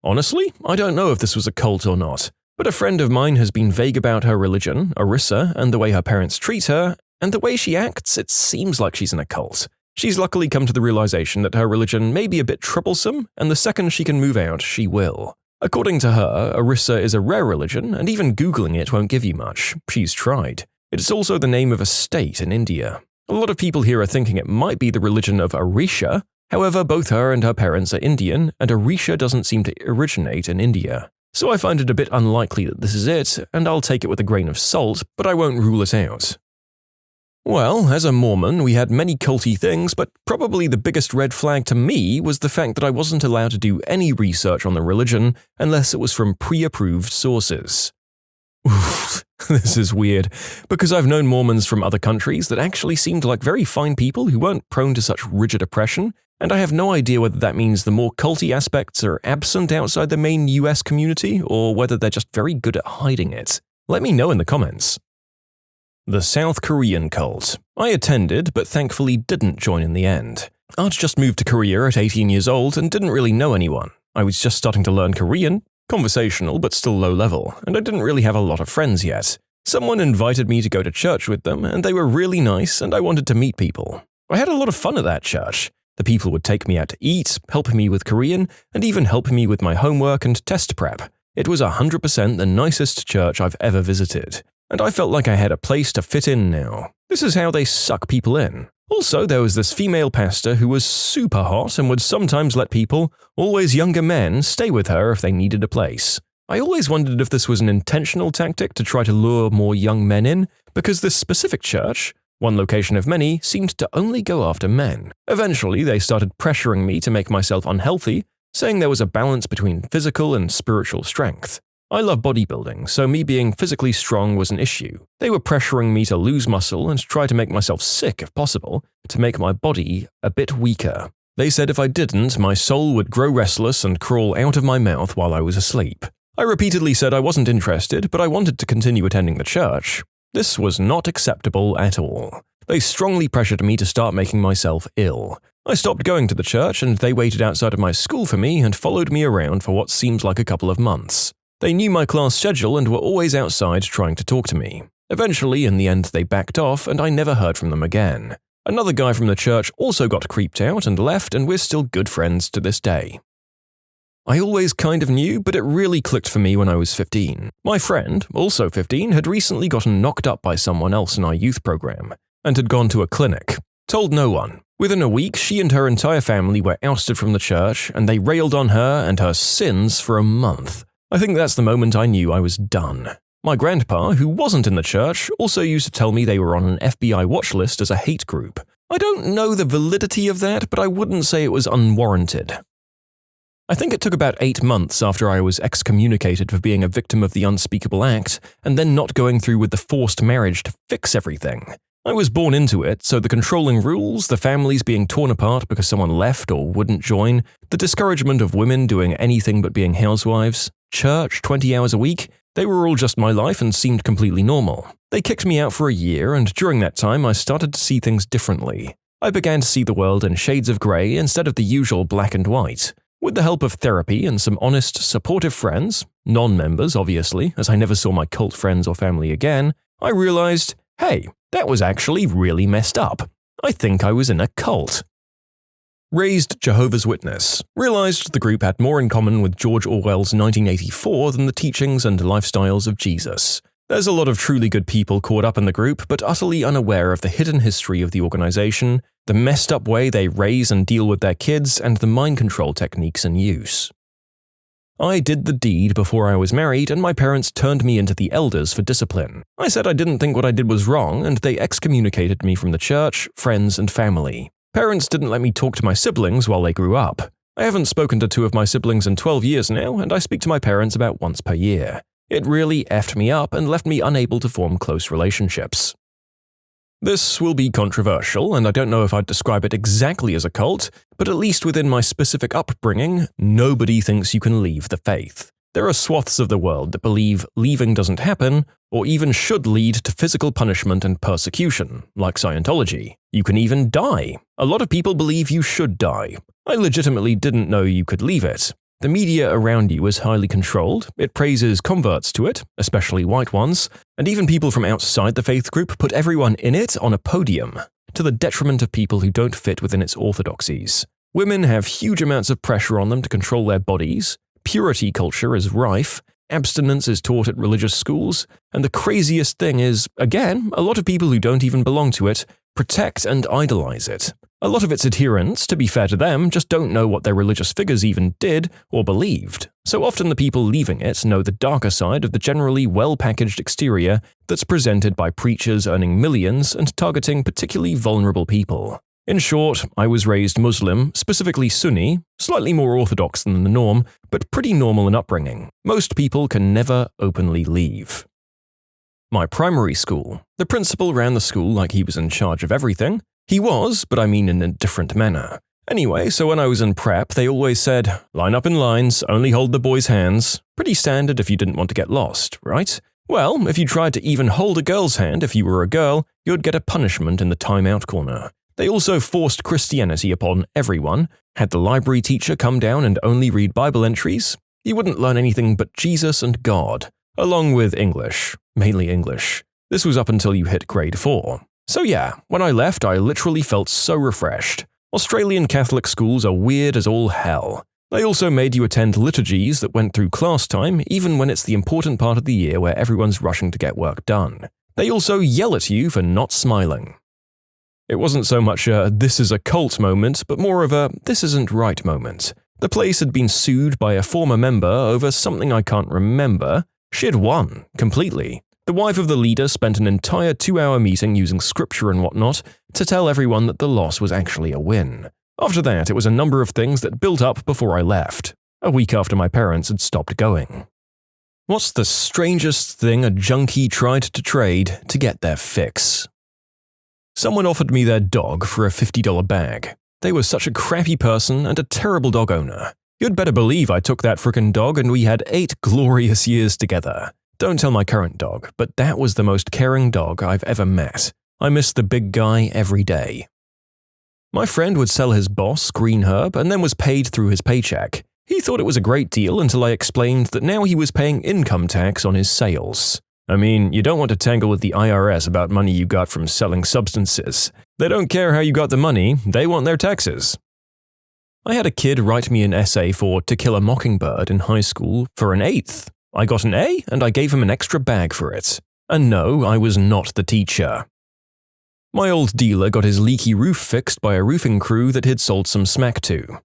Honestly, I don't know if this was a cult or not, but a friend of mine has been vague about her religion, AITA, and the way her parents treat her, and the way she acts, it seems like she's in a cult. She's luckily come to the realization that her religion may be a bit troublesome, and the second she can move out, she will. According to her, AITA is a rare religion, and even Googling it won't give you much. She's tried. It's also the name of a state in India. A lot of people here are thinking it might be the religion of Orisha. However, both her and her parents are Indian, and Orisha doesn't seem to originate in India. So I find it a bit unlikely that this is it, and I'll take it with a grain of salt, but I won't rule it out. Well, as a Mormon, we had many culty things, but probably the biggest red flag to me was the fact that I wasn't allowed to do any research on the religion unless it was from pre-approved sources. Oof, this is weird, because I've known Mormons from other countries that actually seemed like very fine people who weren't prone to such rigid oppression, and I have no idea whether that means the more culty aspects are absent outside the main US community, or whether they're just very good at hiding it. Let me know in the comments. The South Korean cult. I attended, but thankfully didn't join in the end. I'd just moved to Korea at 18 years old and didn't really know anyone. I was just starting to learn Korean, conversational but still low level, and I didn't really have a lot of friends yet. Someone invited me to go to church with them, and they were really nice, and I wanted to meet people. I had a lot of fun at that church. The people would take me out to eat, helping me with Korean, and even helping me with my homework and test prep. It was 100% the nicest church I've ever visited, and I felt like I had a place to fit in now. This is how they suck people in. Also, there was this female pastor who was super hot and would sometimes let people, always younger men, stay with her if they needed a place. I always wondered if this was an intentional tactic to try to lure more young men in, because this specific church, one location of many, seemed to only go after men. Eventually, they started pressuring me to make myself unhealthy, saying there was a balance between physical and spiritual strength. I love bodybuilding, so me being physically strong was an issue. They were pressuring me to lose muscle and try to make myself sick if possible, to make my body a bit weaker. They said if I didn't, my soul would grow restless and crawl out of my mouth while I was asleep. I repeatedly said I wasn't interested, but I wanted to continue attending the church. This was not acceptable at all. They strongly pressured me to start making myself ill. I stopped going to the church, and they waited outside of my school for me and followed me around for what seemed like a couple of months. They knew my class schedule and were always outside trying to talk to me. Eventually, in the end, they backed off, and I never heard from them again. Another guy from the church also got creeped out and left, and we're still good friends to this day. I always kind of knew, but it really clicked for me when I was 15. My friend, also 15, had recently gotten knocked up by someone else in our youth program, and had gone to a clinic. Told no one. Within a week, she and her entire family were ousted from the church, and they railed on her and her sins for a month. I think that's the moment I knew I was done. My grandpa, who wasn't in the church, also used to tell me they were on an FBI watch list as a hate group. I don't know the validity of that, but I wouldn't say it was unwarranted. I think it took about 8 months after I was excommunicated for being a victim of the unspeakable act, and then not going through with the forced marriage to fix everything. I was born into it, so the controlling rules, the families being torn apart because someone left or wouldn't join, the discouragement of women doing anything but being housewives, church 20 hours a week, they were all just my life and seemed completely normal. They kicked me out for a year, and during that time I started to see things differently. I began to see the world in shades of grey instead of the usual black and white. With the help of therapy and some honest, supportive friends, non-members obviously, as I never saw my cult friends or family again, I realized, hey, that was actually really messed up. I think I was in a cult. Raised Jehovah's Witness. Realized the group had more in common with George Orwell's 1984 than the teachings and lifestyles of Jesus. There's a lot of truly good people caught up in the group, but utterly unaware of the hidden history of the organization, the messed up way they raise and deal with their kids, and the mind control techniques in use. I did the deed before I was married, and my parents turned me into the elders for discipline. I said I didn't think what I did was wrong, and they excommunicated me from the church, friends, and family. Parents didn't let me talk to my siblings while they grew up. I haven't spoken to 2 of my siblings in 12 years now, and I speak to my parents about once per year. It really effed me up and left me unable to form close relationships. This will be controversial, and I don't know if I'd describe it exactly as a cult, but at least within my specific upbringing, nobody thinks you can leave the faith. There are swaths of the world that believe leaving doesn't happen, or even should lead to physical punishment and persecution, like Scientology. You can even die. A lot of people believe you should die. I legitimately didn't know you could leave it. The media around you is highly controlled, it praises converts to it, especially white ones, and even people from outside the faith group put everyone in it on a podium, to the detriment of people who don't fit within its orthodoxies. Women have huge amounts of pressure on them to control their bodies, purity culture is rife, abstinence is taught at religious schools, and the craziest thing is, again, a lot of people who don't even belong to it protect and idolize it. A lot of its adherents, to be fair to them, just don't know what their religious figures even did or believed. So often the people leaving it know the darker side of the generally well-packaged exterior that's presented by preachers earning millions and targeting particularly vulnerable people. In short, I was raised Muslim, specifically Sunni, slightly more orthodox than the norm, but pretty normal in upbringing. Most people can never openly leave. My primary school. The principal ran the school like he was in charge of everything. He was, but I mean in a different manner. Anyway, so when I was in prep, they always said, line up in lines, only hold the boys' hands. Pretty standard if you didn't want to get lost, right? Well, if you tried to even hold a girl's hand if you were a girl, you'd get a punishment in the timeout corner. They also forced Christianity upon everyone, had the library teacher come down and only read Bible entries. You wouldn't learn anything but Jesus and God, along with English, mainly English. This was up until you hit grade 4. So yeah, when I left, I literally felt so refreshed. Australian Catholic schools are weird as all hell. They also made you attend liturgies that went through class time, even when it's the important part of the year where everyone's rushing to get work done. They also yell at you for not smiling. It wasn't so much a "this is a cult" moment, but more of a "this isn't right" moment. The place had been sued by a former member over something I can't remember. She'd won, completely. The wife of the leader spent an entire 2-hour meeting using scripture and whatnot to tell everyone that the loss was actually a win. After that, it was a number of things that built up before I left, a week after my parents had stopped going. What's the strangest thing a junkie tried to trade to get their fix? Someone offered me their dog for a $50 bag. They were such a crappy person and a terrible dog owner. You'd better believe I took that frickin' dog and we had 8 glorious years together. Don't tell my current dog, but that was the most caring dog I've ever met. I miss the big guy every day. My friend would sell his boss, Green Herb, and then was paid through his paycheck. He thought it was a great deal until I explained that now he was paying income tax on his sales. I mean, you don't want to tangle with the IRS about money you got from selling substances. They don't care how you got the money, they want their taxes. I had a kid write me an essay for To Kill a Mockingbird in high school for an 8th. I got an A, and I gave him an extra bag for it. And no, I was not the teacher. My old dealer got his leaky roof fixed by a roofing crew that he'd sold some smack to.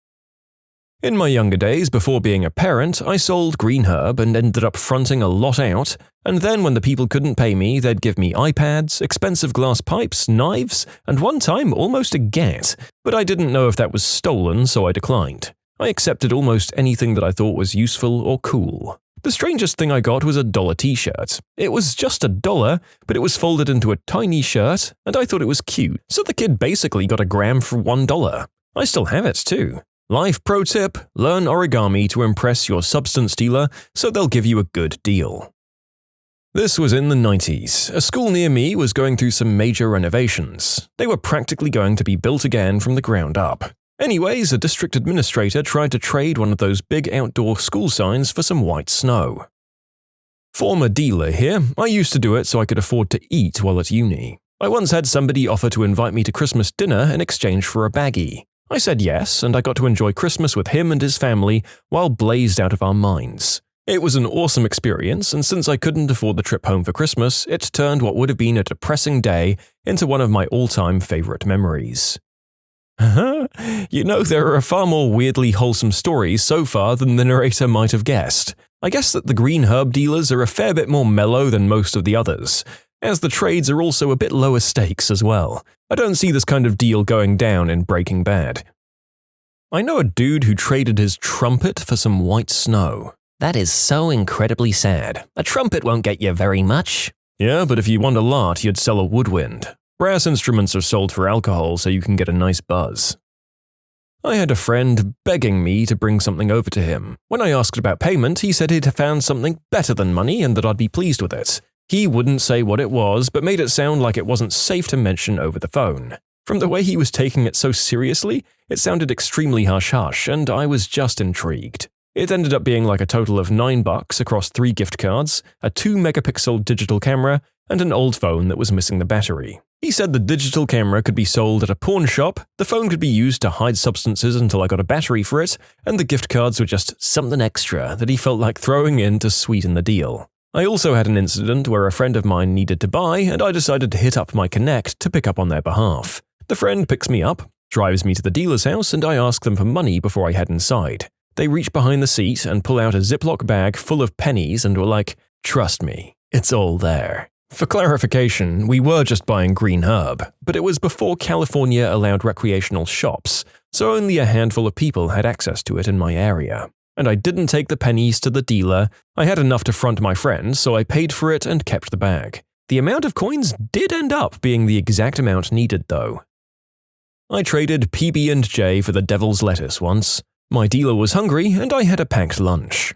In my younger days, before being a parent, I sold Green Herb and ended up fronting a lot out, and then when the people couldn't pay me, they'd give me iPads, expensive glass pipes, knives, and one time almost a gat, but I didn't know if that was stolen, so I declined. I accepted almost anything that I thought was useful or cool. The strangest thing I got was a $1 t-shirt. It was just $1, but it was folded into a tiny shirt, and I thought it was cute, so the kid basically got a gram for $1. I still have it too. Life pro tip: learn origami to impress your substance dealer so they'll give you a good deal. This was in the 90s. A school near me was going through some major renovations. They were practically going to be built again from the ground up. Anyways, a district administrator tried to trade one of those big outdoor school signs for some white snow. Former dealer here, I used to do it so I could afford to eat while at uni. I once had somebody offer to invite me to Christmas dinner in exchange for a baggie. I said yes, and I got to enjoy Christmas with him and his family while blazed out of our minds. It was an awesome experience, and since I couldn't afford the trip home for Christmas, it turned what would have been a depressing day into one of my all-time favorite memories. You know, there are far more weirdly wholesome stories so far than the narrator might have guessed. I guess that the Green Herb dealers are a fair bit more mellow than most of the others, as the trades are also a bit lower stakes as well. I don't see this kind of deal going down in Breaking Bad. I know a dude who traded his trumpet for some white snow. That is so incredibly sad. A trumpet won't get you very much. Yeah, but if you want a lot, you'd sell a woodwind. Brass instruments are sold for alcohol so you can get a nice buzz. I had a friend begging me to bring something over to him. When I asked about payment, he said he'd found something better than money and that I'd be pleased with it. He wouldn't say what it was, but made it sound like it wasn't safe to mention over the phone. From the way he was taking it so seriously, it sounded extremely hush-hush, and I was just intrigued. It ended up being like a total of $9 across 3 gift cards, a 2-megapixel digital camera, and an old phone that was missing the battery. He said the digital camera could be sold at a pawn shop, the phone could be used to hide substances until I got a battery for it, and the gift cards were just something extra that he felt like throwing in to sweeten the deal. I also had an incident where a friend of mine needed to buy, and I decided to hit up my Connect to pick up on their behalf. The friend picks me up, drives me to the dealer's house, and I ask them for money before I head inside. They reach behind the seat and pull out a Ziploc bag full of pennies and were like, "Trust me, it's all there." For clarification, we were just buying Green Herb, but it was before California allowed recreational shops, so only a handful of people had access to it in my area. And I didn't take the pennies to the dealer. I had enough to front my friend, so I paid for it and kept the bag. The amount of coins did end up being the exact amount needed, though. I traded PB&J for the devil's lettuce once. My dealer was hungry, and I had a packed lunch.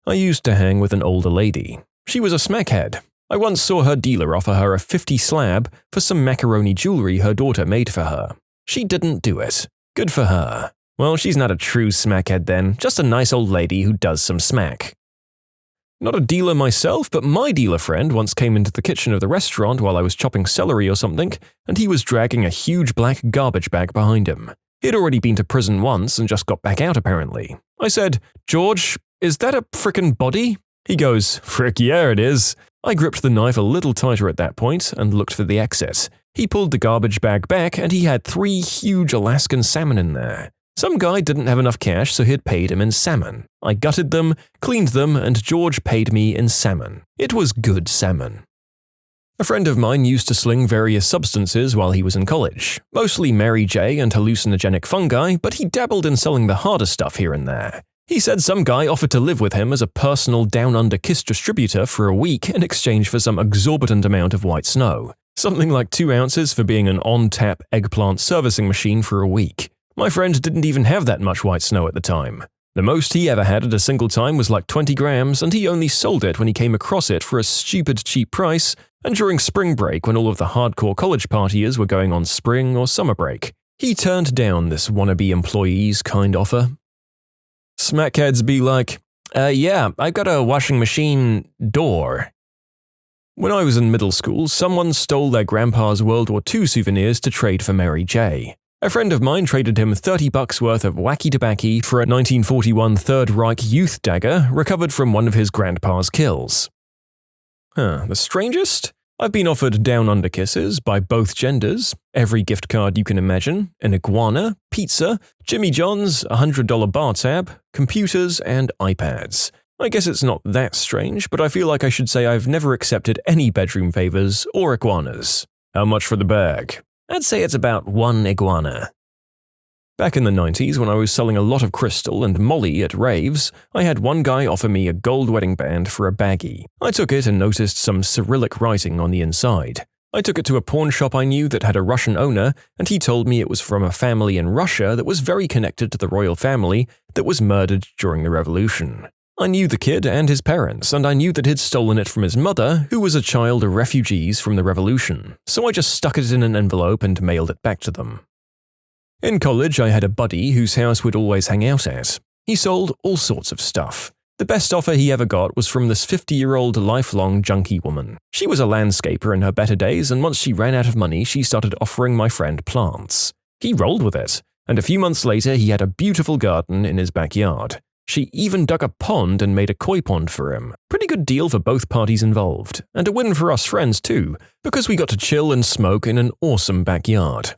I used to hang with an older lady. She was a smackhead. I once saw her dealer offer her a 50 slab for some macaroni jewelry her daughter made for her. She didn't do it. Good for her. Well, she's not a true smackhead then, just a nice old lady who does some smack. Not a dealer myself, but my dealer friend once came into the kitchen of the restaurant while I was chopping celery or something, and he was dragging a huge black garbage bag behind him. He'd already been to prison once and just got back out apparently. I said, "George, is that a frickin' body?" He goes, "Frick yeah, it is." I gripped the knife a little tighter at that point and looked for the exit. He pulled the garbage bag back and he had 3 huge Alaskan salmon in there. Some guy didn't have enough cash, so he'd paid him in salmon. I gutted them, cleaned them, and George paid me in salmon. It was good salmon. A friend of mine used to sling various substances while he was in college, mostly Mary J and hallucinogenic fungi, but he dabbled in selling the harder stuff here and there. He said some guy offered to live with him as a personal down-under kiss distributor for a week in exchange for some exorbitant amount of white snow. Something like 2 ounces for being an on-tap eggplant servicing machine for a week. My friend didn't even have that much white snow at the time. The most he ever had at a single time was like 20 grams, and he only sold it when he came across it for a stupid cheap price and during spring break when all of the hardcore college partiers were going on spring or summer break. He turned down this wannabe employee's kind offer. Smackheads be like, yeah, I got a washing machine door. When I was in middle school, someone stole their grandpa's World War II souvenirs to trade for Mary J. A friend of mine traded him $30 worth of wacky tobacco for a 1941 Third Reich youth dagger recovered from one of his grandpa's kills. The strangest? I've been offered down-under kisses by both genders, every gift card you can imagine, an iguana, pizza, Jimmy John's, $100 bar tab, computers, and iPads. I guess it's not that strange, but I feel like I should say I've never accepted any bedroom favors or iguanas. How much for the bag? I'd say it's about 1 iguana. Back in the 90s, when I was selling a lot of crystal and molly at raves, I had one guy offer me a gold wedding band for a baggie. I took it and noticed some Cyrillic writing on the inside. I took it to a pawn shop I knew that had a Russian owner, and he told me it was from a family in Russia that was very connected to the royal family that was murdered during the revolution. I knew the kid and his parents, and I knew that he'd stolen it from his mother, who was a child of refugees from the revolution, so I just stuck it in an envelope and mailed it back to them. In college, I had a buddy whose house we'd always hang out at. He sold all sorts of stuff. The best offer he ever got was from this 50-year-old lifelong junkie woman. She was a landscaper in her better days, and once she ran out of money, she started offering my friend plants. He rolled with it, and a few months later he had a beautiful garden in his backyard. She even dug a pond and made a koi pond for him. Pretty good deal for both parties involved, and a win for us friends too, because we got to chill and smoke in an awesome backyard.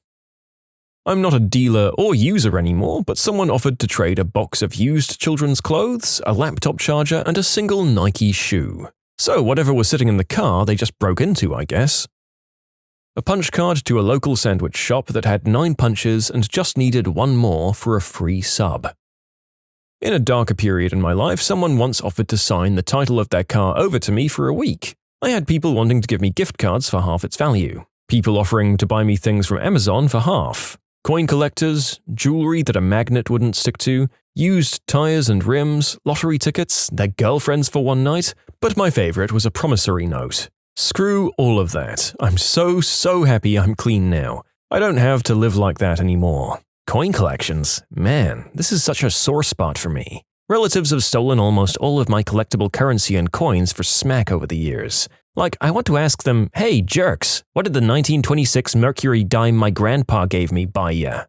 I'm not a dealer or user anymore, but someone offered to trade a box of used children's clothes, a laptop charger, and a single Nike shoe. So whatever was sitting in the car, they just broke into, I guess. A punch card to a local sandwich shop that had 9 punches and just needed 1 more for a free sub. In a darker period in my life, someone once offered to sign the title of their car over to me for a week. I had people wanting to give me gift cards for half its value. People offering to buy me things from Amazon for half. Coin collectors, jewelry that a magnet wouldn't stick to, used tires and rims, lottery tickets, their girlfriends for one night, but my favorite was a promissory note. Screw all of that. I'm so happy I'm clean now. I don't have to live like that anymore. Coin collections? Man, this is such a sore spot for me. Relatives have stolen almost all of my collectible currency and coins for smack over the years. Like, I want to ask them, hey, jerks, what did the 1926 Mercury dime my grandpa gave me buy ya?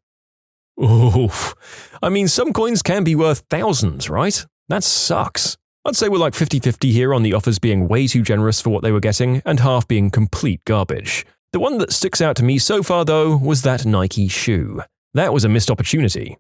Oof. I mean, some coins can be worth thousands, right? That sucks. I'd say we're like 50-50 here on the offers being way too generous for what they were getting and half being complete garbage. The one that sticks out to me so far, though, was that Nike shoe. That was a missed opportunity.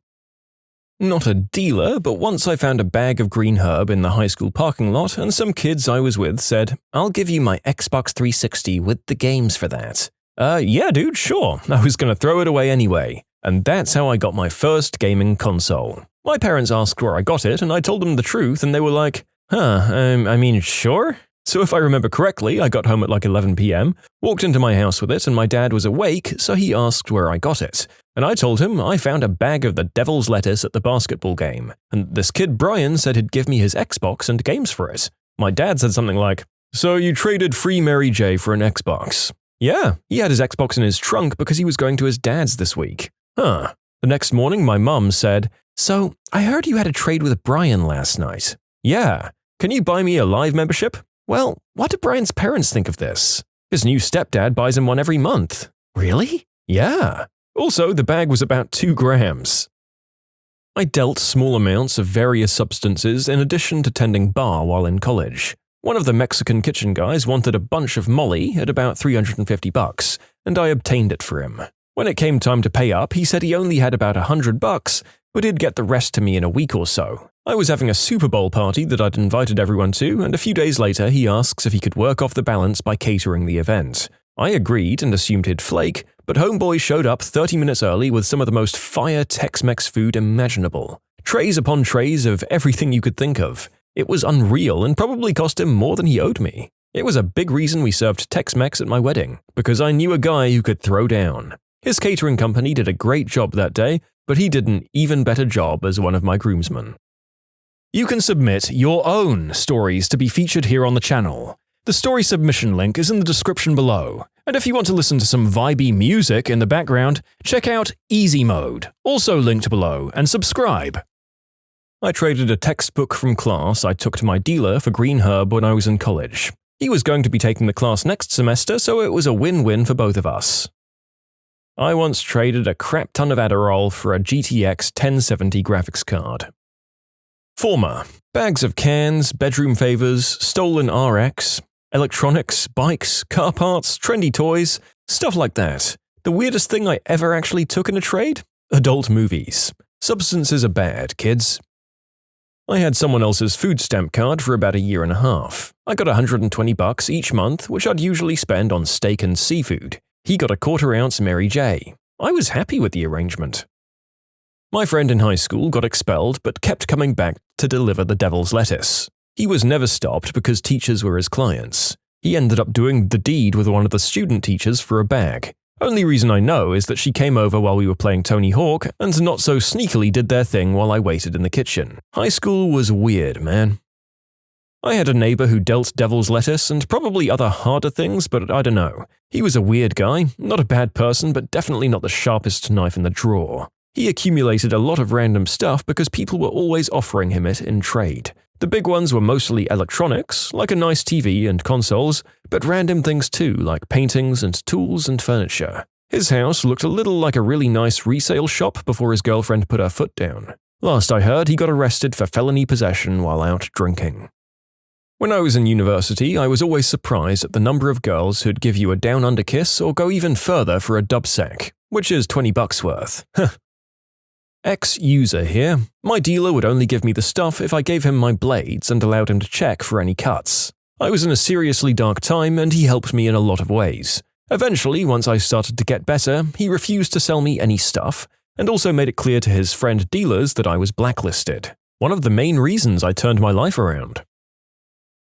Not a dealer, but once I found a bag of green herb in the high school parking lot, and some kids I was with said, I'll give you my Xbox 360 with the games for that. Yeah dude, sure. I was gonna throw it away anyway. And that's how I got my first gaming console. My parents asked where I got it, and I told them the truth, and they were like, I mean, sure? So if I remember correctly, I got home at like 11 p.m., walked into my house with it, and my dad was awake, so he asked where I got it. And I told him I found a bag of the devil's lettuce at the basketball game, and this kid Brian said he'd give me his Xbox and games for it. My dad said something like, "So you traded free Mary J for an Xbox?" Yeah, he had his Xbox in his trunk because he was going to his dad's this week. Huh. The next morning, my mum said, "So, I heard you had a trade with Brian last night." Yeah. Can you buy me a live membership? Well, what do Brian's parents think of this? His new stepdad buys him one every month. Really? Yeah. Also, the bag was about 2 grams. I dealt small amounts of various substances in addition to tending bar while in college. One of the Mexican kitchen guys wanted a bunch of Molly at about $350, and I obtained it for him. When it came time to pay up, he said he only had about $100, but he'd get the rest to me in a week or so. I was having a Super Bowl party that I'd invited everyone to, and a few days later he asks if he could work off the balance by catering the event. I agreed and assumed he'd flake, but homeboy showed up 30 minutes early with some of the most fire Tex-Mex food imaginable. Trays upon trays of everything you could think of. It was unreal and probably cost him more than he owed me. It was a big reason we served Tex-Mex at my wedding, because I knew a guy who could throw down. His catering company did a great job that day, but he did an even better job as one of my groomsmen. You can submit your own stories to be featured here on the channel. The story submission link is in the description below, and if you want to listen to some vibey music in the background, check out easymode, also linked below, and subscribe. I traded a textbook from class I took to my dealer for green herb when I was in college. He was going to be taking the class next semester, so it was a win-win for both of us. I once traded a crap ton of Adderall for a GTX 1070 graphics card. Former: bags of cans, bedroom favors, stolen RX, electronics, bikes, car parts, trendy toys, stuff like that. The weirdest thing I ever actually took in a trade? Adult movies. Substances are bad, kids. I had someone else's food stamp card for about a year and a half. I got $120 each month, which I'd usually spend on steak and seafood. He got a 1/4 ounce Mary J. I was happy with the arrangement. My friend in high school got expelled but kept coming back to deliver the devil's lettuce. He was never stopped because teachers were his clients. He ended up doing the deed with one of the student teachers for a bag. Only reason I know is that she came over while we were playing Tony Hawk and not so sneakily did their thing while I waited in the kitchen. High school was weird, man. I had a neighbor who dealt devil's lettuce and probably other harder things, but I don't know. He was a weird guy, not a bad person, but definitely not the sharpest knife in the drawer. He accumulated a lot of random stuff because people were always offering him it in trade. The big ones were mostly electronics, like a nice TV and consoles, but random things too, like paintings and tools and furniture. His house looked a little like a really nice resale shop before his girlfriend put her foot down. Last I heard, he got arrested for felony possession while out drinking. When I was in university, I was always surprised at the number of girls who'd give you a down-under kiss or go even further for a dub sack, which is $20 worth. Ex-user here. My dealer would only give me the stuff if I gave him my blades and allowed him to check for any cuts. I was in a seriously dark time and he helped me in a lot of ways. Eventually, once I started to get better, he refused to sell me any stuff and also made it clear to his friend dealers that I was blacklisted. One of the main reasons I turned my life around.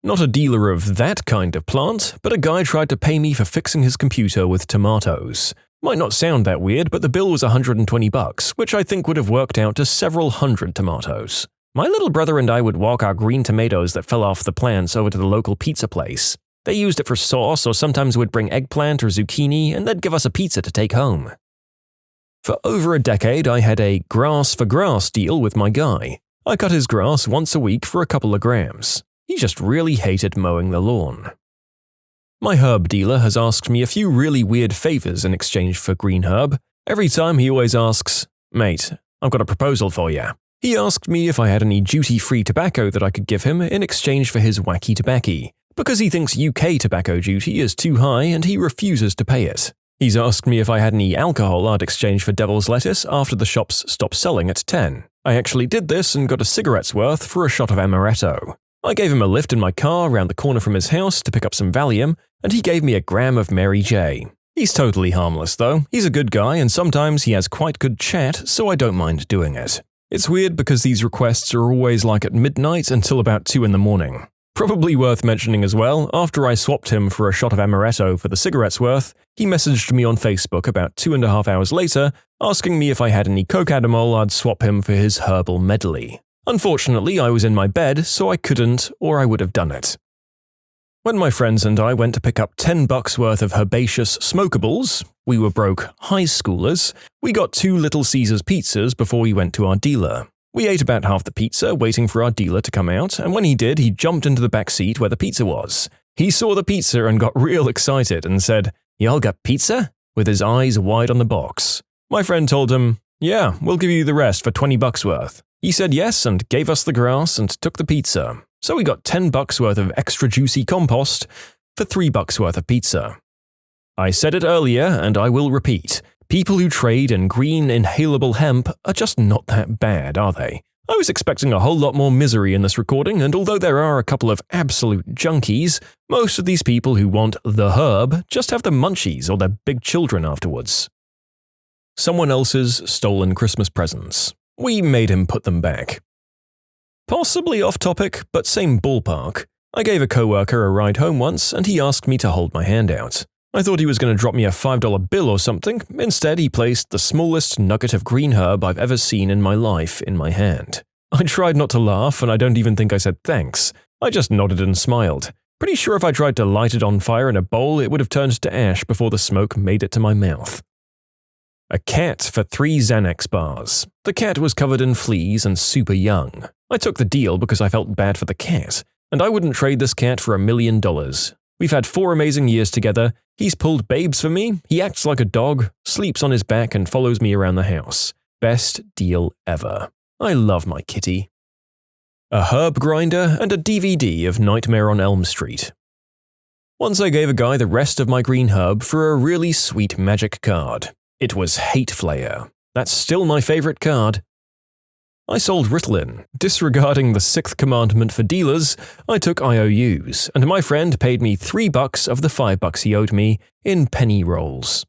Not a dealer of that kind of plant, but a guy tried to pay me for fixing his computer with tomatoes. Might not sound that weird, but the bill was $120, which I think would have worked out to several hundred tomatoes. My little brother and I would walk our green tomatoes that fell off the plants over to the local pizza place. They used it for sauce, or sometimes would bring eggplant or zucchini, and they'd give us a pizza to take home. For over a decade, I had a grass-for-grass deal with my guy. I cut his grass once a week for a couple of grams. He just really hated mowing the lawn. My herb dealer has asked me a few really weird favors in exchange for green herb. Every time he always asks, "Mate, I've got a proposal for you." He asked me if I had any duty-free tobacco that I could give him in exchange for his wacky tobacco, because he thinks UK tobacco duty is too high and he refuses to pay it. He's asked me if I had any alcohol I'd exchange for devil's lettuce after the shops stopped selling at 10. I actually did this and got a cigarette's worth for a shot of amaretto. I gave him a lift in my car around the corner from his house to pick up some Valium, and he gave me a gram of Mary J. He's totally harmless though, he's a good guy and sometimes he has quite good chat, so I don't mind doing it. It's weird because these requests are always like at midnight until about 2 in the morning. Probably worth mentioning as well, after I swapped him for a shot of amaretto for the cigarette's worth, he messaged me on Facebook about 2.5 hours later, asking me if I had any coke-adamol I'd swap him for his herbal medley. Unfortunately, I was in my bed, so I couldn't, or I would have done it. When my friends and I went to pick up $10 worth of herbaceous smokables, we were broke high schoolers, we got 2 Little Caesars pizzas before we went to our dealer. We ate about half the pizza, waiting for our dealer to come out, and when he did, he jumped into the back seat where the pizza was. He saw the pizza and got real excited and said, "Y'all got pizza?" with his eyes wide on the box. My friend told him, "Yeah, we'll give you the rest for $20 worth." He said yes and gave us the grass and took the pizza. So we got $10 worth of extra juicy compost for $3 worth of pizza. I said it earlier, and I will repeat. People who trade in green inhalable hemp are just not that bad, are they? I was expecting a whole lot more misery in this recording, and although there are a couple of absolute junkies, most of these people who want the herb just have the munchies or their big children afterwards. Someone else's stolen Christmas presents. We made him put them back. Possibly off topic, but same ballpark. I gave a coworker a ride home once, and he asked me to hold my hand out. I thought he was going to drop me a $5 bill or something. Instead, he placed the smallest nugget of green herb I've ever seen in my life in my hand. I tried not to laugh, and I don't even think I said thanks. I just nodded and smiled. Pretty sure if I tried to light it on fire in a bowl, it would have turned to ash before the smoke made it to my mouth. A cat for 3 Xanax bars. The cat was covered in fleas and super young. I took the deal because I felt bad for the cat, and I wouldn't trade this cat for $1 million. We've had 4 amazing years together. He's pulled babes for me, he acts like a dog, sleeps on his back and follows me around the house. Best deal ever. I love my kitty. A herb grinder and a DVD of Nightmare on Elm Street. Once I gave a guy the rest of my green herb for a really sweet magic card. It was Hate Flayer. That's still my favorite card. I sold Ritalin. Disregarding the 6th commandment for dealers, I took IOUs, and my friend paid me $3 of the $5 he owed me in penny rolls.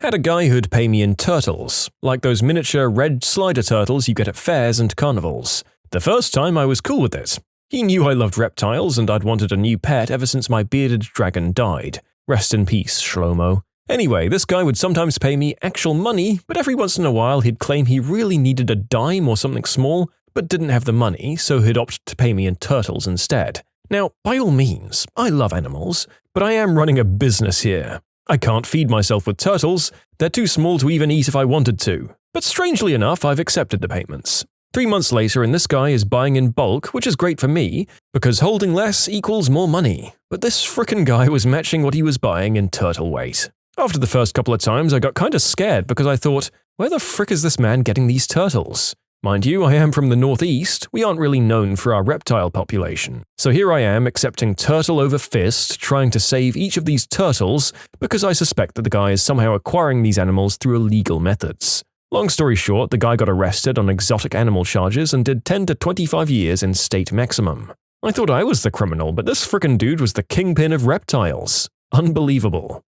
Had a guy who'd pay me in turtles, like those miniature red slider turtles you get at fairs and carnivals. The first time I was cool with it. He knew I loved reptiles and I'd wanted a new pet ever since my bearded dragon died. Rest in peace, Shlomo. Anyway, this guy would sometimes pay me actual money, but every once in a while he'd claim he really needed a dime or something small, but didn't have the money, so he'd opt to pay me in turtles instead. Now, by all means, I love animals, but I am running a business here. I can't feed myself with turtles, they're too small to even eat if I wanted to. But strangely enough, I've accepted the payments. 3 months later and this guy is buying in bulk, which is great for me, because holding less equals more money. But this frickin' guy was matching what he was buying in turtle weight. After the first couple of times, I got kinda scared because I thought, where the frick is this man getting these turtles? Mind you, I am from the Northeast, we aren't really known for our reptile population. So here I am accepting turtle over fist, trying to save each of these turtles because I suspect that the guy is somehow acquiring these animals through illegal methods. Long story short, the guy got arrested on exotic animal charges and did 10 to 25 years in state maximum. I thought I was the criminal, but this frickin' dude was the kingpin of reptiles. Unbelievable.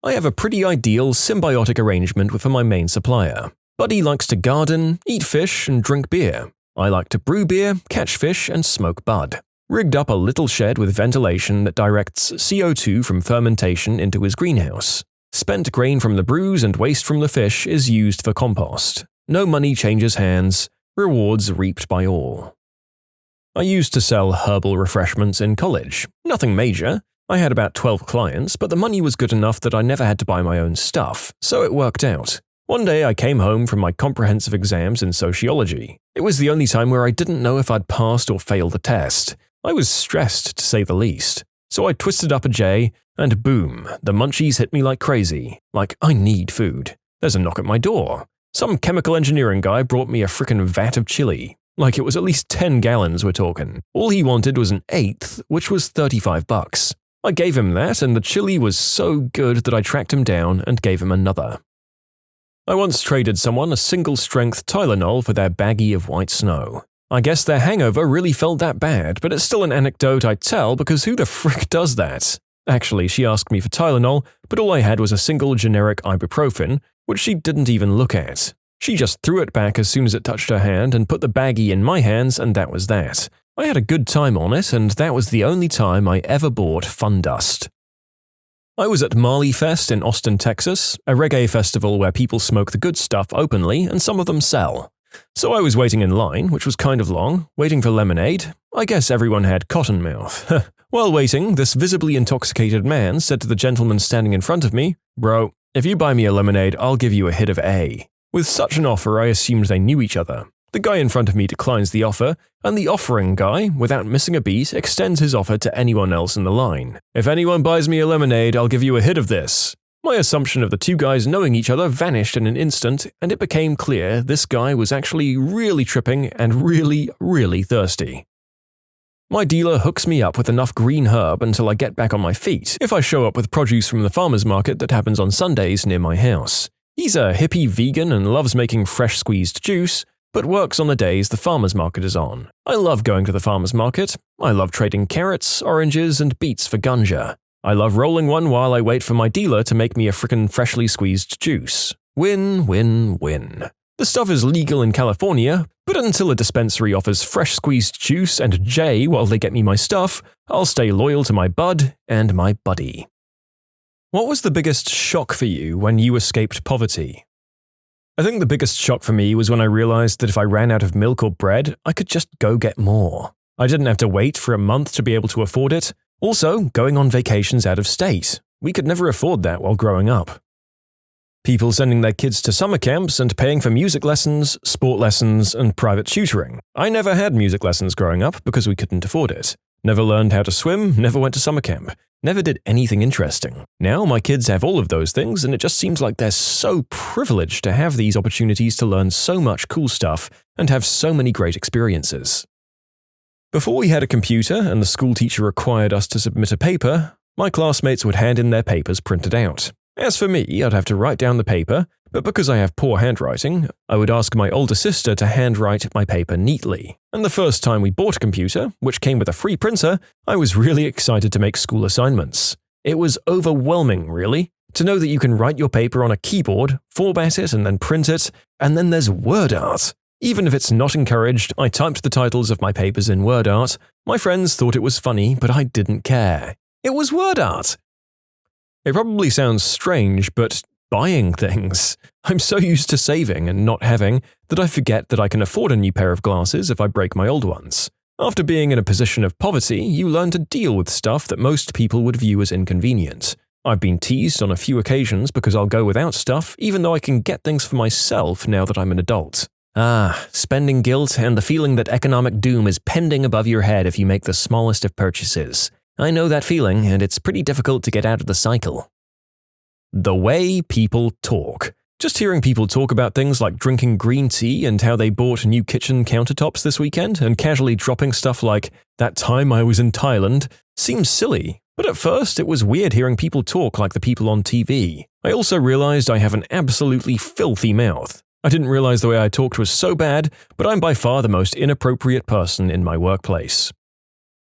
I have a pretty ideal symbiotic arrangement with my main supplier. Buddy likes to garden, eat fish, and drink beer. I like to brew beer, catch fish, and smoke bud. Rigged up a little shed with ventilation that directs CO2 from fermentation into his greenhouse. Spent grain from the brews and waste from the fish is used for compost. No money changes hands, rewards reaped by all. I used to sell herbal refreshments in college. Nothing major. I had about 12 clients, but the money was good enough that I never had to buy my own stuff, so it worked out. One day I came home from my comprehensive exams in sociology. It was the only time where I didn't know if I'd passed or failed the test. I was stressed, to say the least. So I twisted up a J, and boom, the munchies hit me like crazy. Like, I need food. There's a knock at my door. Some chemical engineering guy brought me a frickin' vat of chili. Like it was at least 10 gallons we're talking. All he wanted was an eighth, which was $35. I gave him that, and the chili was so good that I tracked him down and gave him another. I once traded someone a single-strength Tylenol for their baggie of white snow. I guess their hangover really felt that bad, but it's still an anecdote I tell because who the frick does that? Actually, she asked me for Tylenol, but all I had was a single generic ibuprofen, which she didn't even look at. She just threw it back as soon as it touched her hand and put the baggie in my hands, and that was that. I had a good time on it, and that was the only time I ever bought fun dust. I was at Marley Fest in Austin, Texas, a reggae festival where people smoke the good stuff openly and some of them sell. So I was waiting in line, which was kind of long, waiting for lemonade. I guess everyone had cotton mouth. While waiting, this visibly intoxicated man said to the gentleman standing in front of me, "Bro, if you buy me a lemonade, I'll give you a hit of A." With such an offer, I assumed they knew each other. The guy in front of me declines the offer, and the offering guy, without missing a beat, extends his offer to anyone else in the line. "If anyone buys me a lemonade, I'll give you a hit of this." My assumption of the two guys knowing each other vanished in an instant, and it became clear this guy was actually really tripping and really, really thirsty. My dealer hooks me up with enough green herb until I get back on my feet if I show up with produce from the farmer's market that happens on Sundays near my house. He's a hippie vegan and loves making fresh squeezed juice, but works on the days the farmer's market is on. I love going to the farmer's market. I love trading carrots, oranges, and beets for ganja. I love rolling one while I wait for my dealer to make me a frickin' freshly squeezed juice. Win, win, win. The stuff is legal in California, but until a dispensary offers fresh squeezed juice and J while they get me my stuff, I'll stay loyal to my bud and my buddy. What was the biggest shock for you when you escaped poverty? I think the biggest shock for me was when I realized that if I ran out of milk or bread, I could just go get more. I didn't have to wait for a month to be able to afford it. Also, going on vacations out of state. We could never afford that while growing up. People sending their kids to summer camps and paying for music lessons, sport lessons, and private tutoring. I never had music lessons growing up because we couldn't afford it. Never learned how to swim, never went to summer camp. Never did anything interesting. Now my kids have all of those things, and it just seems like they're so privileged to have these opportunities to learn so much cool stuff and have so many great experiences. Before we had a computer and the school teacher required us to submit a paper, my classmates would hand in their papers printed out. As for me, I'd have to write down the paper, but because I have poor handwriting, I would ask my older sister to handwrite my paper neatly. And the first time we bought a computer, which came with a free printer, I was really excited to make school assignments. It was overwhelming, really, to know that you can write your paper on a keyboard, format it and then print it, and then there's word art. Even if it's not encouraged, I typed the titles of my papers in word art. My friends thought it was funny, but I didn't care. It was word art! It probably sounds strange, but buying things. I'm so used to saving and not having that I forget that I can afford a new pair of glasses if I break my old ones. After being in a position of poverty, you learn to deal with stuff that most people would view as inconvenient. I've been teased on a few occasions because I'll go without stuff even though I can get things for myself now that I'm an adult. Spending guilt and the feeling that economic doom is pending above your head if you make the smallest of purchases. I know that feeling, and it's pretty difficult to get out of the cycle. The way people talk. Just hearing people talk about things like drinking green tea and how they bought new kitchen countertops this weekend and casually dropping stuff like, "That time I was in Thailand," seems silly. But at first, it was weird hearing people talk like the people on TV. I also realized I have an absolutely filthy mouth. I didn't realize the way I talked was so bad, but I'm by far the most inappropriate person in my workplace.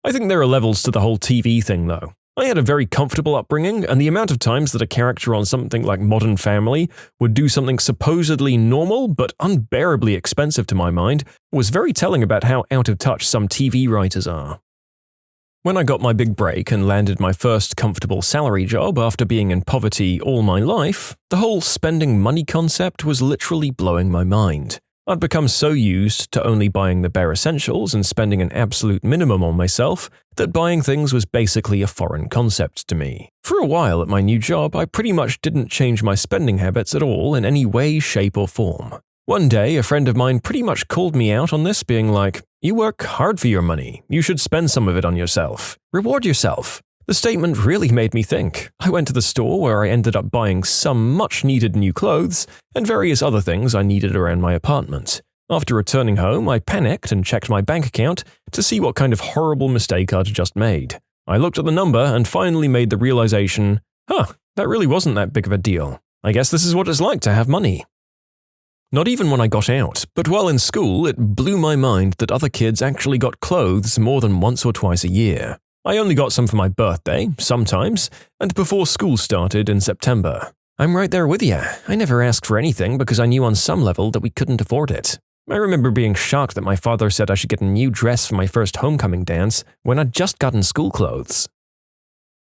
I think there are levels to the whole TV thing, though. I had a very comfortable upbringing, and the amount of times that a character on something like Modern Family would do something supposedly normal but unbearably expensive to my mind was very telling about how out of touch some TV writers are. When I got my big break and landed my first comfortable salary job after being in poverty all my life, the whole spending money concept was literally blowing my mind. I'd become so used to only buying the bare essentials and spending an absolute minimum on myself that buying things was basically a foreign concept to me. For a while at my new job, I pretty much didn't change my spending habits at all in any way, shape, or form. One day, a friend of mine pretty much called me out on this, being like, "You work hard for your money. You should spend some of it on yourself. Reward yourself." The statement really made me think. I went to the store where I ended up buying some much-needed new clothes and various other things I needed around my apartment. After returning home, I panicked and checked my bank account to see what kind of horrible mistake I'd just made. I looked at the number and finally made the realization, that really wasn't that big of a deal. I guess this is what it's like to have money. Not even when I got out, but while in school, it blew my mind that other kids actually got clothes more than once or twice a year. I only got some for my birthday, sometimes, and before school started in September. I'm right there with you. I never asked for anything because I knew on some level that we couldn't afford it. I remember being shocked that my father said I should get a new dress for my first homecoming dance when I'd just gotten school clothes.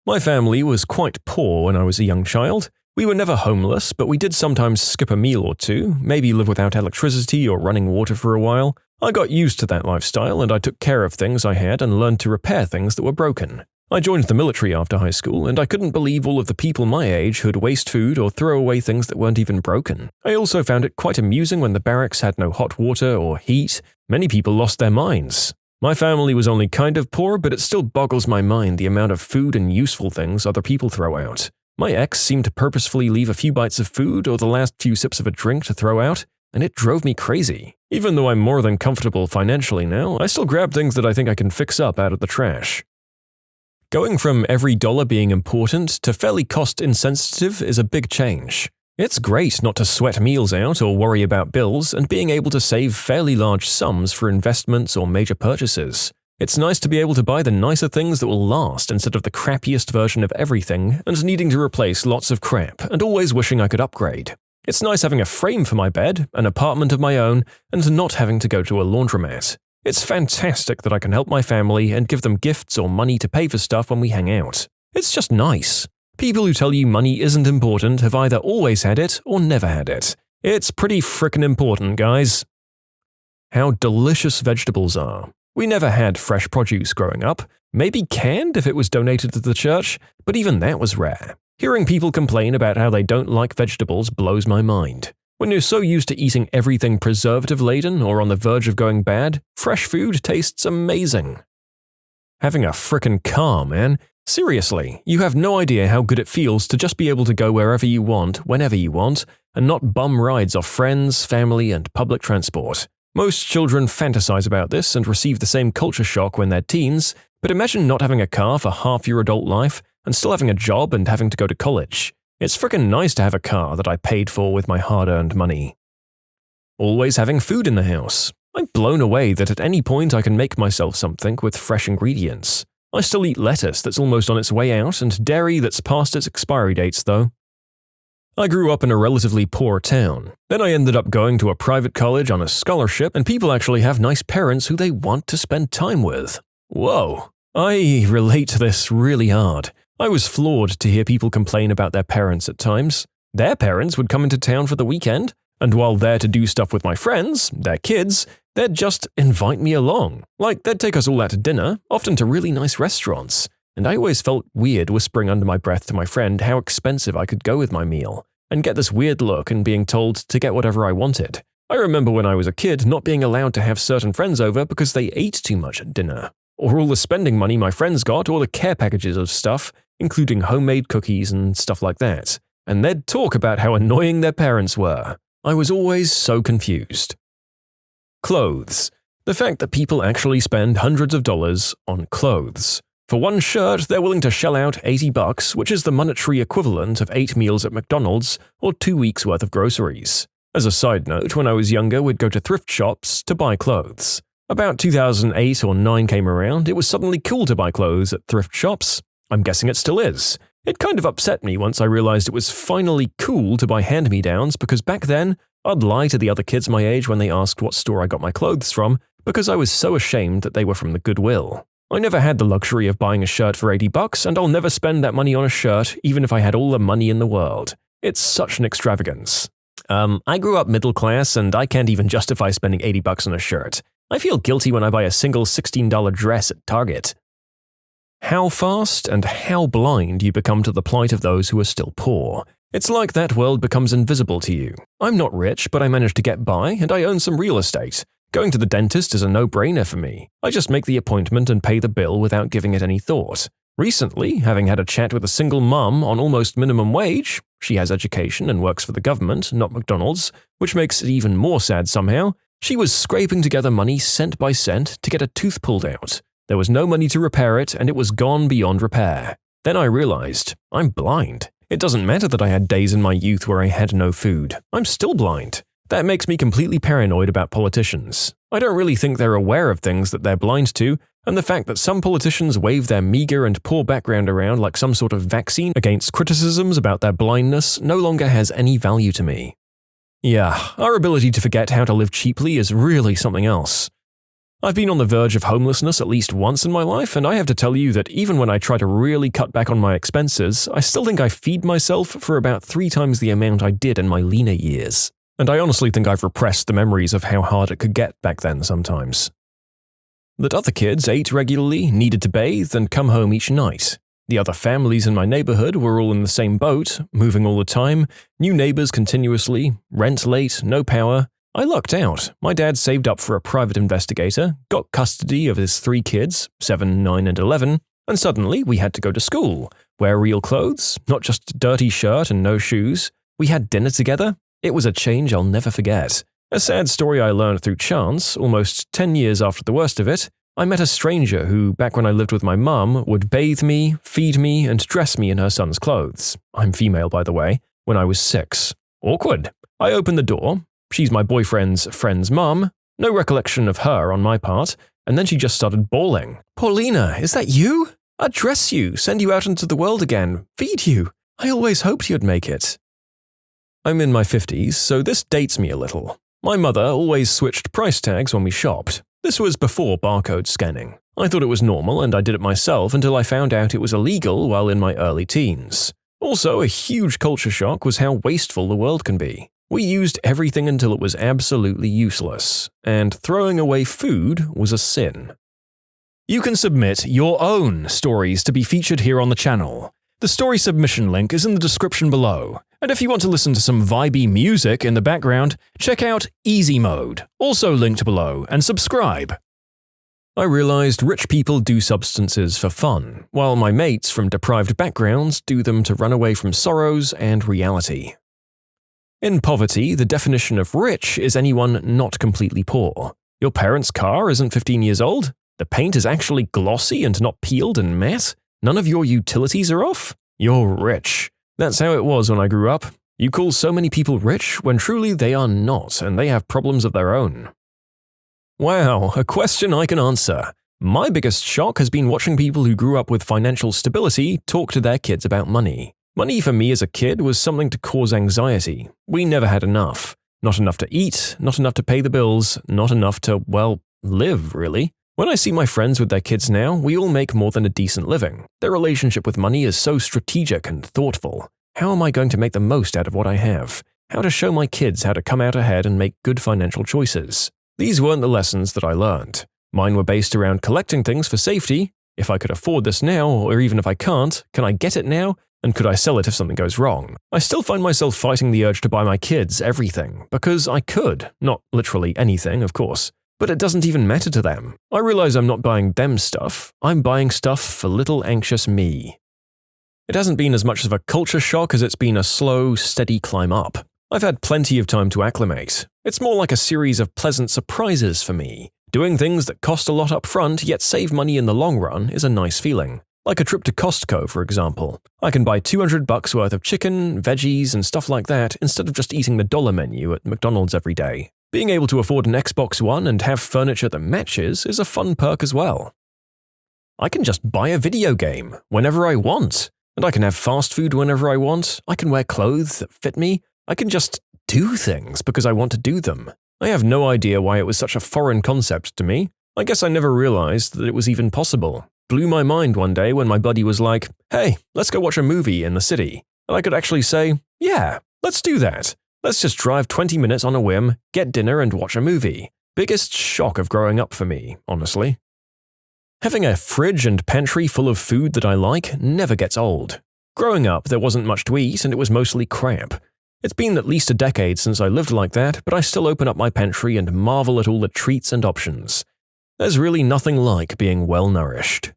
My family was quite poor when I was a young child. We were never homeless, but we did sometimes skip a meal or two, maybe live without electricity or running water for a while. I got used to that lifestyle and I took care of things I had and learned to repair things that were broken. I joined the military after high school, and I couldn't believe all of the people my age who'd waste food or throw away things that weren't even broken. I also found it quite amusing when the barracks had no hot water or heat. Many people lost their minds. My family was only kind of poor, but it still boggles my mind the amount of food and useful things other people throw out. My ex seemed to purposefully leave a few bites of food or the last few sips of a drink to throw out, and it drove me crazy. Even though I'm more than comfortable financially now, I still grab things that I think I can fix up out of the trash. Going from every dollar being important to fairly cost-insensitive is a big change. It's great not to sweat meals out or worry about bills and being able to save fairly large sums for investments or major purchases. It's nice to be able to buy the nicer things that will last instead of the crappiest version of everything and needing to replace lots of crap and always wishing I could upgrade. It's nice having a frame for my bed, an apartment of my own, and not having to go to a laundromat. It's fantastic that I can help my family and give them gifts or money to pay for stuff when we hang out. It's just nice. People who tell you money isn't important have either always had it or never had it. It's pretty frickin' important, guys. How delicious vegetables are. We never had fresh produce growing up. Maybe canned if it was donated to the church, but even that was rare. Hearing people complain about how they don't like vegetables blows my mind. When you're so used to eating everything preservative-laden or on the verge of going bad, fresh food tastes amazing. Having a frickin' car, man. Seriously, you have no idea how good it feels to just be able to go wherever you want, whenever you want, and not bum rides off friends, family, and public transport. Most children fantasize about this and receive the same culture shock when they're teens, but imagine not having a car for half your adult life and still having a job and having to go to college. It's frickin' nice to have a car that I paid for with my hard-earned money. Always having food in the house. I'm blown away that at any point I can make myself something with fresh ingredients. I still eat lettuce that's almost on its way out and dairy that's past its expiry dates, though. I grew up in a relatively poor town. Then I ended up going to a private college on a scholarship, and people actually have nice parents who they want to spend time with. Whoa. I relate to this really hard. I was floored to hear people complain about their parents at times. Their parents would come into town for the weekend, and while there to do stuff with my friends, their kids, they'd just invite me along. Like, they'd take us all out to dinner, often to really nice restaurants. And I always felt weird whispering under my breath to my friend how expensive I could go with my meal, and get this weird look and being told to get whatever I wanted. I remember when I was a kid not being allowed to have certain friends over because they ate too much at dinner, or all the spending money my friends got, or the care packages of stuff, including homemade cookies and stuff like that. And they'd talk about how annoying their parents were. I was always so confused. Clothes. The fact that people actually spend hundreds of dollars on clothes. For one shirt, they're willing to shell out $80, which is the monetary equivalent of 8 meals at McDonald's or 2 weeks' worth of groceries. As a side note, when I was younger, we'd go to thrift shops to buy clothes. About 2008 or 9 came around, it was suddenly cool to buy clothes at thrift shops. I'm guessing it still is. It kind of upset me once I realized it was finally cool to buy hand-me-downs because back then, I'd lie to the other kids my age when they asked what store I got my clothes from because I was so ashamed that they were from the Goodwill. I never had the luxury of buying a shirt for $80, and I'll never spend that money on a shirt even if I had all the money in the world. It's such an extravagance. I grew up middle class and I can't even justify spending $80 on a shirt. I feel guilty when I buy a single $16 dress at Target. How fast and how blind you become to the plight of those who are still poor. It's like that world becomes invisible to you. I'm not rich, but I managed to get by and I own some real estate. Going to the dentist is a no-brainer for me. I just make the appointment and pay the bill without giving it any thought. Recently, having had a chat with a single mum on almost minimum wage, she has education and works for the government, not McDonald's, which makes it even more sad somehow, she was scraping together money cent by cent to get a tooth pulled out. There was no money to repair it, and it was gone beyond repair. Then I realized, I'm blind. It doesn't matter that I had days in my youth where I had no food. I'm still blind. That makes me completely paranoid about politicians. I don't really think they're aware of things that they're blind to, and the fact that some politicians wave their meager and poor background around like some sort of vaccine against criticisms about their blindness no longer has any value to me. Yeah, our ability to forget how to live cheaply is really something else. I've been on the verge of homelessness at least once in my life, and I have to tell you that even when I try to really cut back on my expenses, I still think I feed myself for about 3 times the amount I did in my leaner years. And I honestly think I've repressed the memories of how hard it could get back then sometimes. That other kids ate regularly, needed to bathe, and come home each night. The other families in my neighborhood were all in the same boat, moving all the time, new neighbors continuously, rent late, no power. I lucked out. My dad saved up for a private investigator, got custody of his 3 kids, 7, 9, and 11, and suddenly we had to go to school, wear real clothes, not just a dirty shirt and no shoes. We had dinner together. It was a change I'll never forget. A sad story I learned through chance, almost 10 years after the worst of it. I met a stranger who, back when I lived with my mum, would bathe me, feed me, and dress me in her son's clothes. I'm female, by the way, when I was 6. Awkward. I opened the door. She's my boyfriend's friend's mum. No recollection of her on my part, and then she just started bawling. "Paulina, is that you? I'd dress you, send you out into the world again, feed you. I always hoped you'd make it." I'm in my 50s, so this dates me a little. My mother always switched price tags when we shopped. This was before barcode scanning. I thought it was normal and I did it myself until I found out it was illegal while in my early teens. Also, a huge culture shock was how wasteful the world can be. We used everything until it was absolutely useless, and throwing away food was a sin. You can submit your own stories to be featured here on the channel. The story submission link is in the description below, and if you want to listen to some vibey music in the background, check out easymode, also linked below, and subscribe. I realized rich people do substances for fun, while my mates from deprived backgrounds do them to run away from sorrows and reality. In poverty, the definition of rich is anyone not completely poor. Your parents' car isn't 15 years old? The paint is actually glossy and not peeled and matte? None of your utilities are off? You're rich. That's how it was when I grew up. You call so many people rich when truly they are not, and they have problems of their own. Wow, a question I can answer. My biggest shock has been watching people who grew up with financial stability talk to their kids about money. Money for me as a kid was something to cause anxiety. We never had enough. Not enough to eat, not enough to pay the bills, not enough to, well, live, really. When I see my friends with their kids now, we all make more than a decent living. Their relationship with money is so strategic and thoughtful. How am I going to make the most out of what I have? How to show my kids how to come out ahead and make good financial choices? These weren't the lessons that I learned. Mine were based around collecting things for safety. If I could afford this now, or even if I can't, can I get it now? And could I sell it if something goes wrong? I still find myself fighting the urge to buy my kids everything, because I could. Not literally anything, of course. But it doesn't even matter to them. I realize I'm not buying them stuff. I'm buying stuff for little anxious me. It hasn't been as much of a culture shock as it's been a slow, steady climb up. I've had plenty of time to acclimate. It's more like a series of pleasant surprises for me. Doing things that cost a lot up front yet save money in the long run is a nice feeling. Like a trip to Costco, for example. I can buy $200 worth of chicken, veggies, and stuff like that instead of just eating the dollar menu at McDonald's every day. Being able to afford an Xbox One and have furniture that matches is a fun perk as well. I can just buy a video game whenever I want, and I can have fast food whenever I want. I can wear clothes that fit me. I can just do things because I want to do them. I have no idea why it was such a foreign concept to me. I guess I never realized that it was even possible. Blew my mind one day when my buddy was like, "Hey, let's go watch a movie in the city." And I could actually say, "Yeah, let's do that. Let's just drive 20 minutes on a whim, get dinner and watch a movie." Biggest shock of growing up for me, honestly. Having a fridge and pantry full of food that I like never gets old. Growing up, there wasn't much to eat and it was mostly crap. It's been at least a decade since I lived like that, but I still open up my pantry and marvel at all the treats and options. There's really nothing like being well-nourished.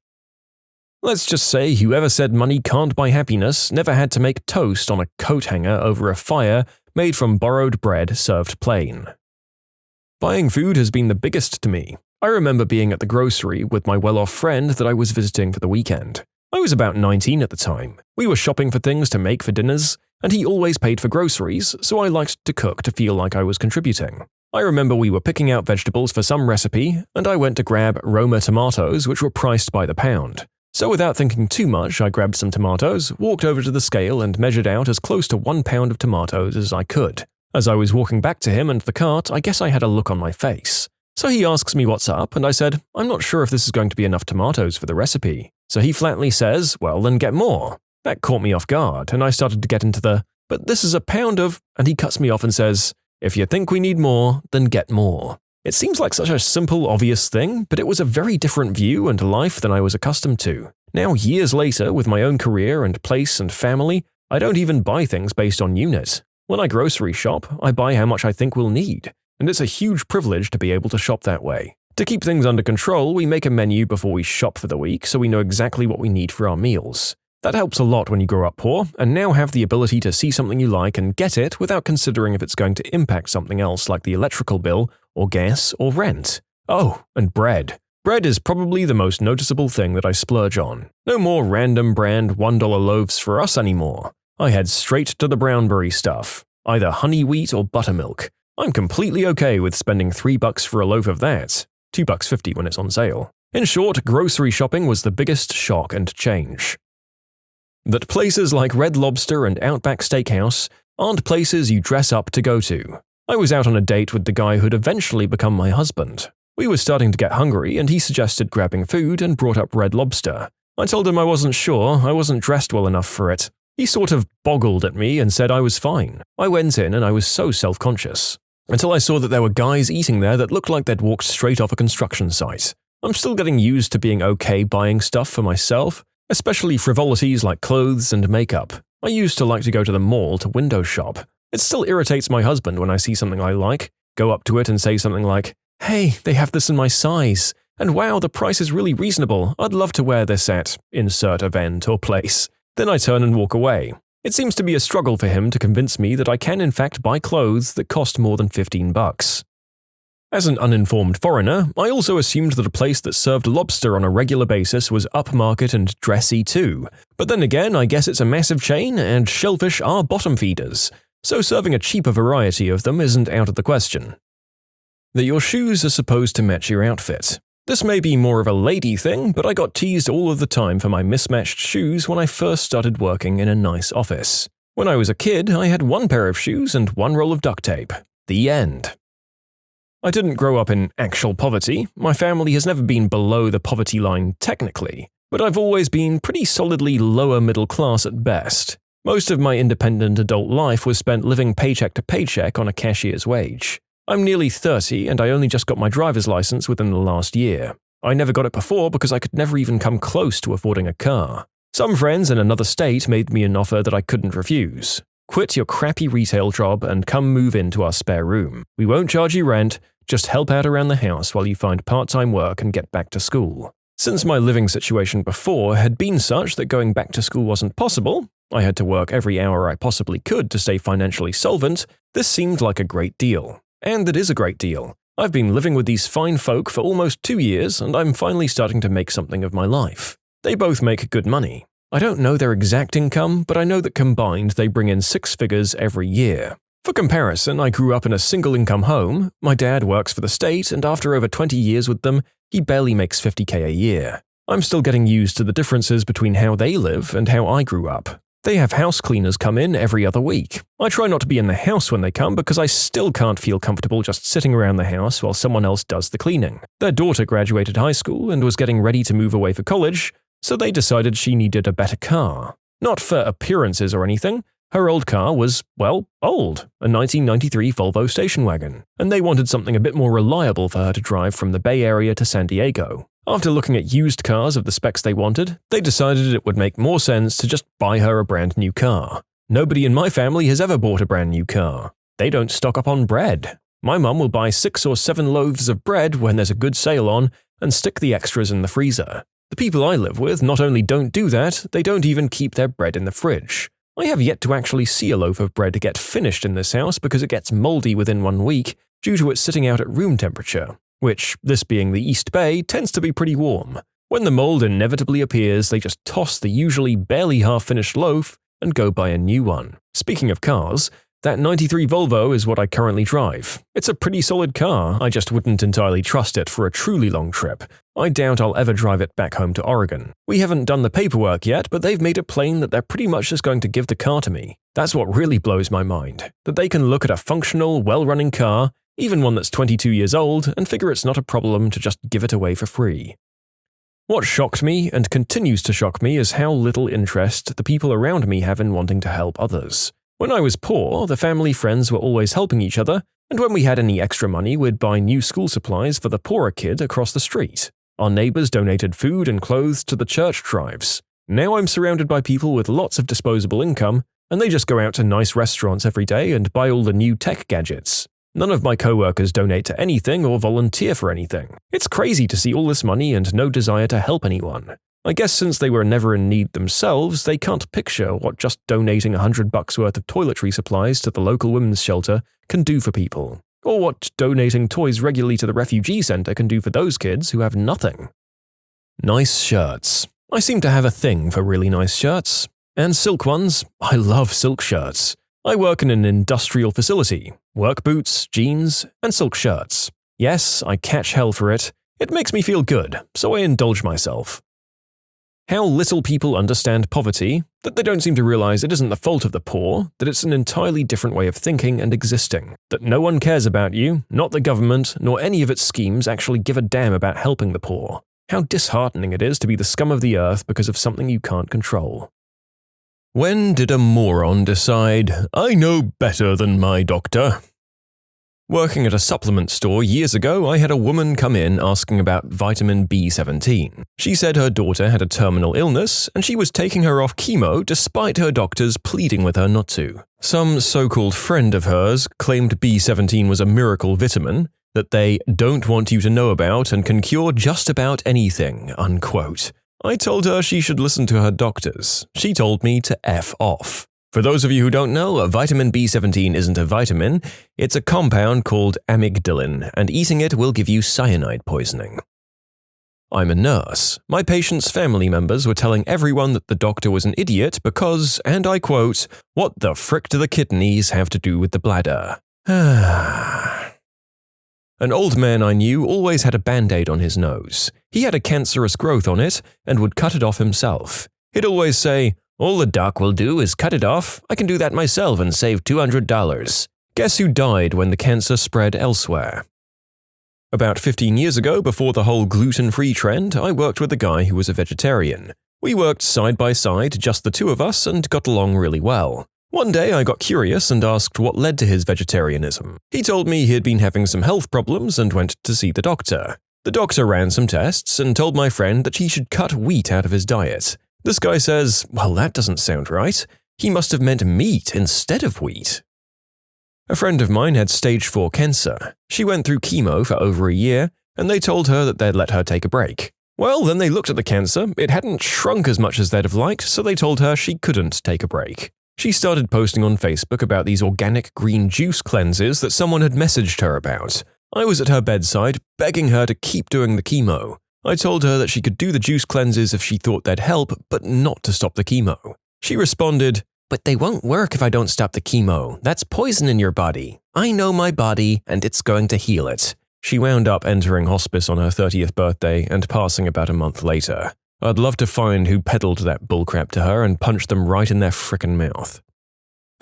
Let's just say whoever said money can't buy happiness never had to make toast on a coat hanger over a fire made from borrowed bread served plain. Buying food has been the biggest to me. I remember being at the grocery with my well-off friend that I was visiting for the weekend. I was about 19 at the time. We were shopping for things to make for dinners, and he always paid for groceries, so I liked to cook to feel like I was contributing. I remember we were picking out vegetables for some recipe, and I went to grab Roma tomatoes which were priced by the pound. So without thinking too much, I grabbed some tomatoes, walked over to the scale and measured out as close to 1 pound of tomatoes as I could. As I was walking back to him and the cart, I guess I had a look on my face. So he asks me what's up, and I said, I'm not sure if this is going to be enough tomatoes for the recipe. So he flatly says, well, then get more. That caught me off guard, and I started to get into but this is a pound of, and he cuts me off and says, if you think we need more, then get more. It seems like such a simple, obvious thing, but it was a very different view and life than I was accustomed to. Now, years later, with my own career and place and family, I don't even buy things based on unit. When I grocery shop, I buy how much I think we'll need, and it's a huge privilege to be able to shop that way. To keep things under control, we make a menu before we shop for the week so we know exactly what we need for our meals. That helps a lot when you grow up poor and now have the ability to see something you like and get it without considering if it's going to impact something else like the electrical bill or gas or rent. Oh, and bread. Bread is probably the most noticeable thing that I splurge on. No more random brand $1 loaves for us anymore. I head straight to the Brownberry stuff, either honey wheat or buttermilk. I'm completely okay with spending $3 for a loaf of that, $2.50 when it's on sale. In short, grocery shopping was the biggest shock and change. That places like Red Lobster and Outback Steakhouse aren't places you dress up to go to. I was out on a date with the guy who'd eventually become my husband. We were starting to get hungry and he suggested grabbing food and brought up Red Lobster. I told him I wasn't sure, I wasn't dressed well enough for it. He sort of boggled at me and said I was fine. I went in and I was so self-conscious. Until I saw that there were guys eating there that looked like they'd walked straight off a construction site. I'm still getting used to being okay buying stuff for myself, especially frivolities like clothes and makeup. I used to like to go to the mall to window shop. It still irritates my husband when I see something I like, go up to it and say something like, hey, they have this in my size, and wow, the price is really reasonable, I'd love to wear this at insert event or place. Then I turn and walk away. It seems to be a struggle for him to convince me that I can in fact buy clothes that cost more than $15. As an uninformed foreigner, I also assumed that a place that served lobster on a regular basis was upmarket and dressy too. But then again, I guess it's a massive chain and shellfish are bottom feeders, so serving a cheaper variety of them isn't out of the question. That your shoes are supposed to match your outfit. This may be more of a lady thing, but I got teased all of the time for my mismatched shoes when I first started working in a nice office. When I was a kid, I had one pair of shoes and one roll of duct tape. The end. I didn't grow up in actual poverty. My family has never been below the poverty line technically, but I've always been pretty solidly lower middle class at best. Most of my independent adult life was spent living paycheck to paycheck on a cashier's wage. I'm nearly 30 and I only just got my driver's license within the last year. I never got it before because I could never even come close to affording a car. Some friends in another state made me an offer that I couldn't refuse. Quit your crappy retail job and come move into our spare room. We won't charge you rent, just help out around the house while you find part-time work and get back to school. Since my living situation before had been such that going back to school wasn't possible, I had to work every hour I possibly could to stay financially solvent, this seemed like a great deal. And it is a great deal. I've been living with these fine folk for almost 2 years and I'm finally starting to make something of my life. They both make good money. I don't know their exact income, but I know that combined they bring in 6 figures every year. For comparison, I grew up in a single-income home, my dad works for the state, and after over 20 years with them, he barely makes $50K a year. I'm still getting used to the differences between how they live and how I grew up. They have house cleaners come in every other week. I try not to be in the house when they come because I still can't feel comfortable just sitting around the house while someone else does the cleaning. Their daughter graduated high school and was getting ready to move away for college, so they decided she needed a better car. Not for appearances or anything. Her old car was, well, old, a 1993 Volvo station wagon, and they wanted something a bit more reliable for her to drive from the Bay Area to San Diego. After looking at used cars of the specs they wanted, they decided it would make more sense to just buy her a brand new car. Nobody in my family has ever bought a brand new car. They don't stock up on bread. My mum will buy 6 or 7 loaves of bread when there's a good sale on and stick the extras in the freezer. The people I live with not only don't do that, they don't even keep their bread in the fridge. I have yet to actually see a loaf of bread get finished in this house because it gets moldy within 1 week due to it sitting out at room temperature, which, this being the East Bay, tends to be pretty warm. When the mold inevitably appears, they just toss the usually barely half-finished loaf and go buy a new one. Speaking of cars, that 93 Volvo is what I currently drive. It's a pretty solid car, I just wouldn't entirely trust it for a truly long trip. I doubt I'll ever drive it back home to Oregon. We haven't done the paperwork yet, but they've made it plain that they're pretty much just going to give the car to me. That's what really blows my mind, that they can look at a functional, well-running car, even one that's 22 years old, and figure it's not a problem to just give it away for free. What shocked me, and continues to shock me, is how little interest the people around me have in wanting to help others. When I was poor, the family friends were always helping each other, and when we had any extra money, we'd buy new school supplies for the poorer kid across the street. Our neighbors donated food and clothes to the church drives. Now I'm surrounded by people with lots of disposable income, and they just go out to nice restaurants every day and buy all the new tech gadgets. None of my coworkers donate to anything or volunteer for anything. It's crazy to see all this money and no desire to help anyone. I guess since they were never in need themselves, they can't picture what just donating $100 worth of toiletry supplies to the local women's shelter can do for people, or what donating toys regularly to the refugee center can do for those kids who have nothing. Nice shirts. I seem to have a thing for really nice shirts. And silk ones. I love silk shirts. I work in an industrial facility. Work boots, jeans, and silk shirts. Yes, I catch hell for it. It makes me feel good, so I indulge myself. How little people understand poverty, that they don't seem to realize it isn't the fault of the poor, that it's an entirely different way of thinking and existing, that no one cares about you, not the government, nor any of its schemes actually give a damn about helping the poor. How disheartening it is to be the scum of the earth because of something you can't control. When did a moron decide, I know better than my doctor? Working at a supplement store years ago, I had a woman come in asking about vitamin B17. She said her daughter had a terminal illness, and she was taking her off chemo despite her doctors pleading with her not to. Some so-called friend of hers claimed B17 was a miracle vitamin that they don't want you to know about and can cure just about anything, unquote. I told her she should listen to her doctors. She told me to F off. For those of you who don't know, vitamin B17 isn't a vitamin, it's a compound called amygdalin, and eating it will give you cyanide poisoning. I'm a nurse. My patient's family members were telling everyone that the doctor was an idiot because, and I quote, "What the frick do the kidneys have to do with the bladder?" An old man I knew always had a band-aid on his nose. He had a cancerous growth on it and would cut it off himself. He'd always say, "All the doc will do is cut it off. I can do that myself and save $200. Guess who died when the cancer spread elsewhere? About 15 years ago, before the whole gluten-free trend, I worked with a guy who was a vegetarian. We worked side by side, just the two of us, and got along really well. One day I got curious and asked what led to his vegetarianism. He told me he had been having some health problems and went to see the doctor. The doctor ran some tests and told my friend that he should cut wheat out of his diet. This guy says, "Well, that doesn't sound right. He must have meant meat instead of wheat." A friend of mine had stage 4 cancer. She went through chemo for over a year, and they told her that they'd let her take a break. Well, then they looked at the cancer. It hadn't shrunk as much as they'd have liked, so they told her she couldn't take a break. She started posting on Facebook about these organic green juice cleanses that someone had messaged her about. I was at her bedside, begging her to keep doing the chemo. I told her that she could do the juice cleanses if she thought they'd help, but not to stop the chemo. She responded, "But they won't work if I don't stop the chemo. That's poison in your body. I know my body, and it's going to heal it." She wound up entering hospice on her 30th birthday and passing about a month later. I'd love to find who peddled that bullcrap to her and punch them right in their frickin' mouth.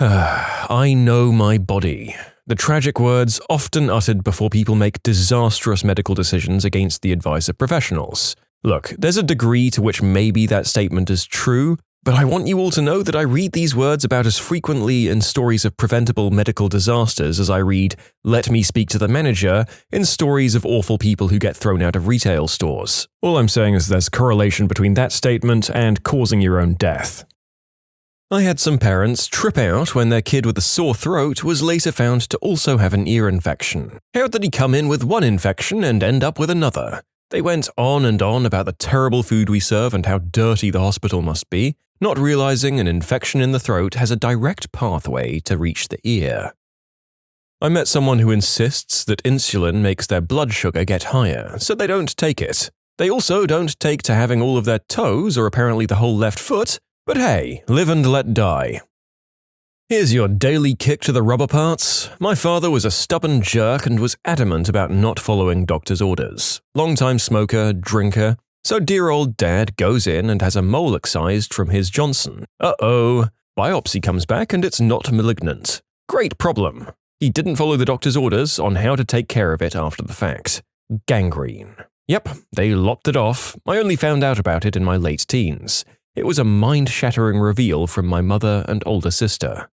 I know my body. The tragic words often uttered before people make disastrous medical decisions against the advice of professionals. Look, there's a degree to which maybe that statement is true, but I want you all to know that I read these words about as frequently in stories of preventable medical disasters as I read, "Let me speak to the manager," in stories of awful people who get thrown out of retail stores. All I'm saying is there's correlation between that statement and causing your own death. I had some parents trip out when their kid with a sore throat was later found to also have an ear infection. How did he come in with one infection and end up with another? They went on and on about the terrible food we serve and how dirty the hospital must be, not realizing an infection in the throat has a direct pathway to reach the ear. I met someone who insists that insulin makes their blood sugar get higher, so they don't take it. They also don't take to having all of their toes or apparently the whole left foot, but hey, live and let die. Here's your daily kick to the rubber parts. My father was a stubborn jerk and was adamant about not following doctor's orders. Longtime smoker, drinker. So dear old dad goes in and has a mole excised from his Johnson. Uh-oh. Biopsy comes back and it's not malignant. Great problem. He didn't follow the doctor's orders on how to take care of it after the fact. Gangrene. Yep, they lopped it off. I only found out about it in my late teens. It was a mind-shattering reveal from my mother and older sister.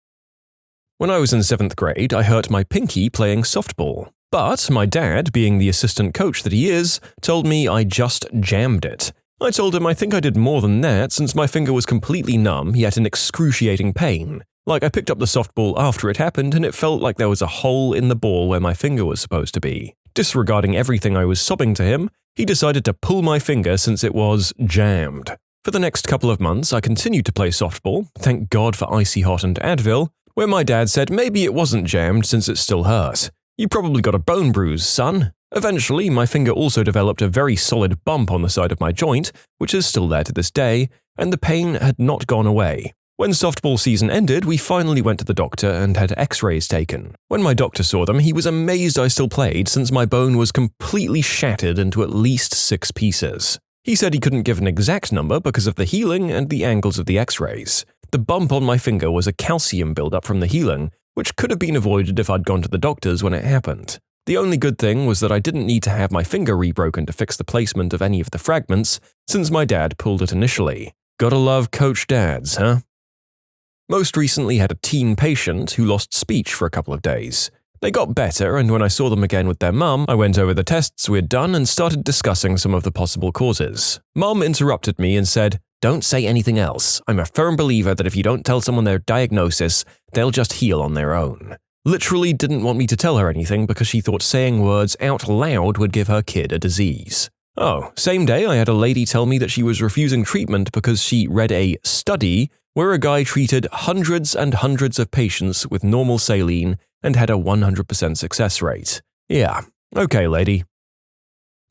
When I was in 7th grade, I hurt my pinky playing softball. But my dad, being the assistant coach that he is, told me I just jammed it. I told him I think I did more than that since my finger was completely numb yet in excruciating pain. Like I picked up the softball after it happened and it felt like there was a hole in the ball where my finger was supposed to be. Disregarding everything I was sobbing to him, he decided to pull my finger since it was jammed. For the next couple of months, I continued to play softball, thank God for Icy Hot and Advil, where my dad said maybe it wasn't jammed since it still hurt. You probably got a bone bruise, son. Eventually, my finger also developed a very solid bump on the side of my joint, which is still there to this day, and the pain had not gone away. When softball season ended, we finally went to the doctor and had x-rays taken. When my doctor saw them, he was amazed I still played since my bone was completely shattered into at least 6 pieces. He said he couldn't give an exact number because of the healing and the angles of the x-rays. The bump on my finger was a calcium buildup from the healing, which could have been avoided if I'd gone to the doctors when it happened. The only good thing was that I didn't need to have my finger rebroken to fix the placement of any of the fragments, since my dad pulled it initially. Gotta love coach dads, huh? Most recently had a teen patient who lost speech for a couple of days. They got better, and when I saw them again with their mum, I went over the tests we'd done and started discussing some of the possible causes. Mum interrupted me and said, "Don't say anything else. I'm a firm believer that if you don't tell someone their diagnosis, they'll just heal on their own." Literally didn't want me to tell her anything because she thought saying words out loud would give her kid a disease. Oh, same day I had a lady tell me that she was refusing treatment because she read a study where a guy treated hundreds and hundreds of patients with normal saline and had a 100% success rate. Yeah, okay, lady.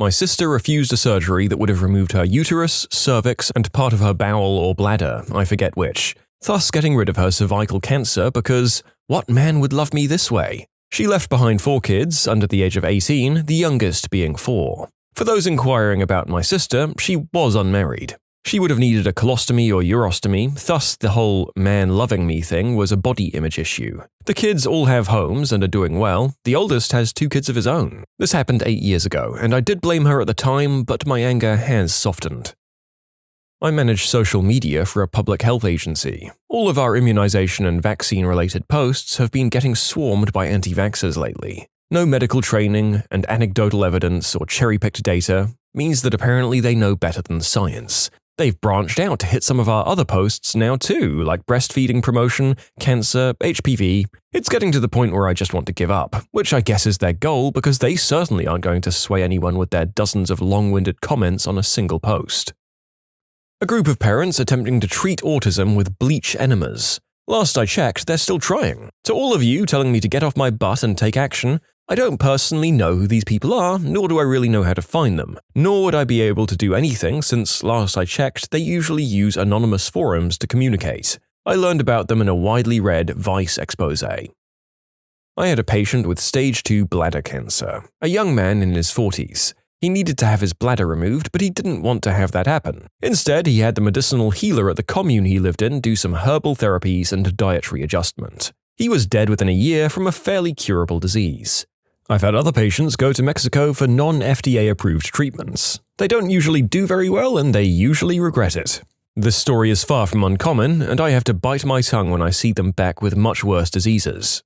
My sister refused a surgery that would have removed her uterus, cervix, and part of her bowel or bladder, I forget which, thus getting rid of her cervical cancer because what man would love me this way? She left behind 4 kids under the age of 18, the youngest being 4. For those inquiring about my sister, she was unmarried. She would have needed a colostomy or urostomy, thus the whole man loving me thing was a body image issue. The kids all have homes and are doing well. The oldest has 2 kids of his own. This happened 8 years ago, and I did blame her at the time, but my anger has softened. I manage social media for a public health agency. All of our immunization and vaccine-related posts have been getting swarmed by anti-vaxxers lately. No medical training and anecdotal evidence or cherry-picked data means that apparently they know better than science. They've branched out to hit some of our other posts now too, like breastfeeding promotion, cancer, HPV. It's getting to the point where I just want to give up, which I guess is their goal because they certainly aren't going to sway anyone with their dozens of long-winded comments on a single post. A group of parents attempting to treat autism with bleach enemas. Last I checked, they're still trying. To all of you telling me to get off my butt and take action, I don't personally know who these people are, nor do I really know how to find them. Nor would I be able to do anything since, last I checked, they usually use anonymous forums to communicate. I learned about them in a widely read Vice expose. I had a patient with stage 2 bladder cancer, a young man in his 40s. He needed to have his bladder removed, but he didn't want to have that happen. Instead, he had the medicinal healer at the commune he lived in do some herbal therapies and dietary adjustment. He was dead within a year from a fairly curable disease. I've had other patients go to Mexico for non-FDA-approved treatments. They don't usually do very well, and they usually regret it. This story is far from uncommon, and I have to bite my tongue when I see them back with much worse diseases.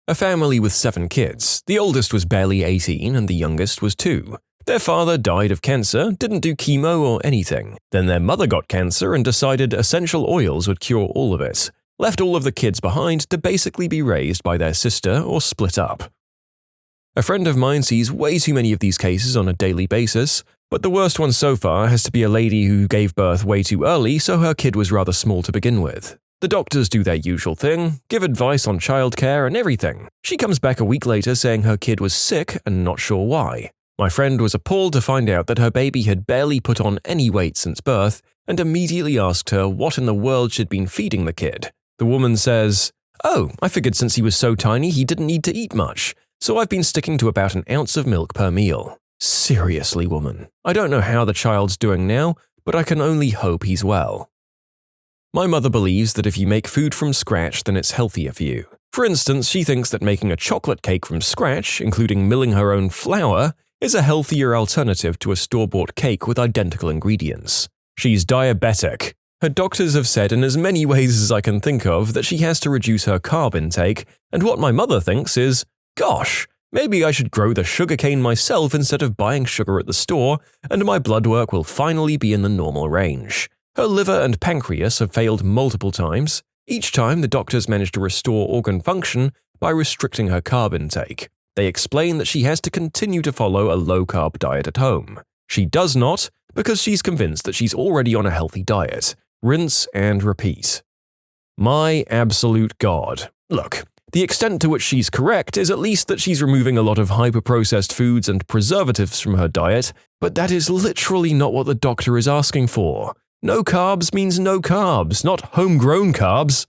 A family with 7 kids. The oldest was barely 18 and the youngest was 2. Their father died of cancer, didn't do chemo or anything. Then their mother got cancer and decided essential oils would cure all of it. Left all of the kids behind to basically be raised by their sister or split up. A friend of mine sees way too many of these cases on a daily basis, but the worst one so far has to be a lady who gave birth way too early so her kid was rather small to begin with. The doctors do their usual thing, give advice on childcare and everything. She comes back a week later saying her kid was sick and not sure why. My friend was appalled to find out that her baby had barely put on any weight since birth and immediately asked her what in the world she'd been feeding the kid. The woman says, "Oh, I figured since he was so tiny he didn't need to eat much, so I've been sticking to about an ounce of milk per meal." Seriously, woman. I don't know how the child's doing now, but I can only hope he's well. My mother believes that if you make food from scratch, then it's healthier for you. For instance, she thinks that making a chocolate cake from scratch, including milling her own flour, is a healthier alternative to a store-bought cake with identical ingredients. She's diabetic. Her doctors have said in as many ways as I can think of that she has to reduce her carb intake, and what my mother thinks is, gosh, maybe I should grow the sugarcane myself instead of buying sugar at the store, and my blood work will finally be in the normal range. Her liver and pancreas have failed multiple times. Each time, the doctors managed to restore organ function by restricting her carb intake. They explain that she has to continue to follow a low-carb diet at home. She does not, because she's convinced that she's already on a healthy diet. Rinse and repeat. My absolute God. Look, the extent to which she's correct is at least that she's removing a lot of hyper-processed foods and preservatives from her diet, but that is literally not what the doctor is asking for. No carbs means no carbs, not homegrown carbs.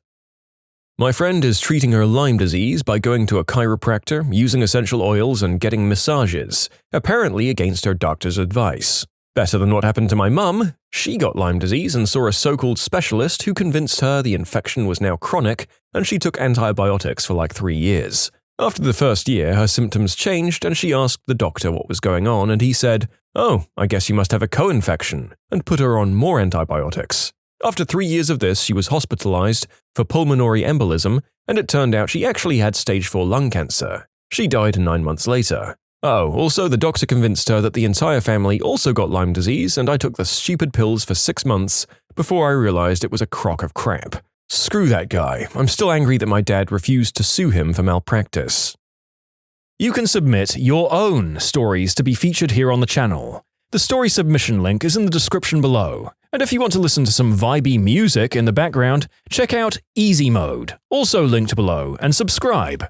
My friend is treating her Lyme disease by going to a chiropractor, using essential oils, and getting massages, apparently against her doctor's advice. Better than what happened to my mum. She got Lyme disease and saw a so-called specialist who convinced her the infection was now chronic, and she took antibiotics for like 3 years. After the first year, her symptoms changed and she asked the doctor what was going on, and he said, "Oh, I guess you must have a co-infection," and put her on more antibiotics. After 3 years of this, she was hospitalized for pulmonary embolism, and it turned out she actually had stage 4 lung cancer. She died 9 months later. Oh, also the doctor convinced her that the entire family also got Lyme disease, and I took the stupid pills for 6 months before I realized it was a crock of crap. Screw that guy. I'm still angry that my dad refused to sue him for malpractice. You can submit your own stories to be featured here on the channel. The story submission link is in the description below. And if you want to listen to some vibey music in the background, check out easymode, also linked below, and subscribe.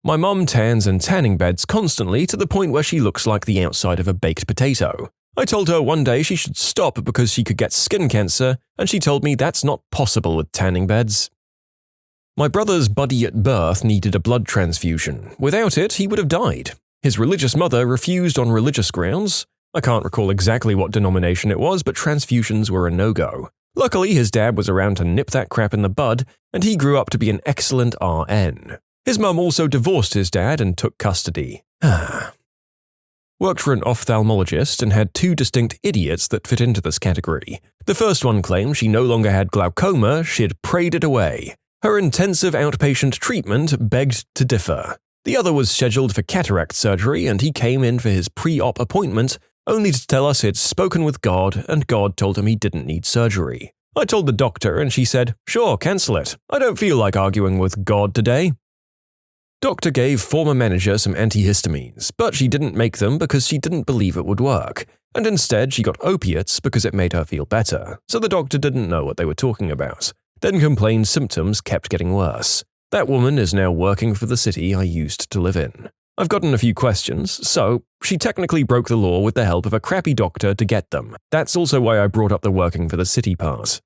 My mum tans and tanning beds constantly to the point where she looks like the outside of a baked potato. I told her one day she should stop because she could get skin cancer, and she told me that's not possible with tanning beds. My brother's buddy at birth needed a blood transfusion. Without it, he would have died. His religious mother refused on religious grounds. I can't recall exactly what denomination it was, but transfusions were a no-go. Luckily, his dad was around to nip that crap in the bud, and he grew up to be an excellent RN. His mum also divorced his dad and took custody. Worked for an ophthalmologist and had 2 distinct idiots that fit into this category. The first one claimed she no longer had glaucoma, she'd prayed it away. Her intensive outpatient treatment begged to differ. The other was scheduled for cataract surgery, and he came in for his pre-op appointment only to tell us he'd spoken with God and God told him he didn't need surgery. I told the doctor and she said, "Sure, cancel it. I don't feel like arguing with God today." Doctor gave former manager some antihistamines, but she didn't make them because she didn't believe it would work, and instead she got opiates because it made her feel better, so the doctor didn't know what they were talking about, then complained symptoms kept getting worse. That woman is now working for the city I used to live in. I've gotten a few questions, so she technically broke the law with the help of a crappy doctor to get them. That's also why I brought up the working for the city part.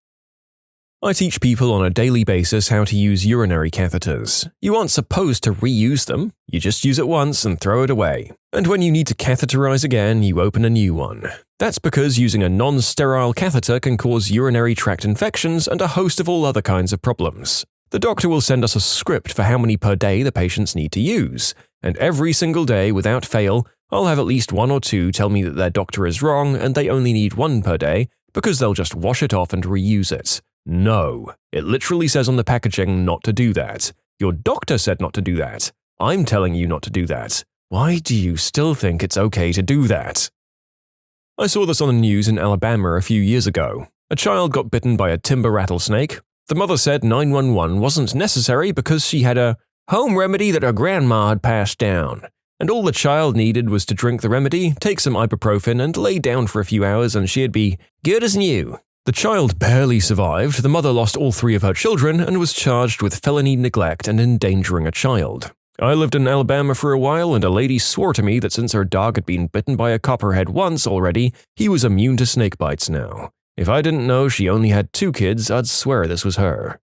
I teach people on a daily basis how to use urinary catheters. You aren't supposed to reuse them, you just use it once and throw it away. And when you need to catheterize again, you open a new one. That's because using a non-sterile catheter can cause urinary tract infections and a host of all other kinds of problems. The doctor will send us a script for how many per day the patients need to use, and every single day, without fail, I'll have at least 1 or 2 tell me that their doctor is wrong and they only need 1 per day because they'll just wash it off and reuse it. No, it literally says on the packaging not to do that. Your doctor said not to do that. I'm telling you not to do that. Why do you still think it's okay to do that? I saw this on the news in Alabama a few years ago. A child got bitten by a timber rattlesnake. The mother said 911 wasn't necessary because she had a home remedy that her grandma had passed down, and all the child needed was to drink the remedy, take some ibuprofen, and lay down for a few hours and she'd be good as new. The child barely survived, the mother lost all 3 of her children and was charged with felony neglect and endangering a child. I lived in Alabama for a while and a lady swore to me that since her dog had been bitten by a copperhead once already, he was immune to snake bites now. If I didn't know she only had 2 kids, I'd swear this was her.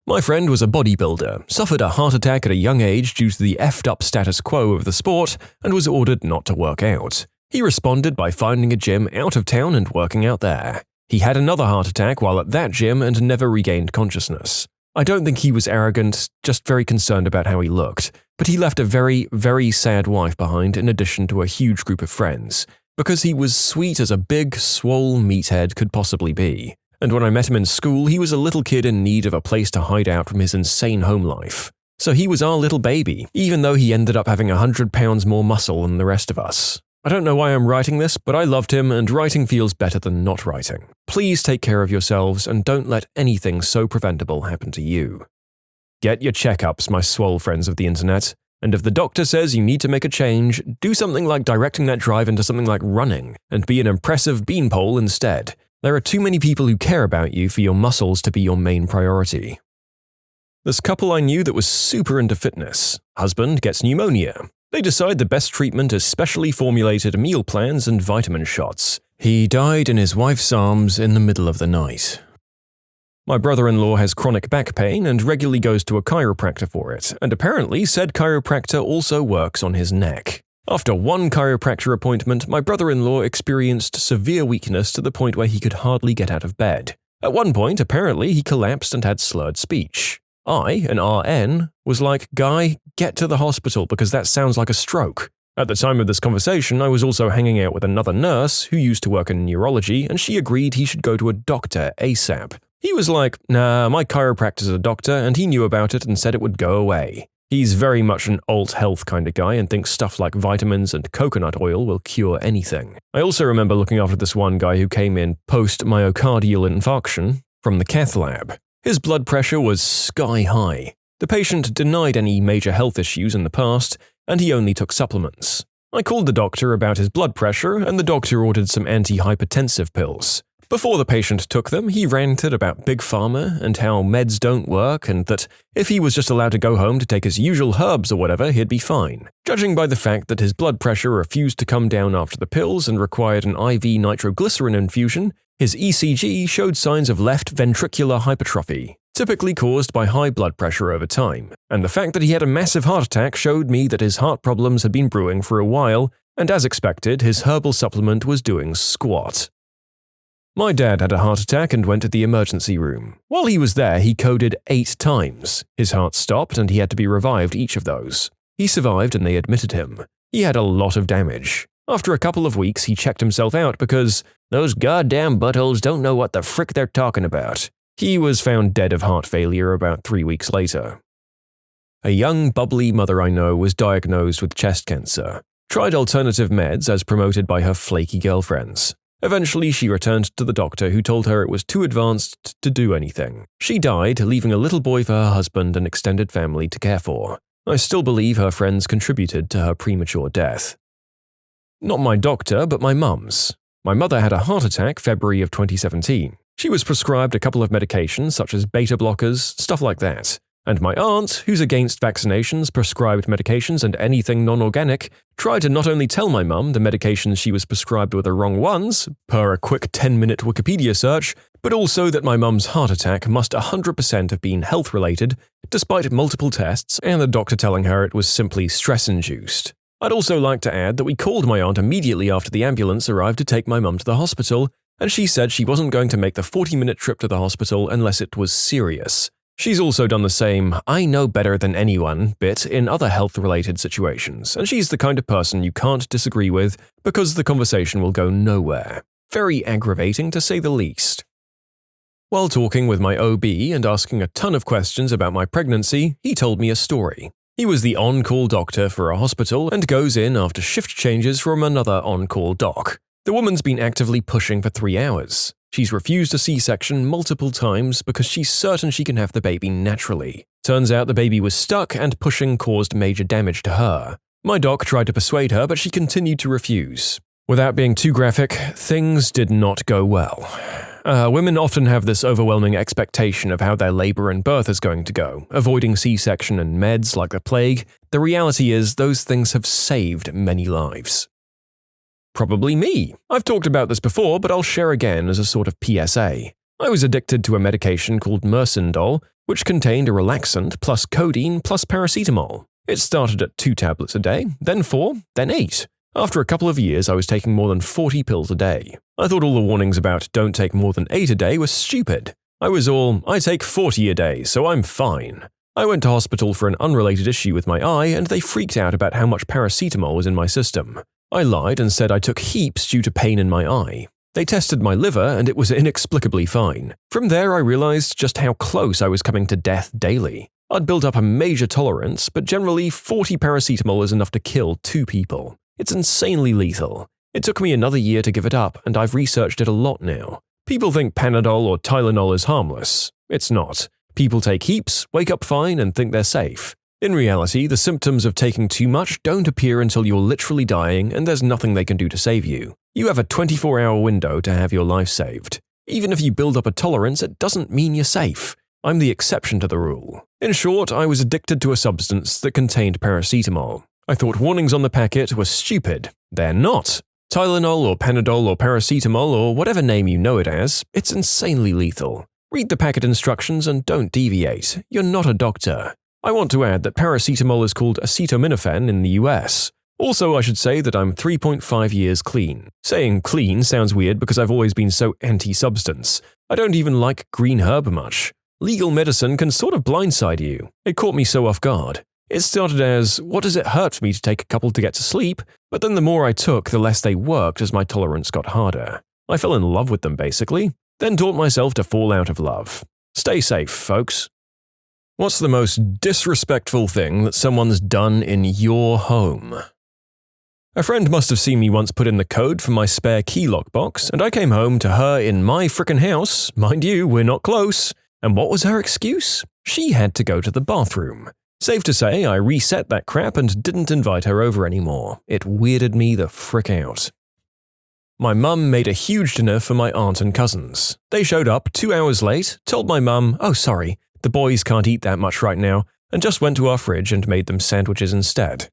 My friend was a bodybuilder, suffered a heart attack at a young age due to the effed up status quo of the sport, and was ordered not to work out. He responded by finding a gym out of town and working out there. He had another heart attack while at that gym and never regained consciousness. I don't think he was arrogant, just very concerned about how he looked, but he left a very, very sad wife behind in addition to a huge group of friends, because he was sweet as a big, swole meathead could possibly be. And when I met him in school, he was a little kid in need of a place to hide out from his insane home life. So he was our little baby, even though he ended up having 100 pounds more muscle than the rest of us. I don't know why I'm writing this, but I loved him and writing feels better than not writing. Please take care of yourselves and don't let anything so preventable happen to you. Get your checkups, my swole friends of the internet. And if the doctor says you need to make a change, do something like directing that drive into something like running, and be an impressive beanpole instead. There are too many people who care about you for your muscles to be your main priority. This couple I knew that was super into fitness. Husband gets pneumonia. They decide the best treatment is specially formulated meal plans and vitamin shots. He died in his wife's arms in the middle of the night. My brother-in-law has chronic back pain and regularly goes to a chiropractor for it, and apparently said chiropractor also works on his neck. After one chiropractor appointment, my brother-in-law experienced severe weakness to the point where he could hardly get out of bed. At one point, apparently, he collapsed and had slurred speech. I, an RN, was like, "Guy, get to the hospital because that sounds like a stroke." At the time of this conversation, I was also hanging out with another nurse who used to work in neurology, and she agreed he should go to a doctor ASAP. He was like, "Nah, my chiropractor's a doctor, and he knew about it and said it would go away." He's very much an alt health kind of guy and thinks stuff like vitamins and coconut oil will cure anything. I also remember looking after this one guy who came in post-myocardial infarction from the cath lab. His blood pressure was sky high. The patient denied any major health issues in the past, and he only took supplements. I called the doctor about his blood pressure, and the doctor ordered some antihypertensive pills. Before the patient took them, he ranted about Big Pharma and how meds don't work and that if he was just allowed to go home to take his usual herbs or whatever, he'd be fine. Judging by the fact that his blood pressure refused to come down after the pills and required an IV nitroglycerin infusion, his ECG showed signs of left ventricular hypertrophy, typically caused by high blood pressure over time. And the fact that he had a massive heart attack showed me that his heart problems had been brewing for a while, and as expected, his herbal supplement was doing squat. My dad had a heart attack and went to the emergency room. While he was there, he coded 8 times. His heart stopped and he had to be revived each of those. He survived and they admitted him. He had a lot of damage. After a couple of weeks, he checked himself out because those goddamn buttholes don't know what the frick they're talking about. He was found dead of heart failure about 3 weeks later. A young, bubbly mother I know was diagnosed with chest cancer. Tried alternative meds as promoted by her flaky girlfriends. Eventually, she returned to the doctor who told her it was too advanced to do anything. She died, leaving a little boy for her husband and extended family to care for. I still believe her friends contributed to her premature death. Not my doctor, but my mum's. My mother had a heart attack February of 2017. She was prescribed a couple of medications such as beta blockers, stuff like that. And my aunt, who's against vaccinations, prescribed medications and anything non-organic, tried to not only tell my mum the medications she was prescribed were the wrong ones, per a quick 10-minute Wikipedia search, but also that my mum's heart attack must 100% have been health-related, despite multiple tests and the doctor telling her it was simply stress-induced. I'd also like to add that we called my aunt immediately after the ambulance arrived to take my mum to the hospital, and she said she wasn't going to make the 40-minute trip to the hospital unless it was serious. She's also done the same "I know better than anyone" bit in other health-related situations, and she's the kind of person you can't disagree with because the conversation will go nowhere. Very aggravating to say the least. While talking with my OB and asking a ton of questions about my pregnancy, he told me a story. He was the on-call doctor for a hospital and goes in after shift changes from another on-call doc. The woman's been actively pushing for 3 hours. She's refused a C-section multiple times because she's certain she can have the baby naturally. Turns out the baby was stuck and pushing caused major damage to her. My doc tried to persuade her, but she continued to refuse. Without being too graphic, things did not go well. Women often have this overwhelming expectation of how their labor and birth is going to go, avoiding C-section and meds like the plague. The reality is those things have saved many lives. Probably me. I've talked about this before, but I'll share again as a sort of PSA. I was addicted to a medication called Mercindol, which contained a relaxant plus codeine plus paracetamol. It started at 2 tablets a day, then 4, then 8. After a couple of years, I was taking more than 40 pills a day. I thought all the warnings about don't take more than 8 a day were stupid. I was all, I take 40 a day, so I'm fine. I went to hospital for an unrelated issue with my eye, and they freaked out about how much paracetamol was in my system. I lied and said I took heaps due to pain in my eye. They tested my liver, and it was inexplicably fine. From there, I realized just how close I was coming to death daily. I'd built up a major tolerance, but generally 40 paracetamol is enough to kill 2 people. It's insanely lethal. It took me another year to give it up, and I've researched it a lot now. People think Panadol or Tylenol is harmless. It's not. People take heaps, wake up fine, and think they're safe. In reality, the symptoms of taking too much don't appear until you're literally dying and there's nothing they can do to save you. You have a 24-hour window to have your life saved. Even if you build up a tolerance, it doesn't mean you're safe. I'm the exception to the rule. In short, I was addicted to a substance that contained paracetamol. I thought warnings on the packet were stupid. They're not. Tylenol or Panadol or paracetamol or whatever name you know it as, it's insanely lethal. Read the packet instructions and don't deviate. You're not a doctor. I want to add that paracetamol is called acetaminophen in the US. Also, I should say that I'm 3.5 years clean. Saying clean sounds weird because I've always been so anti-substance. I don't even like green herb much. Legal medicine can sort of blindside you. It caught me so off guard. It started as, what does it hurt for me to take a couple to get to sleep? But then the more I took, the less they worked as my tolerance got harder. I fell in love with them basically. Then taught myself to fall out of love. Stay safe, folks. What's the most disrespectful thing that someone's done in your home? A friend must have seen me once put in the code for my spare key lockbox, and I came home to her in my frickin' house. Mind you, we're not close. And what was her excuse? She had to go to the bathroom. Safe to say, I reset that crap and didn't invite her over anymore. It weirded me the frick out. My mum made a huge dinner for my aunt and cousins. They showed up 2 hours late, told my mum, oh sorry, the boys can't eat that much right now, and just went to our fridge and made them sandwiches instead.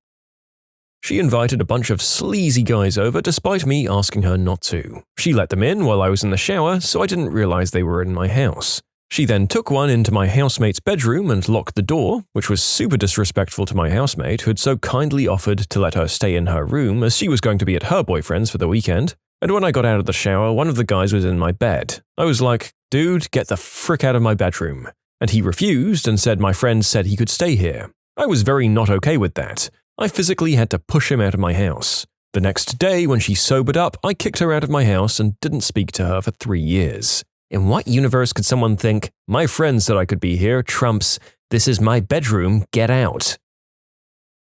She invited a bunch of sleazy guys over despite me asking her not to. She let them in while I was in the shower, so I didn't realize they were in my house. She then took one into my housemate's bedroom and locked the door, which was super disrespectful to my housemate who had so kindly offered to let her stay in her room as she was going to be at her boyfriend's for the weekend. And when I got out of the shower, one of the guys was in my bed. I was like, dude, get the frick out of my bedroom. And he refused and said my friend said he could stay here. I was very not okay with that. I physically had to push him out of my house. The next day, when she sobered up, I kicked her out of my house and didn't speak to her for 3 years. In what universe could someone think, my friend said I could be here, trumps, this is my bedroom, get out?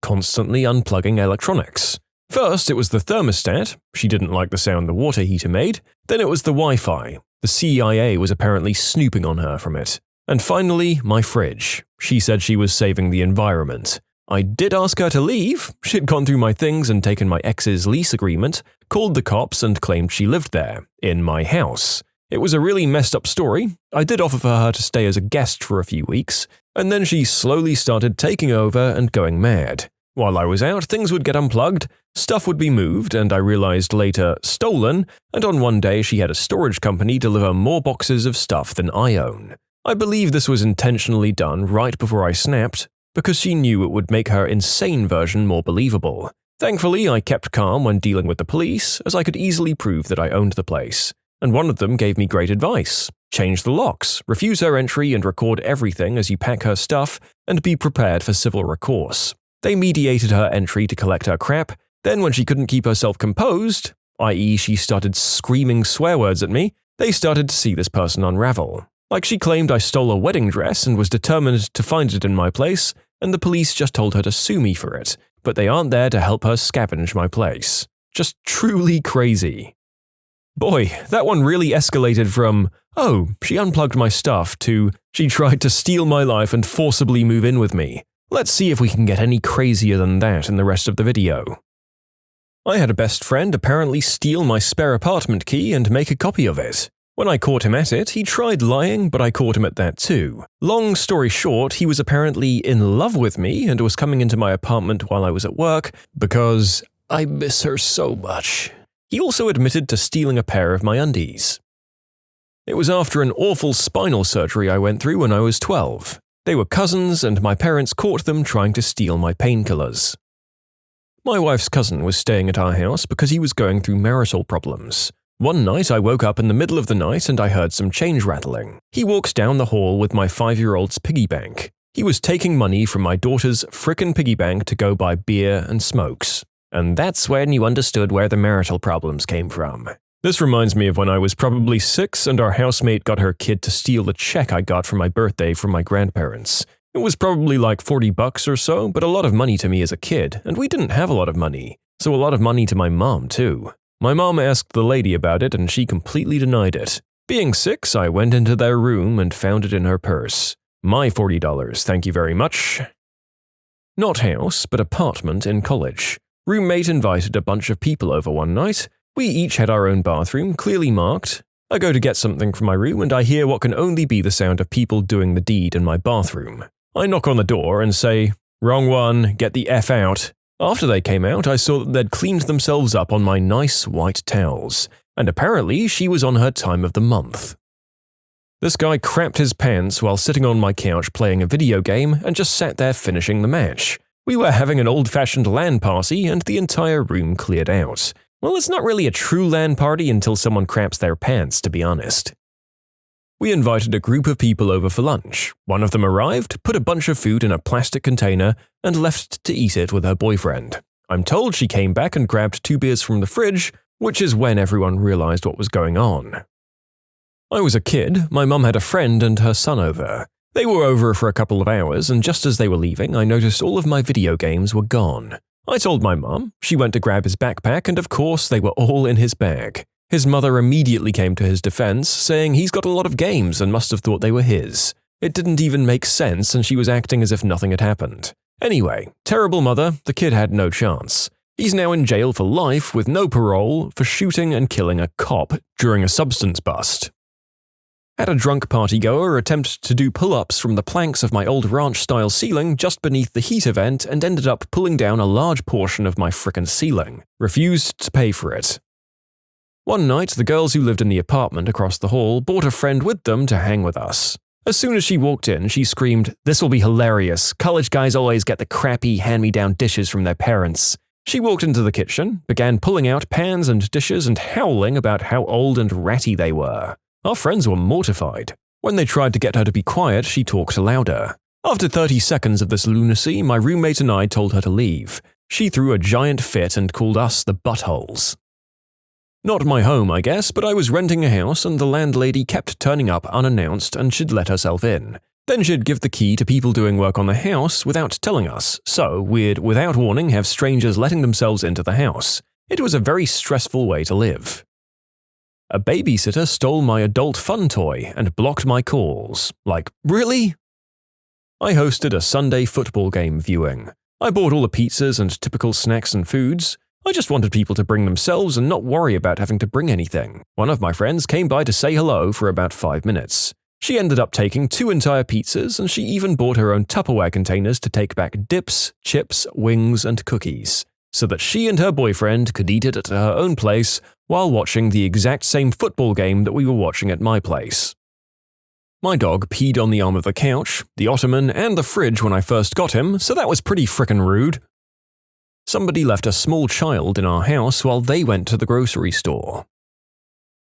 Constantly unplugging electronics. First, it was the thermostat. She didn't like the sound the water heater made. Then it was the Wi-Fi. The CIA was apparently snooping on her from it. And finally, my fridge. She said she was saving the environment. I did ask her to leave. She'd gone through my things and taken my ex's lease agreement, called the cops and claimed she lived there, in my house. It was a really messed up story. I did offer for her to stay as a guest for a few weeks, and then she slowly started taking over and going mad. While I was out, things would get unplugged, stuff would be moved, and I realized later, stolen, and on one day she had a storage company deliver more boxes of stuff than I own. I believe this was intentionally done right before I snapped, because she knew it would make her insane version more believable. Thankfully, I kept calm when dealing with the police, as I could easily prove that I owned the place. And one of them gave me great advice. Change the locks, refuse her entry and record everything as you pack her stuff, and be prepared for civil recourse. They mediated her entry to collect her crap, then when she couldn't keep herself composed, i.e. she started screaming swear words at me, they started to see this person unravel. Like she claimed I stole a wedding dress and was determined to find it in my place, and the police just told her to sue me for it, but they aren't there to help her scavenge my place. Just truly crazy. Boy, that one really escalated from, oh, she unplugged my stuff, to, she tried to steal my life and forcibly move in with me. Let's see if we can get any crazier than that in the rest of the video. I had a best friend apparently steal my spare apartment key and make a copy of it. When I caught him at it, he tried lying, but I caught him at that too. Long story short, he was apparently in love with me and was coming into my apartment while I was at work because I miss her so much. He also admitted to stealing a pair of my undies. It was after an awful spinal surgery I went through when I was 12. They were cousins and my parents caught them trying to steal my painkillers. My wife's cousin was staying at our house because he was going through marital problems. One night I woke up in the middle of the night and I heard some change rattling. He walks down the hall with my 5-year-old's piggy bank. He was taking money from my daughter's frickin' piggy bank to go buy beer and smokes. And that's when you understood where the marital problems came from. This reminds me of when I was probably 6 and our housemate got her kid to steal the check I got for my birthday from my grandparents. It was probably like $40 or so, but a lot of money to me as a kid, and we didn't have a lot of money. So a lot of money to my mom, too. My mom asked the lady about it and she completely denied it. Being 6, I went into their room and found it in her purse. My $40, thank you very much. Not house, but apartment in college. Roommate invited a bunch of people over one night. We each had our own bathroom, clearly marked. I go to get something from my room and I hear what can only be the sound of people doing the deed in my bathroom. I knock on the door and say, "Wrong one, get the F out." After they came out, I saw that they'd cleaned themselves up on my nice white towels, and apparently she was on her time of the month. This guy crapped his pants while sitting on my couch playing a video game and just sat there finishing the match. We were having an old-fashioned LAN party and the entire room cleared out. Well, it's not really a true LAN party until someone craps their pants, to be honest. We invited a group of people over for lunch. One of them arrived, put a bunch of food in a plastic container, and left to eat it with her boyfriend. I'm told she came back and grabbed 2 beers from the fridge, which is when everyone realized what was going on. I was a kid, my mum had a friend and her son over. They were over for a couple of hours, and just as they were leaving, I noticed all of my video games were gone. I told my mum, she went to grab his backpack, and of course they were all in his bag. His mother immediately came to his defense, saying he's got a lot of games and must have thought they were his. It didn't even make sense and she was acting as if nothing had happened. Anyway, terrible mother, the kid had no chance. He's now in jail for life with no parole for shooting and killing a cop during a substance bust. Had a drunk partygoer attempt to do pull-ups from the planks of my old ranch-style ceiling just beneath the heat event and ended up pulling down a large portion of my frickin' ceiling. Refused to pay for it. One night, the girls who lived in the apartment across the hall brought a friend with them to hang with us. As soon as she walked in, she screamed, "This will be hilarious. College guys always get the crappy hand-me-down dishes from their parents." She walked into the kitchen, began pulling out pans and dishes and howling about how old and ratty they were. Our friends were mortified. When they tried to get her to be quiet, she talked louder. After 30 seconds of this lunacy, my roommate and I told her to leave. She threw a giant fit and called us the buttholes. Not my home, I guess, but I was renting a house and the landlady kept turning up unannounced and she'd let herself in. Then she'd give the key to people doing work on the house without telling us, so we'd, without warning, have strangers letting themselves into the house. It was a very stressful way to live. A babysitter stole my adult fun toy and blocked my calls. Like, really? I hosted a Sunday football game viewing. I bought all the pizzas and typical snacks and foods. I just wanted people to bring themselves and not worry about having to bring anything. One of my friends came by to say hello for about 5 minutes. She ended up taking 2 entire pizzas and she even bought her own Tupperware containers to take back dips, chips, wings, and cookies, so that she and her boyfriend could eat it at her own place while watching the exact same football game that we were watching at my place. My dog peed on the arm of the couch, the ottoman, and the fridge when I first got him, so that was pretty frickin' rude. Somebody left a small child in our house while they went to the grocery store.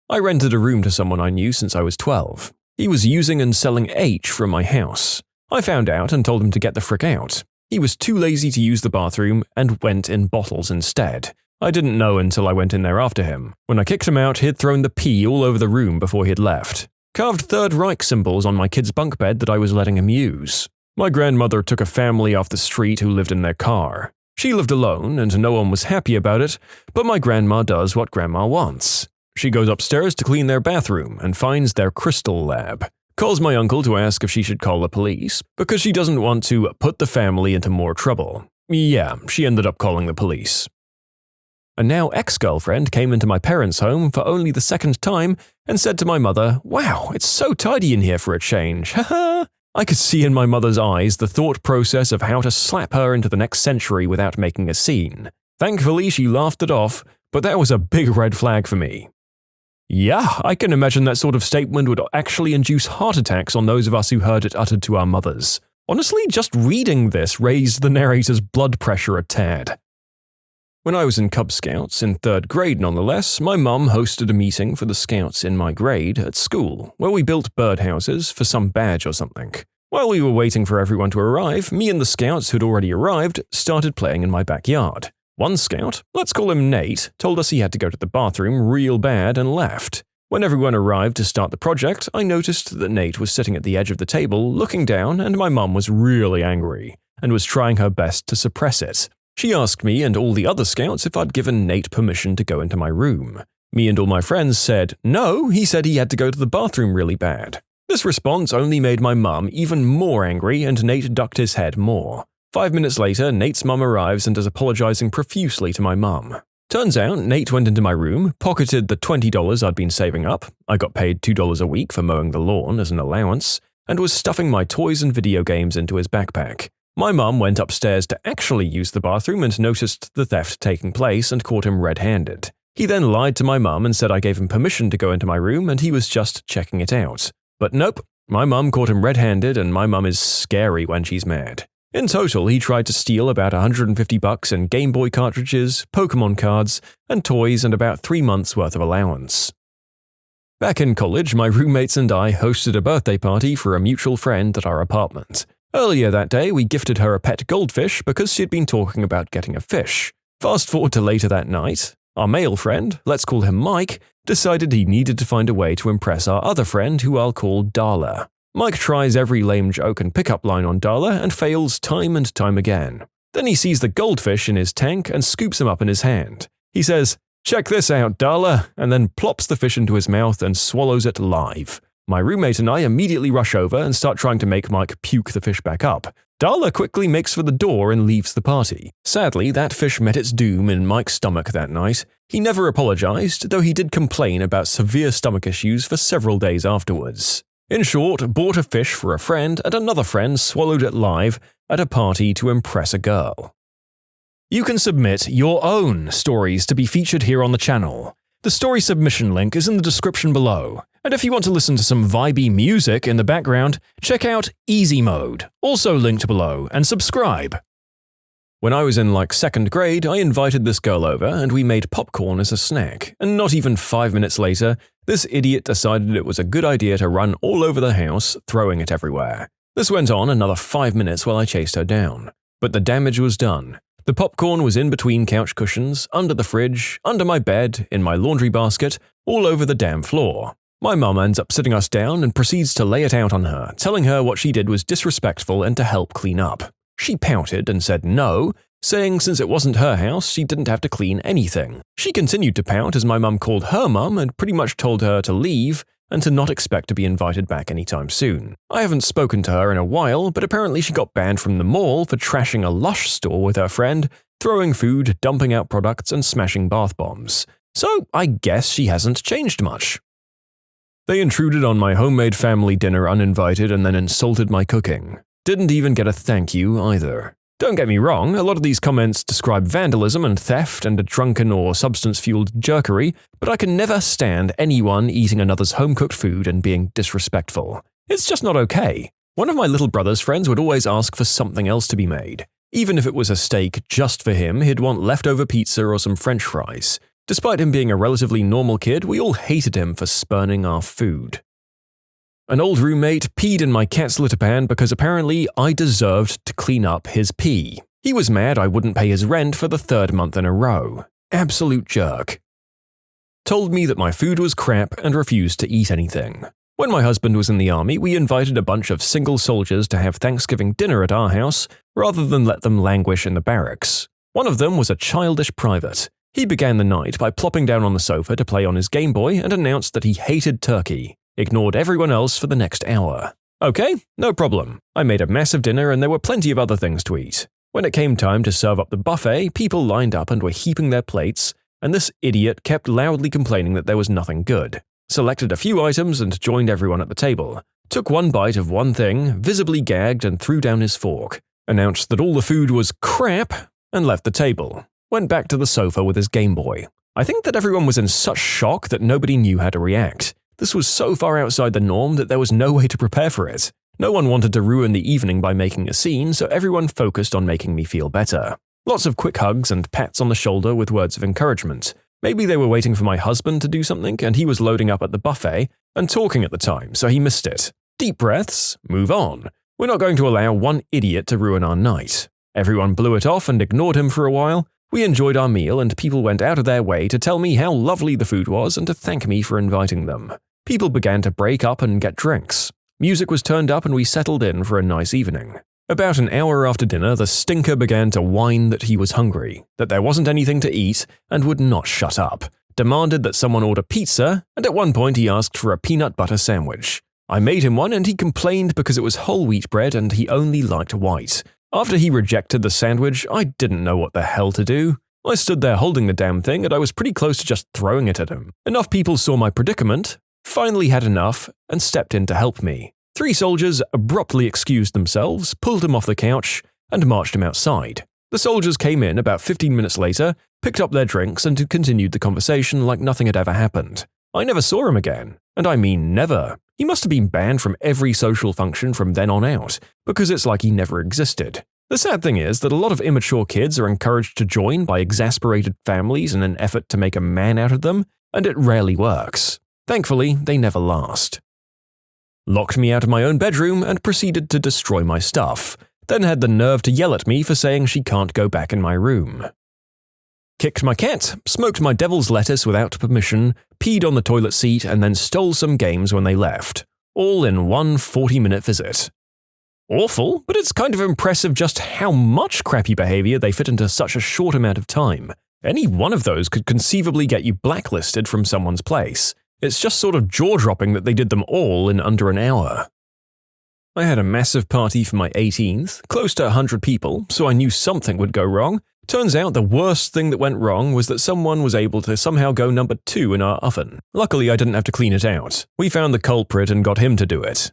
I rented a room to someone I knew since I was 12. He was using and selling H from my house. I found out and told him to get the frick out. He was too lazy to use the bathroom and went in bottles instead. I didn't know until I went in there after him. When I kicked him out, he'd thrown the pee all over the room before he'd left. Carved Third Reich symbols on my kid's bunk bed that I was letting him use. My grandmother took a family off the street who lived in their car. She lived alone, and no one was happy about it, but my grandma does what grandma wants. She goes upstairs to clean their bathroom and finds their crystal lab. Calls my uncle to ask if she should call the police, because she doesn't want to put the family into more trouble. Yeah, she ended up calling the police. A now ex-girlfriend came into my parents' home for only the 2nd time and said to my mother, "Wow, it's so tidy in here for a change, haha." I could see in my mother's eyes the thought process of how to slap her into the next century without making a scene. Thankfully, she laughed it off, but that was a big red flag for me. Yeah, I can imagine that sort of statement would actually induce heart attacks on those of us who heard it uttered to our mothers. Honestly, just reading this raised the narrator's blood pressure a tad. When I was in Cub Scouts, in 3rd grade nonetheless, my mum hosted a meeting for the scouts in my grade at school, where we built birdhouses for some badge or something. While we were waiting for everyone to arrive, me and the scouts who'd already arrived started playing in my backyard. One scout, let's call him Nate, told us he had to go to the bathroom real bad and left. When everyone arrived to start the project, I noticed that Nate was sitting at the edge of the table, looking down, and my mum was really angry, and was trying her best to suppress it. She asked me and all the other scouts if I'd given Nate permission to go into my room. Me and all my friends said, no, he said he had to go to the bathroom really bad. This response only made my mum even more angry, and Nate ducked his head more. 5 minutes later, Nate's mum arrives and is apologizing profusely to my mum. Turns out, Nate went into my room, pocketed the $20 I'd been saving up, I got paid $2 a week for mowing the lawn as an allowance, and was stuffing my toys and video games into his backpack. My mum went upstairs to actually use the bathroom and noticed the theft taking place and caught him red-handed. He then lied to my mum and said I gave him permission to go into my room and he was just checking it out. But nope, my mum caught him red-handed, and my mum is scary when she's mad. In total, he tried to steal about $150 in Game Boy cartridges, Pokemon cards, and toys, and about 3 months' worth of allowance. Back in college, my roommates and I hosted a birthday party for a mutual friend at our apartment. Earlier that day, we gifted her a pet goldfish because she'd been talking about getting a fish. Fast forward to later that night, our male friend, let's call him Mike, decided he needed to find a way to impress our other friend, who I'll call Darla. Mike tries every lame joke and pickup line on Darla and fails time and time again. Then he sees the goldfish in his tank and scoops him up in his hand. He says, "Check this out, Darla," and then plops the fish into his mouth and swallows it live. My roommate and I immediately rush over and start trying to make Mike puke the fish back up. Darla quickly makes for the door and leaves the party. Sadly, that fish met its doom in Mike's stomach that night. He never apologized, though he did complain about severe stomach issues for several days afterwards. In short, bought a fish for a friend, and another friend swallowed it live at a party to impress a girl. You can submit your own stories to be featured here on the channel. The story submission link is in the description below. And if you want to listen to some vibey music in the background, check out easymode, also linked below, and subscribe. When I was in 2nd grade, I invited this girl over and we made popcorn as a snack, and not even 5 minutes later, this idiot decided it was a good idea to run all over the house, throwing it everywhere. This went on another 5 minutes while I chased her down. But the damage was done. The popcorn was in between couch cushions, under the fridge, under my bed, in my laundry basket, all over the damn floor. My mum ends up sitting us down and proceeds to lay it out on her, telling her what she did was disrespectful and to help clean up. She pouted and said no, saying since it wasn't her house, she didn't have to clean anything. She continued to pout as my mum called her mum and pretty much told her to leave and to not expect to be invited back anytime soon. I haven't spoken to her in a while, but apparently she got banned from the mall for trashing a Lush store with her friend, throwing food, dumping out products, and smashing bath bombs. So I guess she hasn't changed much. They intruded on my homemade family dinner uninvited and then insulted my cooking. Didn't even get a thank you either. Don't get me wrong, a lot of these comments describe vandalism and theft and a drunken or substance-fueled jerkery, but I can never stand anyone eating another's home-cooked food and being disrespectful. It's just not okay. One of my little brother's friends would always ask for something else to be made. Even if it was a steak just for him, he'd want leftover pizza or some French fries. Despite him being a relatively normal kid, we all hated him for spurning our food. An old roommate peed in my cat's litter pan because apparently I deserved to clean up his pee. He was mad I wouldn't pay his rent for the 3rd month in a row. Absolute jerk. Told me that my food was crap and refused to eat anything. When my husband was in the army, we invited a bunch of single soldiers to have Thanksgiving dinner at our house rather than let them languish in the barracks. One of them was a childish private. He began the night by plopping down on the sofa to play on his Game Boy and announced that he hated turkey, ignored everyone else for the next hour. Okay, no problem. I made a massive dinner and there were plenty of other things to eat. When it came time to serve up the buffet, people lined up and were heaping their plates, and this idiot kept loudly complaining that there was nothing good. Selected a few items and joined everyone at the table. Took one bite of one thing, visibly gagged and threw down his fork. Announced that all the food was crap and left the table. Went back to the sofa with his Game Boy. I think that everyone was in such shock that nobody knew how to react. This was so far outside the norm that there was no way to prepare for it. No one wanted to ruin the evening by making a scene, so everyone focused on making me feel better. Lots of quick hugs and pats on the shoulder with words of encouragement. Maybe they were waiting for my husband to do something and he was loading up at the buffet and talking at the time, so he missed it. Deep breaths, move on. We're not going to allow one idiot to ruin our night. Everyone blew it off and ignored him for a while. We enjoyed our meal and people went out of their way to tell me how lovely the food was and to thank me for inviting them. People began to break up and get drinks. Music was turned up and we settled in for a nice evening. About an hour after dinner, the stinker began to whine that he was hungry, that there wasn't anything to eat, and would not shut up. Demanded that someone order pizza, and at one point he asked for a peanut butter sandwich. I made him one and he complained because it was whole wheat bread and he only liked white. After he rejected the sandwich, I didn't know what the hell to do. I stood there holding the damn thing and I was pretty close to just throwing it at him. Enough people saw my predicament, finally had enough, and stepped in to help me. 3 soldiers abruptly excused themselves, pulled him off the couch, and marched him outside. The soldiers came in about 15 minutes later, picked up their drinks, and continued the conversation like nothing had ever happened. I never saw him again, and I mean never. He must have been banned from every social function from then on out, because it's like he never existed. The sad thing is that a lot of immature kids are encouraged to join by exasperated families in an effort to make a man out of them, and it rarely works. Thankfully, they never last. Locked me out of my own bedroom and proceeded to destroy my stuff, then had the nerve to yell at me for saying she can't go back in my room. Kicked my cat, smoked my devil's lettuce without permission, peed on the toilet seat, and then stole some games when they left. All in one 40-minute visit. Awful, but it's kind of impressive just how much crappy behavior they fit into such a short amount of time. Any one of those could conceivably get you blacklisted from someone's place. It's just sort of jaw-dropping that they did them all in under an hour. I had a massive party for my 18th, close to 100 people, so I knew something would go wrong. Turns out the worst thing that went wrong was that someone was able to somehow go number 2 in our oven. Luckily, I didn't have to clean it out. We found the culprit and got him to do it.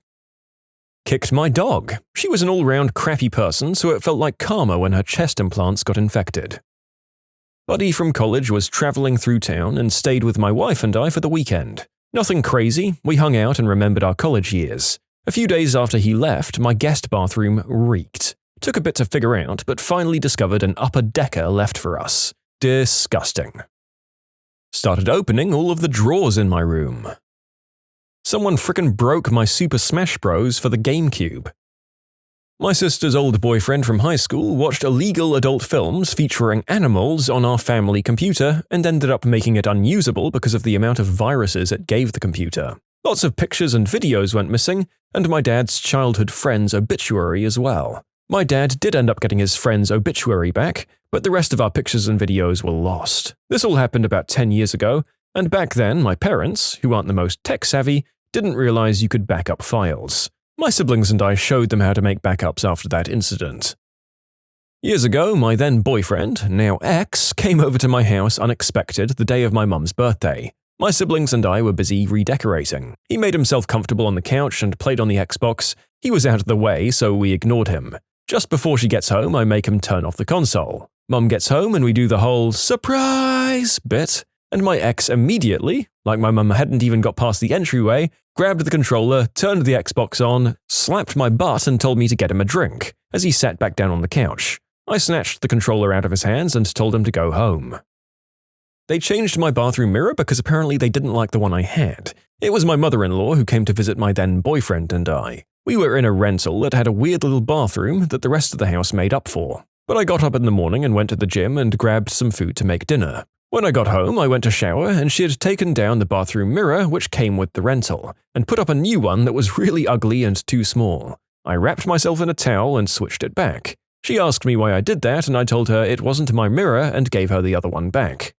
Kicked my dog. She was an all-round crappy person, so it felt like karma when her chest implants got infected. Buddy from college was traveling through town and stayed with my wife and I for the weekend. Nothing crazy, we hung out and remembered our college years. A few days after he left, my guest bathroom reeked. Took a bit to figure out, but finally discovered an upper decker left for us. Disgusting. Started opening all of the drawers in my room. Someone frickin' broke my Super Smash Bros. For the GameCube. My sister's old boyfriend from high school watched illegal adult films featuring animals on our family computer and ended up making it unusable because of the amount of viruses it gave the computer. Lots of pictures and videos went missing, and my dad's childhood friend's obituary as well. My dad did end up getting his friend's obituary back, but the rest of our pictures and videos were lost. This all happened about 10 years ago, and back then my parents, who aren't the most tech-savvy, didn't realize you could back up files. My siblings and I showed them how to make backups after that incident. Years ago, my then boyfriend, now ex, came over to my house unexpected the day of my mum's birthday. My siblings and I were busy redecorating. He made himself comfortable on the couch and played on the Xbox. He was out of the way, so we ignored him. Just before she gets home, I make him turn off the console. Mum gets home and we do the whole surprise bit, and my ex immediately, like my mum hadn't even got past the entryway, grabbed the controller, turned the Xbox on, slapped my butt and told me to get him a drink, as he sat back down on the couch. I snatched the controller out of his hands and told him to go home. They changed my bathroom mirror because apparently they didn't like the one I had. It was my mother-in-law who came to visit my then boyfriend and I. We were in a rental that had a weird little bathroom that the rest of the house made up for. But I got up in the morning and went to the gym and grabbed some food to make dinner. When I got home, I went to shower and she had taken down the bathroom mirror which came with the rental, and put up a new one that was really ugly and too small. I wrapped myself in a towel and switched it back. She asked me why I did that and I told her it wasn't my mirror and gave her the other one back.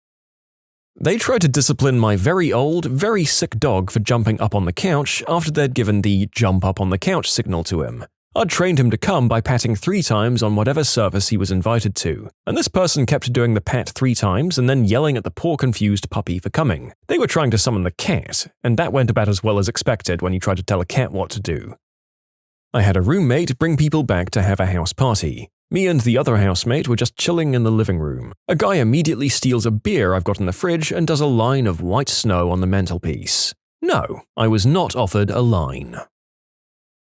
They tried to discipline my very old, very sick dog for jumping up on the couch after they'd given the jump up on the couch signal to him. I'd trained him to come by patting 3 times on whatever service he was invited to, and this person kept doing the pat 3 times and then yelling at the poor confused puppy for coming. They were trying to summon the cat, and that went about as well as expected when you try to tell a cat what to do. I had a roommate bring people back to have a house party. Me and the other housemate were just chilling in the living room. A guy immediately steals a beer I've got in the fridge and does a line of white snow on the mantelpiece. No, I was not offered a line.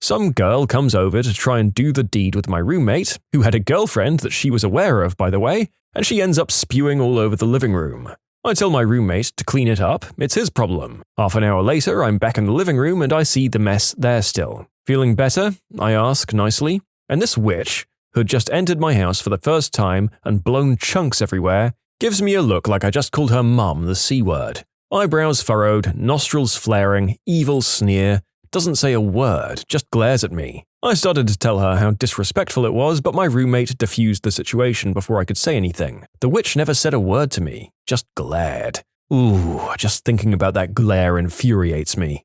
Some girl comes over to try and do the deed with my roommate, who had a girlfriend that she was aware of, by the way, and she ends up spewing all over the living room. I tell my roommate to clean it up, it's his problem. Half an hour later, I'm back in the living room and I see the mess there still. Feeling better? I ask nicely. And this witch, who had just entered my house for the first time and blown chunks everywhere, gives me a look like I just called her mum the C-word. Eyebrows furrowed, nostrils flaring, evil sneer, doesn't say a word, just glares at me. I started to tell her how disrespectful it was, but my roommate diffused the situation before I could say anything. The witch never said a word to me, just glared. Ooh, just thinking about that glare infuriates me.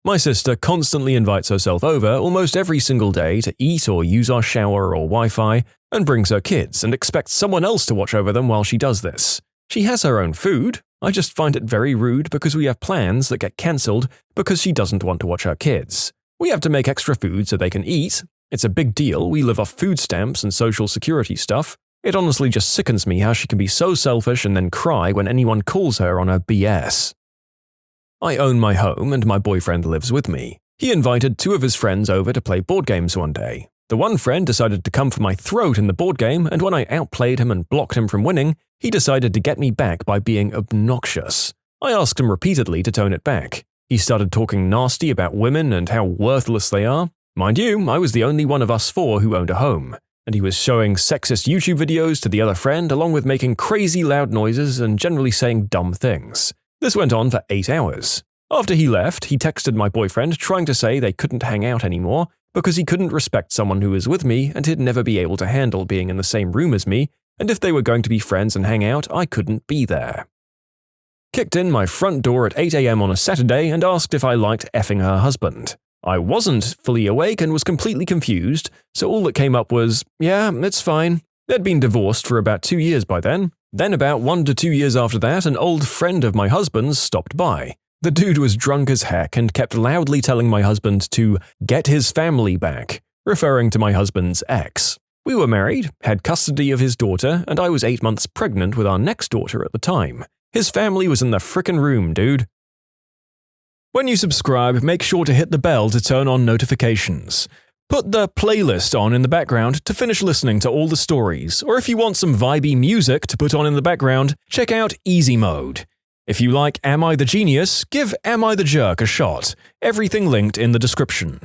My sister constantly invites herself over almost every single day to eat or use our shower or Wi-Fi, and brings her kids and expects someone else to watch over them while she does this. She has her own food. I just find it very rude because we have plans that get cancelled because she doesn't want to watch her kids. We have to make extra food so they can eat. It's a big deal, we live off food stamps and social security stuff. It honestly just sickens me how she can be so selfish and then cry when anyone calls her on her BS. I own my home and my boyfriend lives with me. He invited 2 of his friends over to play board games one day. The one friend decided to come for my throat in the board game, and when I outplayed him and blocked him from winning, he decided to get me back by being obnoxious. I asked him repeatedly to tone it back. He started talking nasty about women and how worthless they are. Mind you, I was the only one of us 4 who owned a home, and he was showing sexist YouTube videos to the other friend along with making crazy loud noises and generally saying dumb things. This went on for 8 hours. After he left, he texted my boyfriend trying to say they couldn't hang out anymore because he couldn't respect someone who was with me and he'd never be able to handle being in the same room as me, and if they were going to be friends and hang out, I couldn't be there. Kicked in my front door at 8 a.m. on a Saturday and asked if I liked effing her husband. I wasn't fully awake and was completely confused, so all that came up was, yeah, it's fine. They'd been divorced for about 2 years by then. Then about 1 to 2 years after that, an old friend of my husband's stopped by. The dude was drunk as heck and kept loudly telling my husband to get his family back, referring to my husband's ex. We were married, had custody of his daughter, and I was 8 months pregnant with our next daughter at the time. His family was in the frickin' room, dude. When you subscribe, make sure to hit the bell to turn on notifications. Put the playlist on in the background to finish listening to all the stories, or if you want some vibey music to put on in the background, check out easymode. If you like Am I the Genius, give Am I the Jerk a shot. Everything linked in the description.